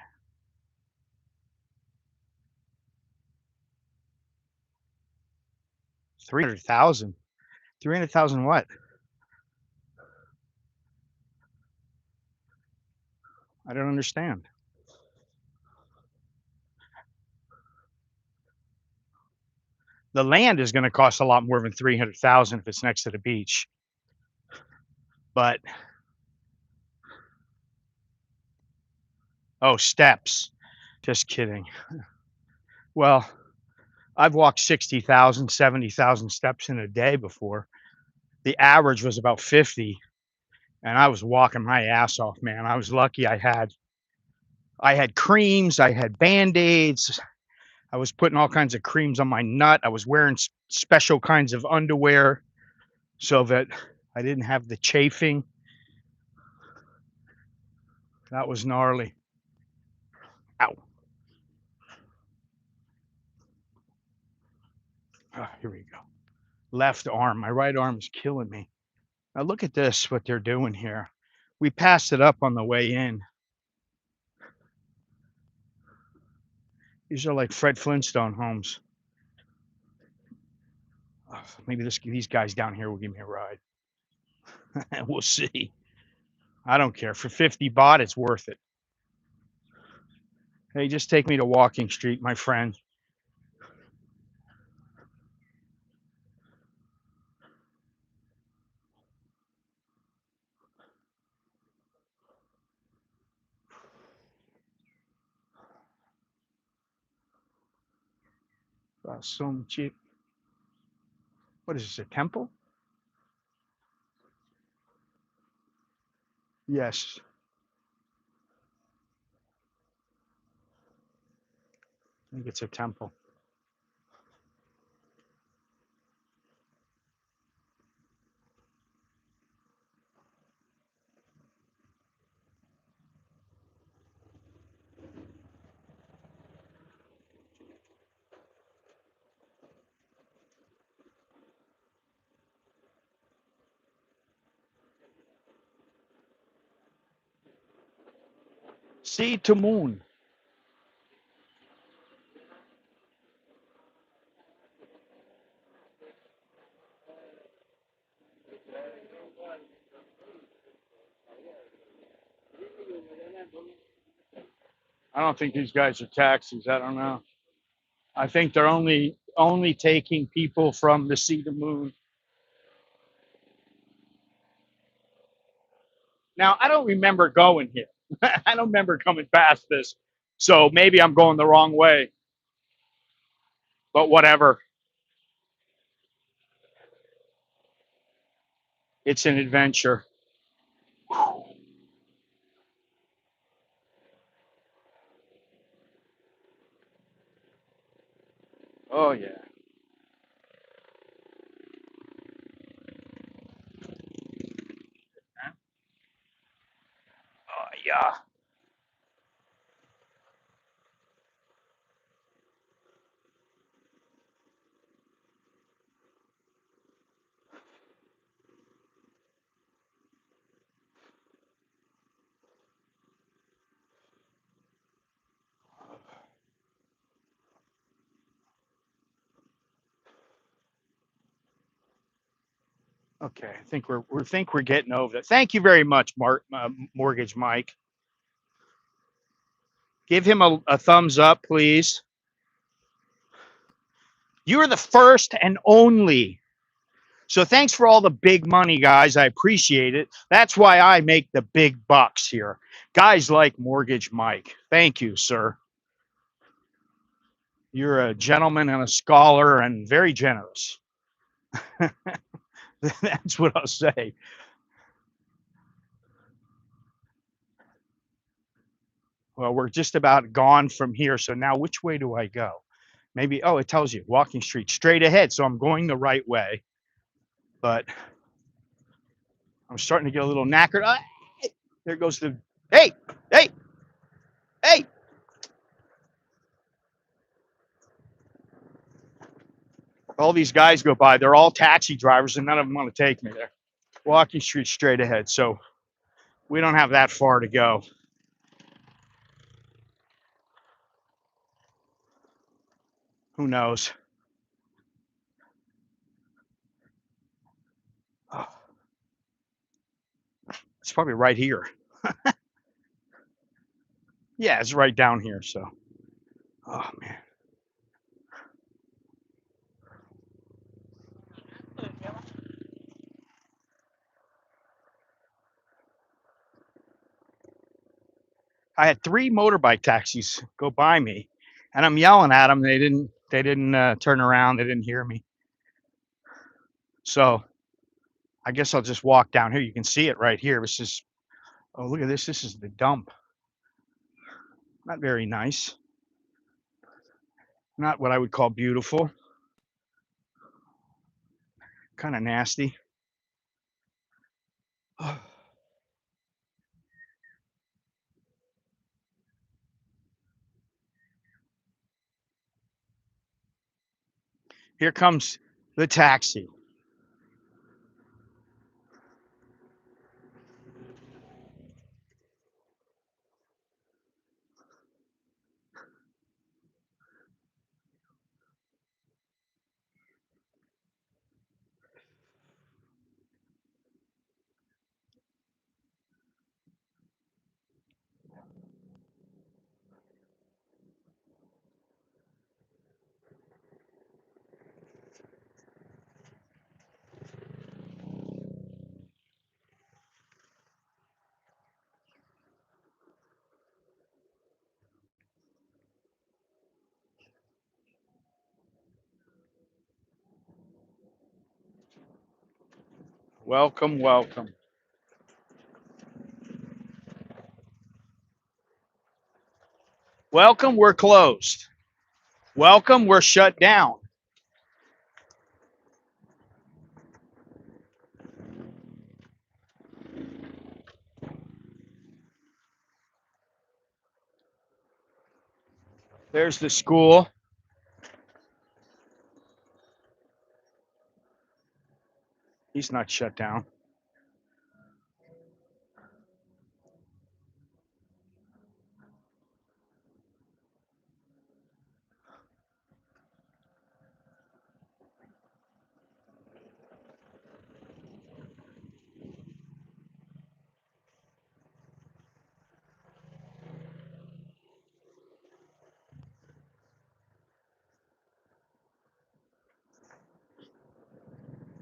300,000. 300,000 what? I don't understand. The land is going to cost a lot more than 300,000 if it's next to the beach. But oh, steps. Just kidding. Well, I've walked 60,000, 70,000 steps in a day before. The average was about 50, and I was walking my ass off, man. I was lucky I had creams, I had Band-Aids. I was putting all kinds of creams on my nut. I was wearing special kinds of underwear so that I didn't have the chafing. That was gnarly. Ow. Oh, here we go. Left arm. My right arm is killing me. Now look at this, what they're doing here. We passed it up on the way in. These are like Fred Flintstone homes. Maybe these guys down here will give me a ride. We'll see. I don't care. For 50 baht, it's worth it. Hey, just take me to Walking Street, my friend. Some cheap. What is this, a temple? Yes. I think it's a temple. Sea to moon. I don't think these guys are taxis. I don't know. I think they're only taking people from the sea to moon. Now, I don't remember going here. I don't remember coming past this. So maybe I'm going the wrong way, but whatever. It's an adventure. Oh, yeah. Oh, yeah. Okay, I think we're getting over that. Thank you very much, Mortgage Mike. Give him a thumbs up, please. You're the first and only. So thanks for all the big money, guys. I appreciate it. That's why I make the big bucks here. Guys like Mortgage Mike. Thank you, sir. You're a gentleman and a scholar and very generous. That's what I'll say. Well, we're just about gone from here. So now which way do I go? Maybe, oh, it tells you walking street straight ahead. So I'm going the right way, but I'm starting to get a little knackered. There goes the, hey, hey, hey. All these guys go by. They're all taxi drivers and none of them want to take me there. Walking street straight ahead. So we don't have that far to go. Who knows? Oh, it's probably right here. Yeah, it's right down here. So, oh man. I had 3 motorbike taxis go by me, and I'm yelling at them. They didn't turn around. They didn't hear me. So I guess I'll just walk down here. You can see it right here. This is, oh, look at this. This is the dump. Not very nice. Not what I would call beautiful. Kind of nasty. Here comes the taxi. Welcome, welcome. Welcome, we're closed. Welcome, we're shut down. There's the school. He's not shut down.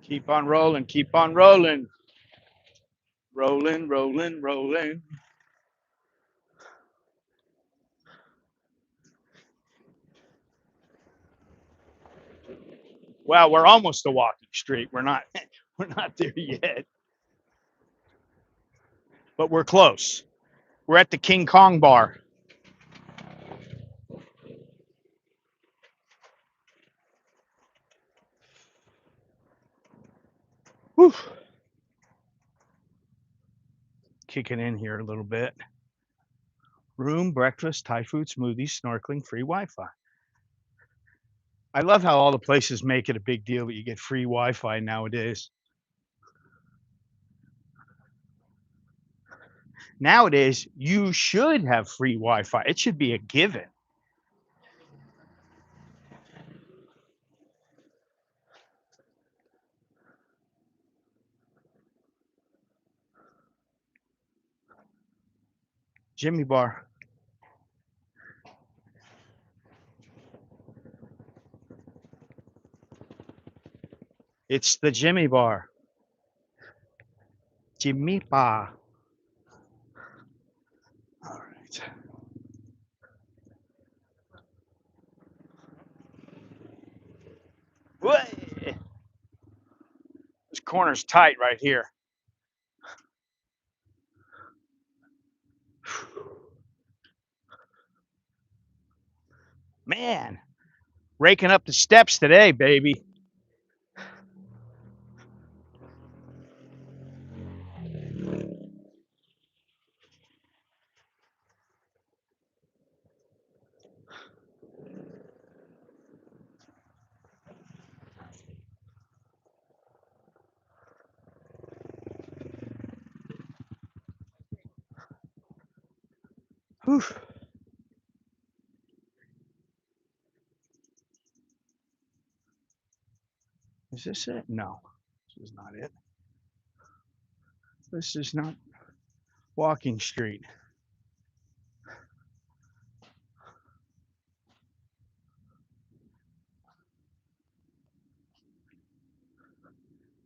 Keep on rolling, keep on rolling. Rolling, rolling, rolling. Well, we're almost to walking street. We're not there yet. But we're close. We're at the King Kong bar. Whew. Kicking in here a little bit. Room, breakfast, Thai food, smoothies, snorkeling, free Wi-Fi. I love how all the places make it a big deal that you get free Wi-Fi nowadays. Nowadays, you should have free Wi-Fi. It should be a given. Jimmy Bar. It's the Jimmy Bar. Jimmy Bar. All right. What? This corner's tight right here. Man, raking up the steps today, baby. Whew. Is this it? No, this is not it. This is not walking street.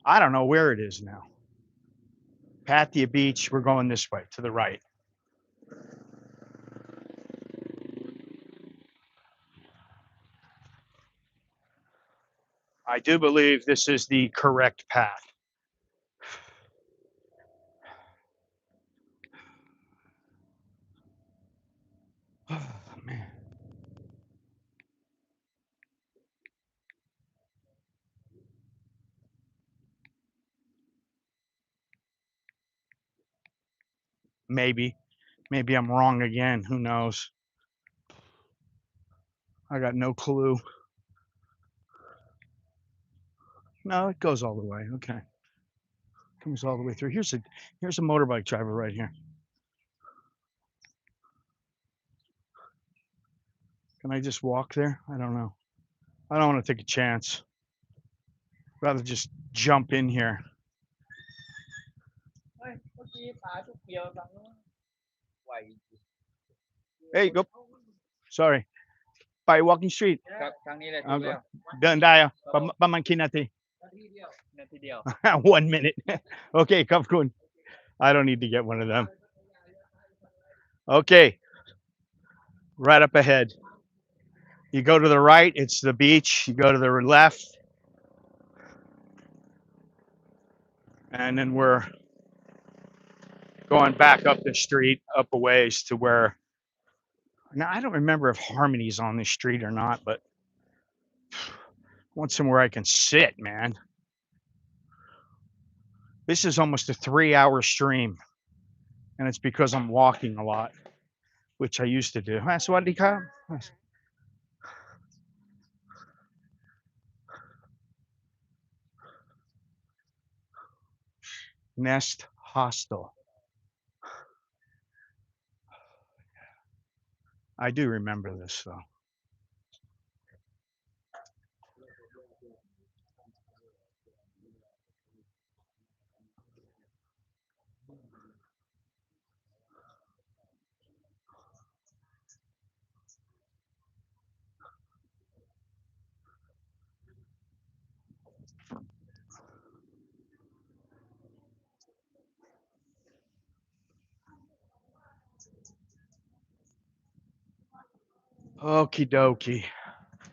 I don't know where it is now. Pattaya Beach, we're going this way, to the right. I do believe this is the correct path. Oh, man. Maybe I'm wrong again. Who knows? I got no clue. No, it goes all the way. Okay. Comes all the way through. Here's a motorbike driver right here. Can I just walk there? I don't know. I don't want to take a chance. Rather just jump in here. เฮ้ยเมื่อกี้ปลาชุบเกียวฟังนู้นไหว Hey, go. Sorry. By walking street. ครับทางนี้เลยถู เอา กแล้ว เดินได้อะประมาณกี่นาที นาทีเดียวนาทีเดียว 1 minute. Okay, ขอบคุณ I don't need to get one of them. Okay. Right up ahead. You go to the right, it's the beach. You go to the left. And then we're going back up the street, up a ways to where. Now, I don't remember if Harmony's on this street or not, but I want somewhere I can sit, man. This is almost a 3-hour stream. And it's because I'm walking a lot, which I used to do. Swadika. Nest Hostel. I do remember this though. Okie dokie.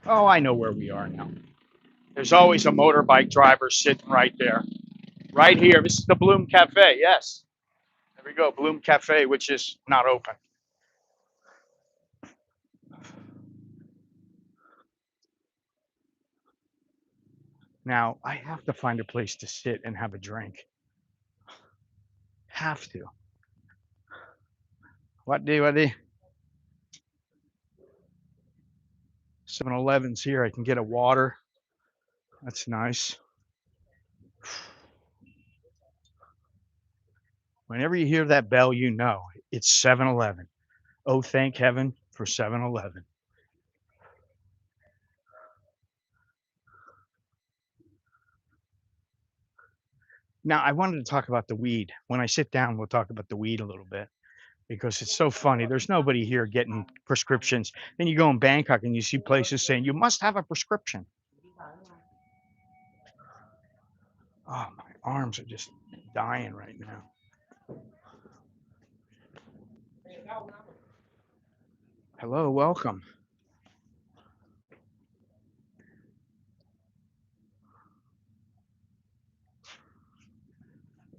Oh, I know where we are now. There's always a motorbike driver sitting right there. Right here. This is the Bloom Cafe. Yes. There we go. Bloom Cafe, which is not open. Now, I have to find a place to sit and have a drink. Have to. What do? 7-Eleven's here. I can get a water. That's nice. Whenever you hear that bell, you know it's 7-Eleven. Oh, thank heaven for 7-Eleven. Now, I wanted to talk about the weed. When I sit down, we'll talk about the weed a little bit because it's so funny. There's nobody here getting prescriptions. Then you go in Bangkok and you see places saying you must have a prescription. Oh, my arms are just dying right now. Hello, welcome.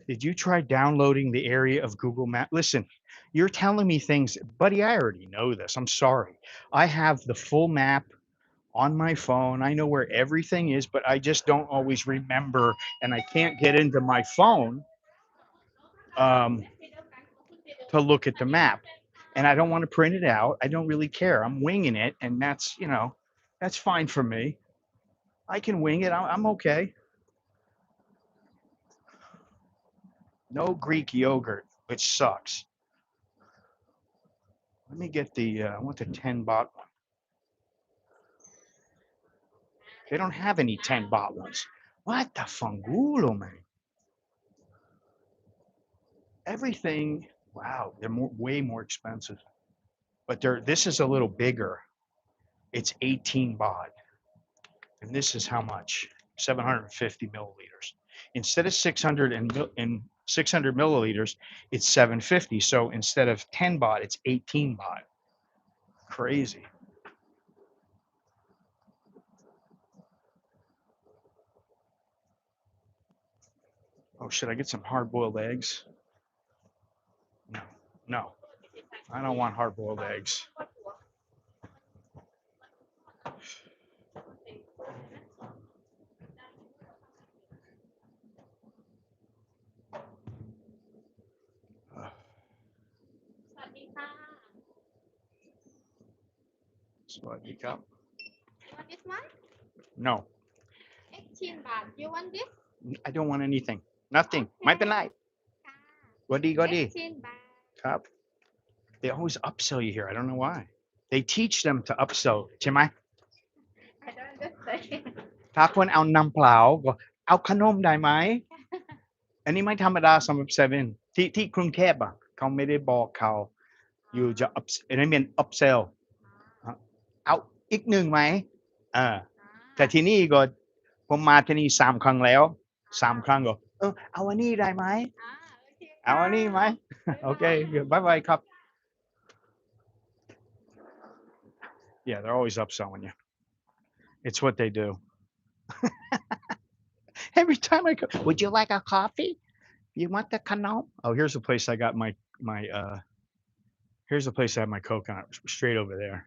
Did you try downloading the area of Google Maps? Listen, you're telling me things, buddy, I already know this. I'm sorry. I have the full map on my phone. I know where everything is, but I just don't always remember, and I can't get into my phone to look at the map. And I don't want to print it out. I don't really care. I'm winging it, and that's, that's fine for me. I can wing it. I'm okay. No Greek yogurt, which sucks. Let me get I want the 10 baht one. They don't have any 10 baht ones. What the fangulo, man? Everything, wow, they're way more expensive. But this is a little bigger. It's 18 baht. And this is how much? 750 milliliters. Instead of 600 milliliters, it's 750. So instead of 10 baht, it's 18 baht. Crazy. Oh, should I get some hard-boiled eggs? No, I don't want hard-boiled eggs. Swaddy cup. You want this one? No, 18 baht. You want this? I don't want anything. Nothing. ไม่เป็นไร ก็ดี 18 baht. ครับ They always upsell you here. I don't know why. They teach them to upsell ใช่ไหม I don't understand. ถ้าคนเอาน้ำเปล่าก็เอาขนมได้ไหม อันนี้ไม่ธรรมดาสำหรับเซเว่นที่กรุงเทพอ่ะเขาไม่ได้บอกเขาอยู่จะอันนี้เป็น upsell เอาอีกหนึ่งไหมแต่ที่นี่ก็ผมมาที่นี่3 ครั้งแล้ว3 ครั้งก็เอาอันนี้ได้ไหม เอาอันนี้ไหม โอเคบายบายครับ Yeah, they're always upselling you. It's what they do. Every time I go, would you like a coffee? You want the canal? Oh, here's the place I got here's the place I have my coconut straight over there.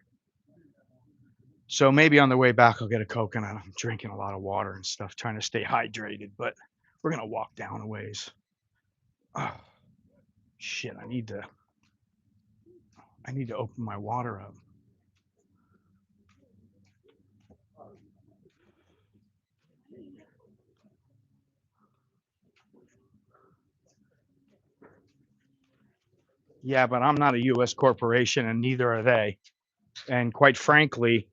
So maybe on the way back, I'll get a coconut. I'm drinking a lot of water and stuff, trying to stay hydrated, but we're going to walk down a ways. Oh, shit. I need to open my water up. Yeah, but I'm not a U.S. corporation, and neither are they. And quite frankly,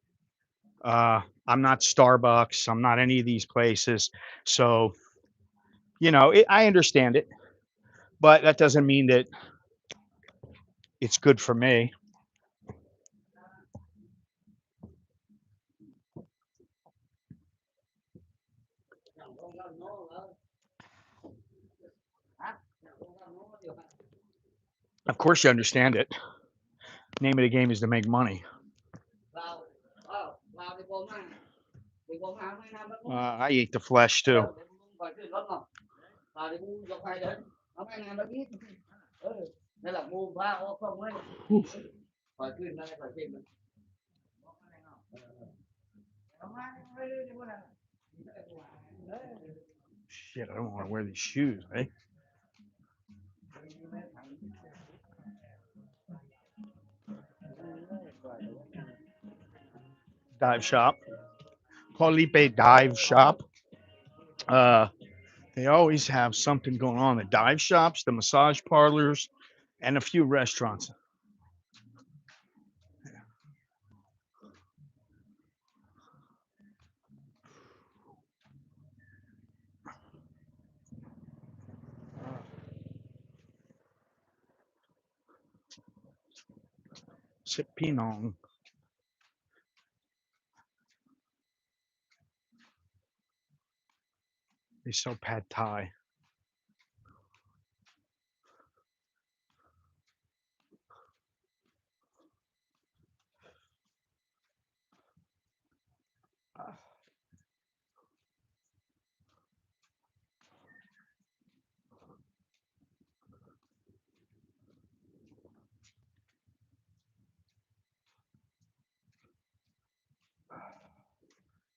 I'm not Starbucks. I'm not any of these places. So, I understand it, but that doesn't mean that it's good for me. Of course, you understand it. Name of the game is to make money. I eat the flesh too. Shit, I don't want to wear these shoes, eh? Dive shop. Koh Lipe dive shop. They always have something going on. The dive shops, the massage parlors, and a few restaurants. Sipinong. They sell pad thai.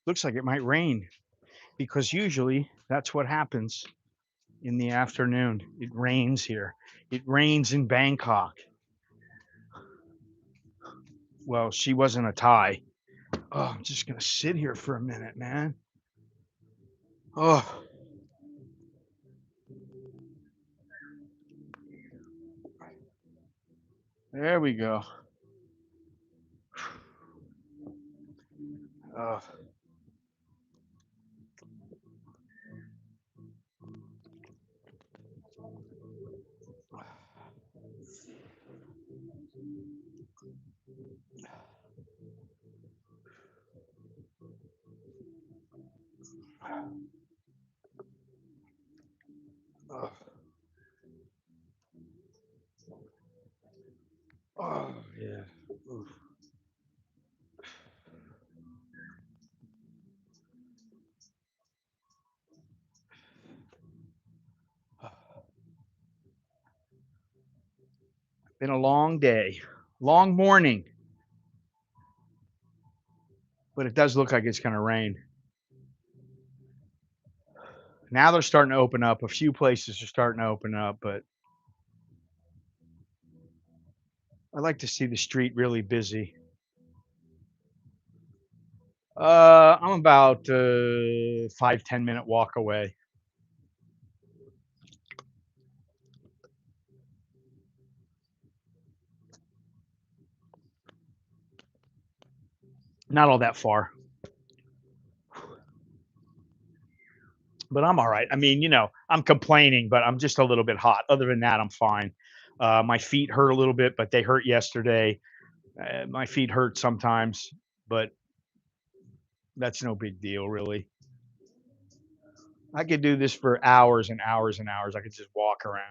Looks like it might rain because usually that's what happens in the afternoon. It rains here. It rains in Bangkok. Well, she wasn't a Thai. Oh, I'm just gonna sit here for a minute, man. Oh, there we go. Oh. Oh, oh yeah. Oof. Been a long day, long morning, but it does look like it's going to rain. Now they're starting to open up. A few places are starting to open up, but I like to see the street really busy. I'm about 5-10 minute walk away. Not all that far, but I'm all right. I mean, I'm complaining, but I'm just a little bit hot. Other than that, I'm fine. My feet hurt a little bit, but they hurt yesterday. My feet hurt sometimes, but that's no big deal, really. I could do this for hours and hours and hours. I could just walk around.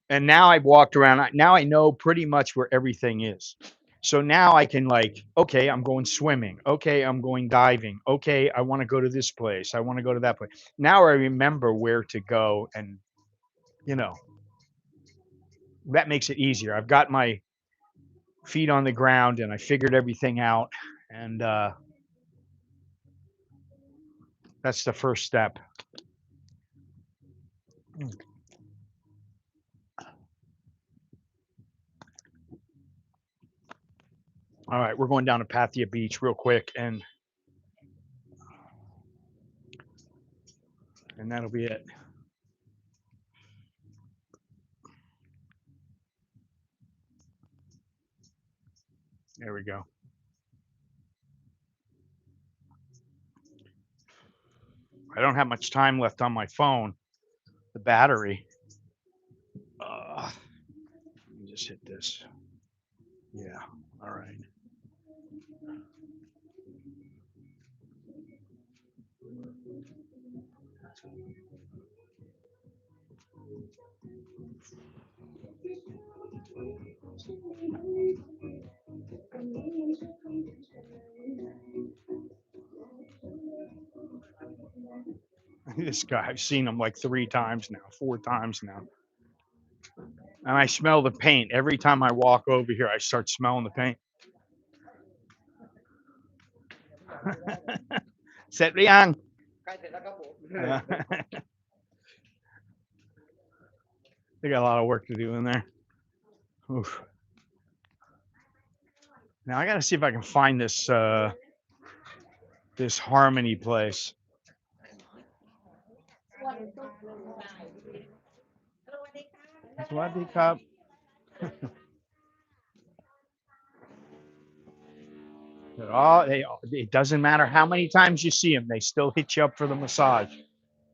And now I've walked around. Now I know pretty much where everything is. So now I can okay, I'm going swimming. Okay, I'm going diving. Okay, I want to go to this place. I want to go to that place. Now I remember where to go, and you know that makes it easier. I've got my feet on the ground, and I figured everything out, and that's the first step. All right, we're going down to Pathia Beach real quick, and that'll be it. There we go. I don't have much time left on my phone. The battery. Let me just hit this. Yeah. All right. This guy, I've seen him like 3 times now, 4 times now. And I smell the paint. Every time I walk over here, I start smelling the paint. Set riang. They got a lot of work to do in there. Oof. Now I got to see if I can find this this Harmony place. Swaddy Cup. It doesn't matter how many times you see them, they still hit you up for the massage.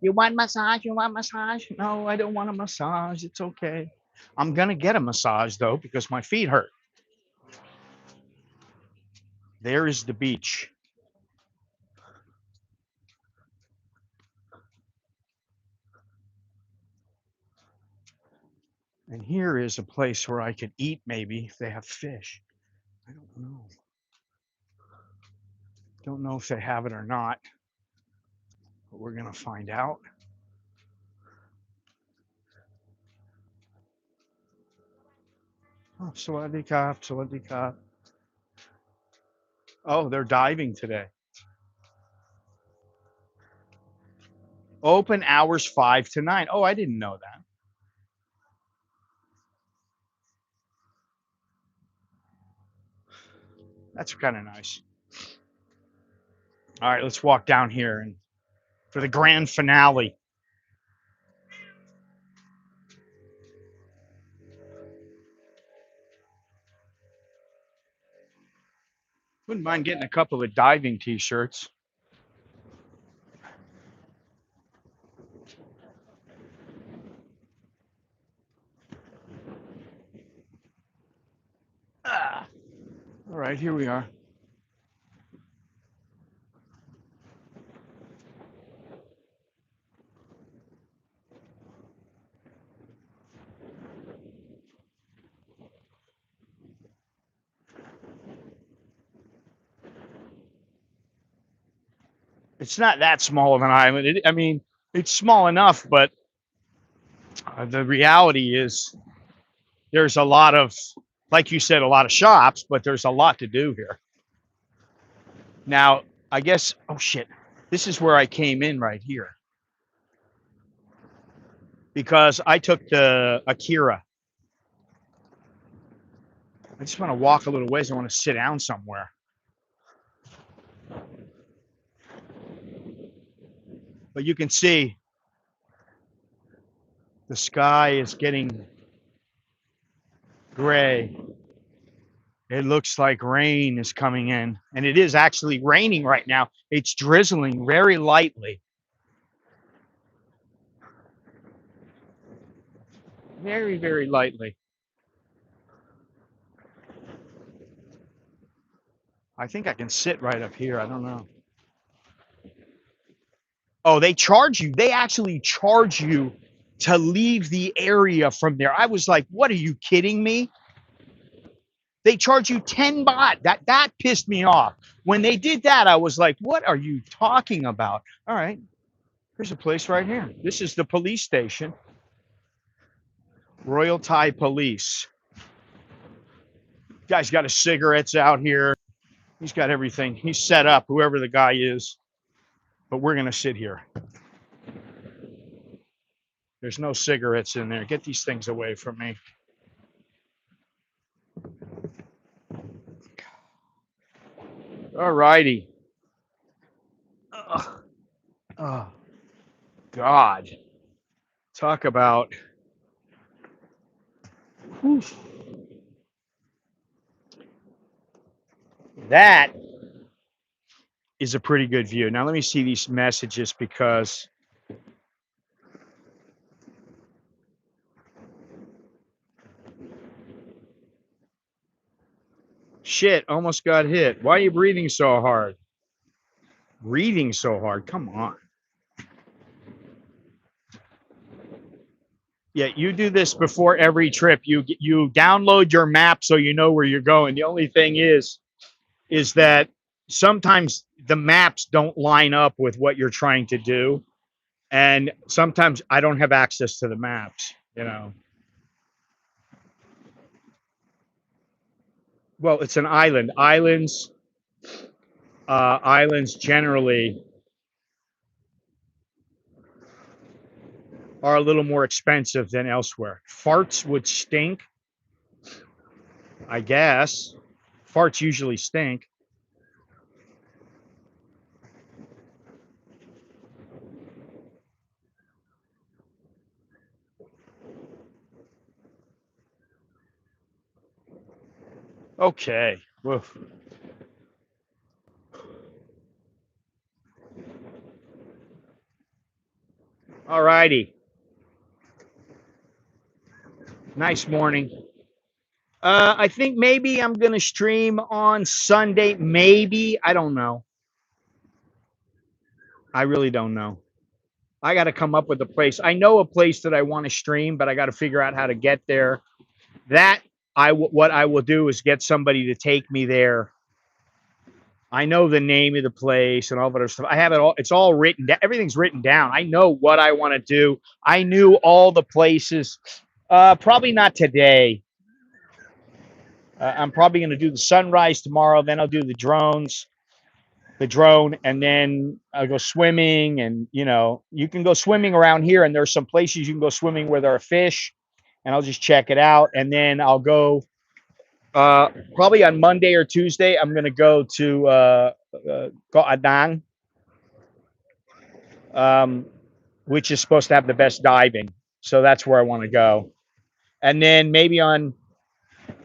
You want massage? You want massage? No, I don't want a massage. It's okay. I'm going to get a massage, though, because my feet hurt. There is the beach. And here is a place where I could eat, maybe, if they have fish. I don't know. Don't know if they have it or not. But we're going to find out. Oh, Sawadee Kap, Sawadee Kap. Oh, they're diving today. Open hours 5 to 9. Oh, I didn't know that. That's kind of nice. All right, let's walk down here and for the grand finale. Wouldn't mind getting a couple of diving t-shirts. All right, here we are. It's not that small of an island. I mean, it's small enough, but the reality is there's a lot of, like you said, a lot of shops, but there's a lot to do here. Now, I guess, oh shit, this is where I came in right here. Because I took the Akira. I just want to walk a little ways. I want to sit down somewhere. But you can see the sky is getting gray. It looks like rain is coming in, and it is actually raining right now. It's drizzling very lightly. Very, very lightly. I think I can sit right up here. I don't know. Oh, they charge you. They actually charge you to leave the area from there. I was like, what, are you kidding me? They charge you 10 baht. That pissed me off. When they did that, I was like, what are you talking about? All right, there's a place right here. This is the police station. Royal Thai Police. Guy's got his cigarettes out here. He's got everything. He's set up, whoever the guy is. But we're going to sit here. There's no cigarettes in there. Get these things away from me. All righty. Oh, God. Talk about... Whew. That is a pretty good view. Now let me see these messages because shit, almost got hit. Why are you breathing so hard? Breathing so hard. Come on. Yeah, you do this before every trip. You download your map so you know where you're going. The only thing is that sometimes the maps don't line up with what you're trying to do. And sometimes I don't have access to the maps, you know. Well, it's an island. Islands generally are a little more expensive than elsewhere. Farts would stink, I guess. Farts usually stink. Okay. Woof. All righty. Nice morning. I think maybe I'm going to stream on Sunday. Maybe. I don't know. I really don't know. I got to come up with a place. I know a place that I want to stream, but I got to figure out how to get there. That what I will do is get somebody to take me there. I know the name of the place and all that other stuff. I have it all. It's all written down. Everything's written down. I know what I want to do. I knew all the places. Probably not today. I'm probably going to do the sunrise tomorrow. Then I'll do the drone, and then I'll go swimming. And you can go swimming around here, and there's some places you can go swimming where there are fish, and I'll just check it out. And then I'll go probably on Monday or Tuesday. I'm going to go to Koh Adang, which is supposed to have the best diving. So that's where I want to go. And then maybe on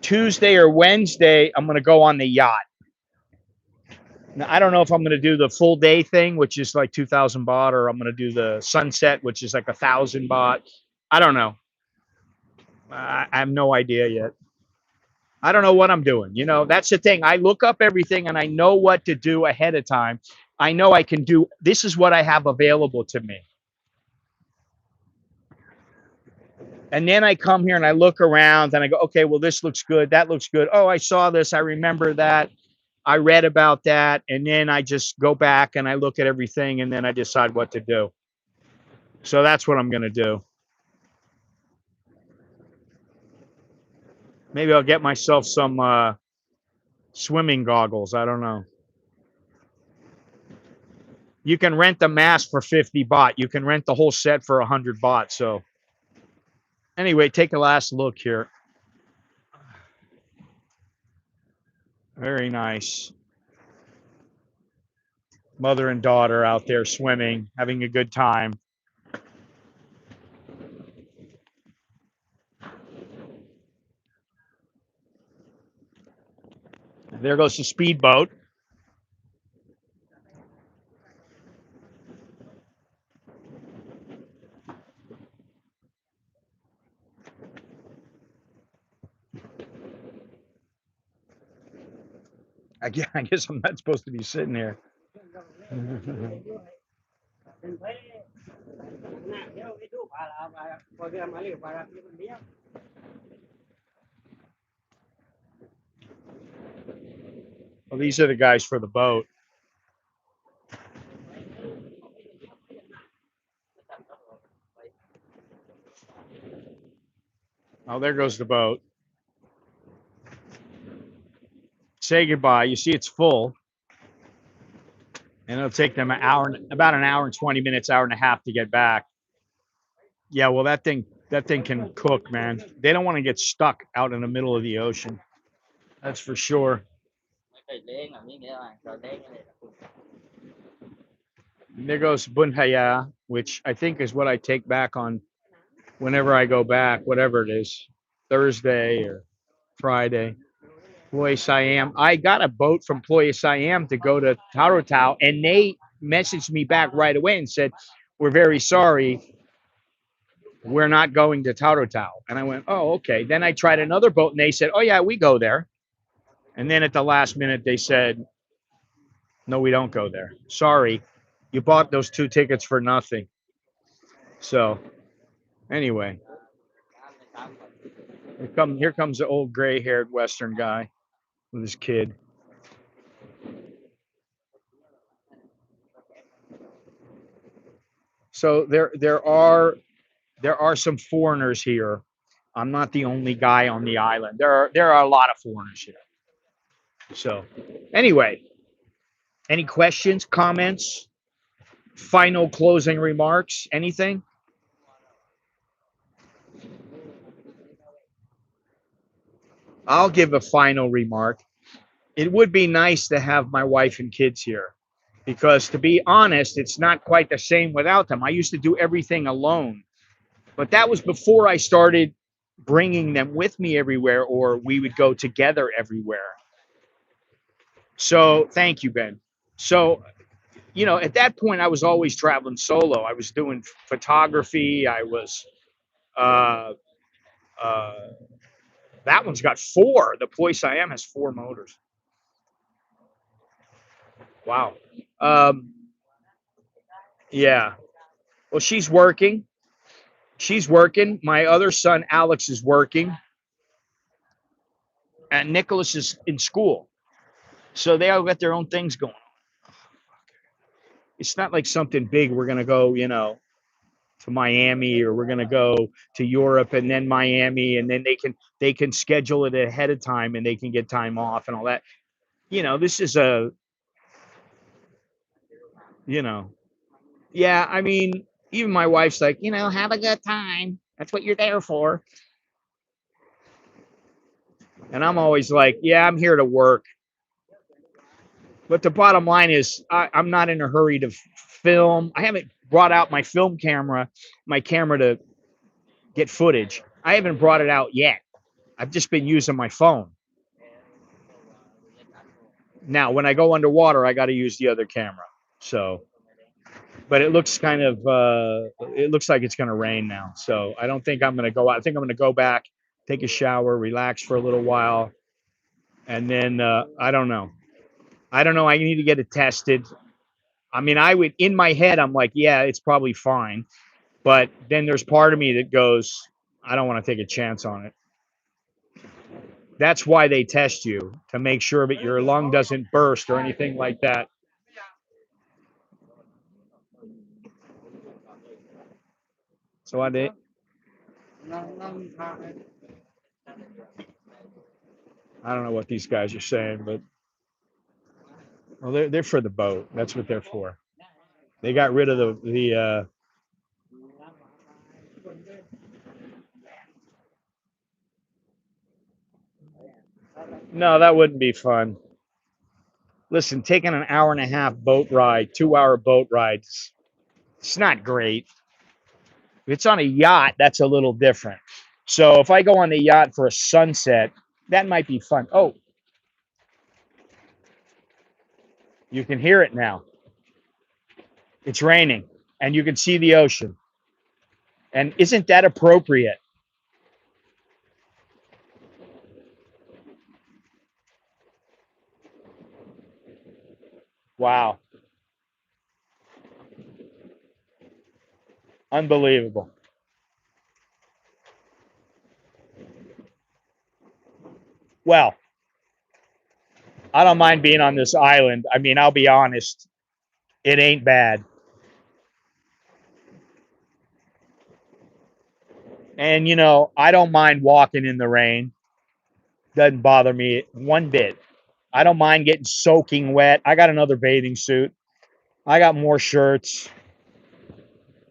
Tuesday or Wednesday, I'm going to go on the yacht. Now, I don't know if I'm going to do the full day thing, which is like 2,000 baht, or I'm going to do the sunset, which is like 1,000 baht. I don't know. I have no idea yet. I don't know what I'm doing. That's the thing. I look up everything and I know what to do ahead of time. I know I can do, this is what I have available to me. And then I come here and I look around and I go, okay, well, this looks good. That looks good. Oh, I saw this. I remember that. I read about that. And then I just go back and I look at everything and then I decide what to do. So that's what I'm going to do. Maybe I'll get myself some swimming goggles. I don't know. You can rent the mask for 50 baht. You can rent the whole set for 100 baht. So anyway, take a last look here. Very nice. Mother and daughter out there swimming, having a good time. There goes the speedboat. I guess I'm not supposed to be sitting here. Well, these are the guys for the boat. Oh, there goes the boat. Say goodbye. You see it's full. And it'll take them about an hour and 20 minutes, hour and a half to get back. Yeah, well, that thing can cook, man. They don't want to get stuck out in the middle of the ocean. That's for sure. And there goes Bunhaya, which I think is what I take back on whenever I go back, whatever it is, Thursday or Friday. Ploy Siam. I got a boat from Ploy Siam to go to Tarotau, and they messaged me back right away and said, "We're very sorry. We're not going to Tarotau." And I went, "Oh, okay." Then I tried another boat, and they said, "Oh, yeah, we go there." And then at the last minute, they said, "No, we don't go there. Sorry. You bought those 2 tickets for nothing." So anyway, here comes the old gray-haired Western guy with his kid. So there are some foreigners here. I'm not the only guy on the island. There are a lot of foreigners here. So anyway, any questions, comments, final closing remarks, anything? I'll give a final remark. It would be nice to have my wife and kids here because, to be honest, it's not quite the same without them. I used to do everything alone, but that was before I started bringing them with me everywhere, or we would go together everywhere. So thank you, Ben. So, at that point, I was always traveling solo. I was doing photography. I was, uh, uh, that one's got four. The Place I Am has four motors. Wow. Um, yeah. Well, she's working. She's working. My other son, Alex, is working. And Nicholas is in school. So they all got their own things going on. It's not like something big. We're going to go, to Miami, or we're going to go to Europe and then Miami, and then they can schedule it ahead of time and they can get time off and all that. This is you know, yeah, I mean, even my wife's like, have a good time. That's what you're there for. And I'm always like, yeah, I'm here to work. But the bottom line is, I'm not in a hurry to film. I haven't brought out my camera to get footage. I haven't brought it out yet. I've just been using my phone. Now, when I go underwater, I got to use the other camera. So, but it looks it looks like it's going to rain now. So I don't think I'm going to go out. I think I'm going to go back, take a shower, relax for a little while. And then, I don't know. I need to get it tested. I mean, in my head, I'm like, yeah, it's probably fine. But then there's part of me that goes, I don't want to take a chance on it. That's why they test you, to make sure that your lung doesn't burst or anything like that. So I did. I don't know what these guys are saying, but well, they're for the boat. That's what they're for. They got rid of the. No, that wouldn't be fun. Listen, taking an hour and a half boat ride, 2 hour boat rides, it's not great. If it's on a yacht, that's a little different. So if I go on the yacht for a sunset, that might be fun. Oh, you can hear it now. It's raining and you can see the ocean. And isn't that appropriate? Wow. Unbelievable. Well, I don't mind being on this island. I mean, I'll be honest, it ain't bad. And, I don't mind walking in the rain. Doesn't bother me one bit. I don't mind getting soaking wet. I got another bathing suit. I got more shirts.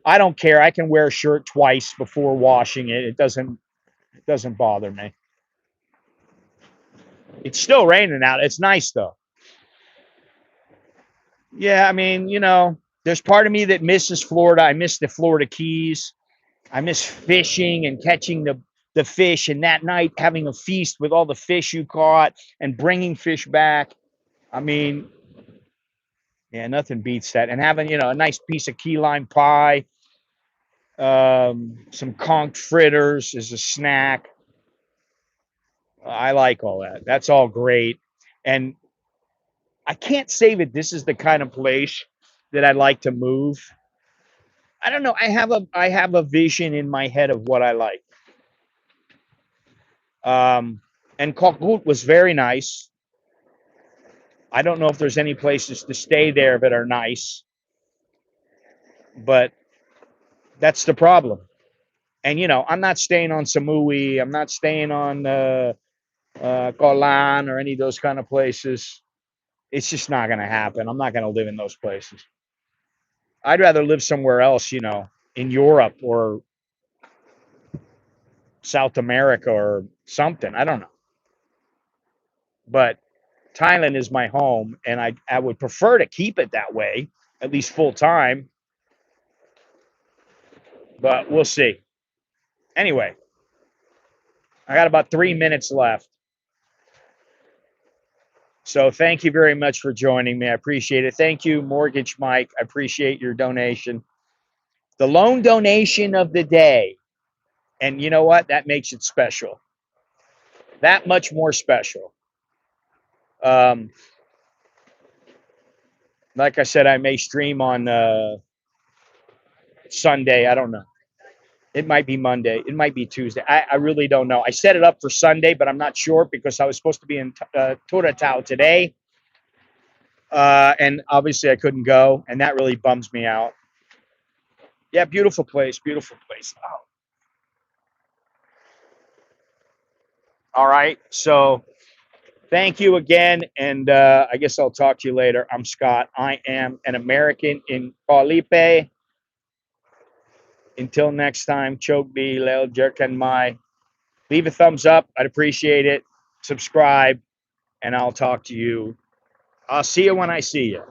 I don't care. I can wear a shirt twice before washing it. It doesn't bother me. It's still raining out. It's nice though. Yeah, I mean, there's part of me that misses Florida. I miss the Florida Keys. I miss fishing and catching the fish, and that night having a feast with all the fish you caught and bringing fish back. I mean, yeah, nothing beats that. And having, a nice piece of key lime pie, some conked fritters as a snack. I like all that. That's all great. And I can't say that this is the kind of place that I'd like to move. I don't know. I have a vision in my head of what I like. And Kokut was very nice. I don't know if there's any places to stay there that are nice, but That's the problem. And you know, I'm not staying on Samui. I'm not staying on Koh Lipe or any of those kind of places. It's just not going to happen. I'm not going to live in those places. I'd rather live somewhere else, you know, in Europe or South America or something. I don't know. But Thailand is my home, and I would prefer to keep it that way, at least full time. But we'll see. Anyway, I got about 3 minutes left. So thank you very much for joining me. I appreciate it. Thank you, Mortgage Mike. I appreciate your donation. The loan donation of the day. And you know what? That makes it special. That much more special. Like I said, I may stream on Sunday. I don't know. It might be Monday. It might be Tuesday. I really don't know. I set it up for Sunday, but I'm not sure because I was supposed to be in Toratau today. And obviously I couldn't go. And that really bums me out. Yeah, beautiful place. Beautiful place. Oh. All right. So thank you again. And I guess I'll talk to you later. I'm Scott. I am an American in Koh Lipe. Until next time, choke me, Lel Jerkan Mai. Leave a thumbs up. I'd appreciate it. Subscribe, and I'll talk to you. I'll see you when I see you.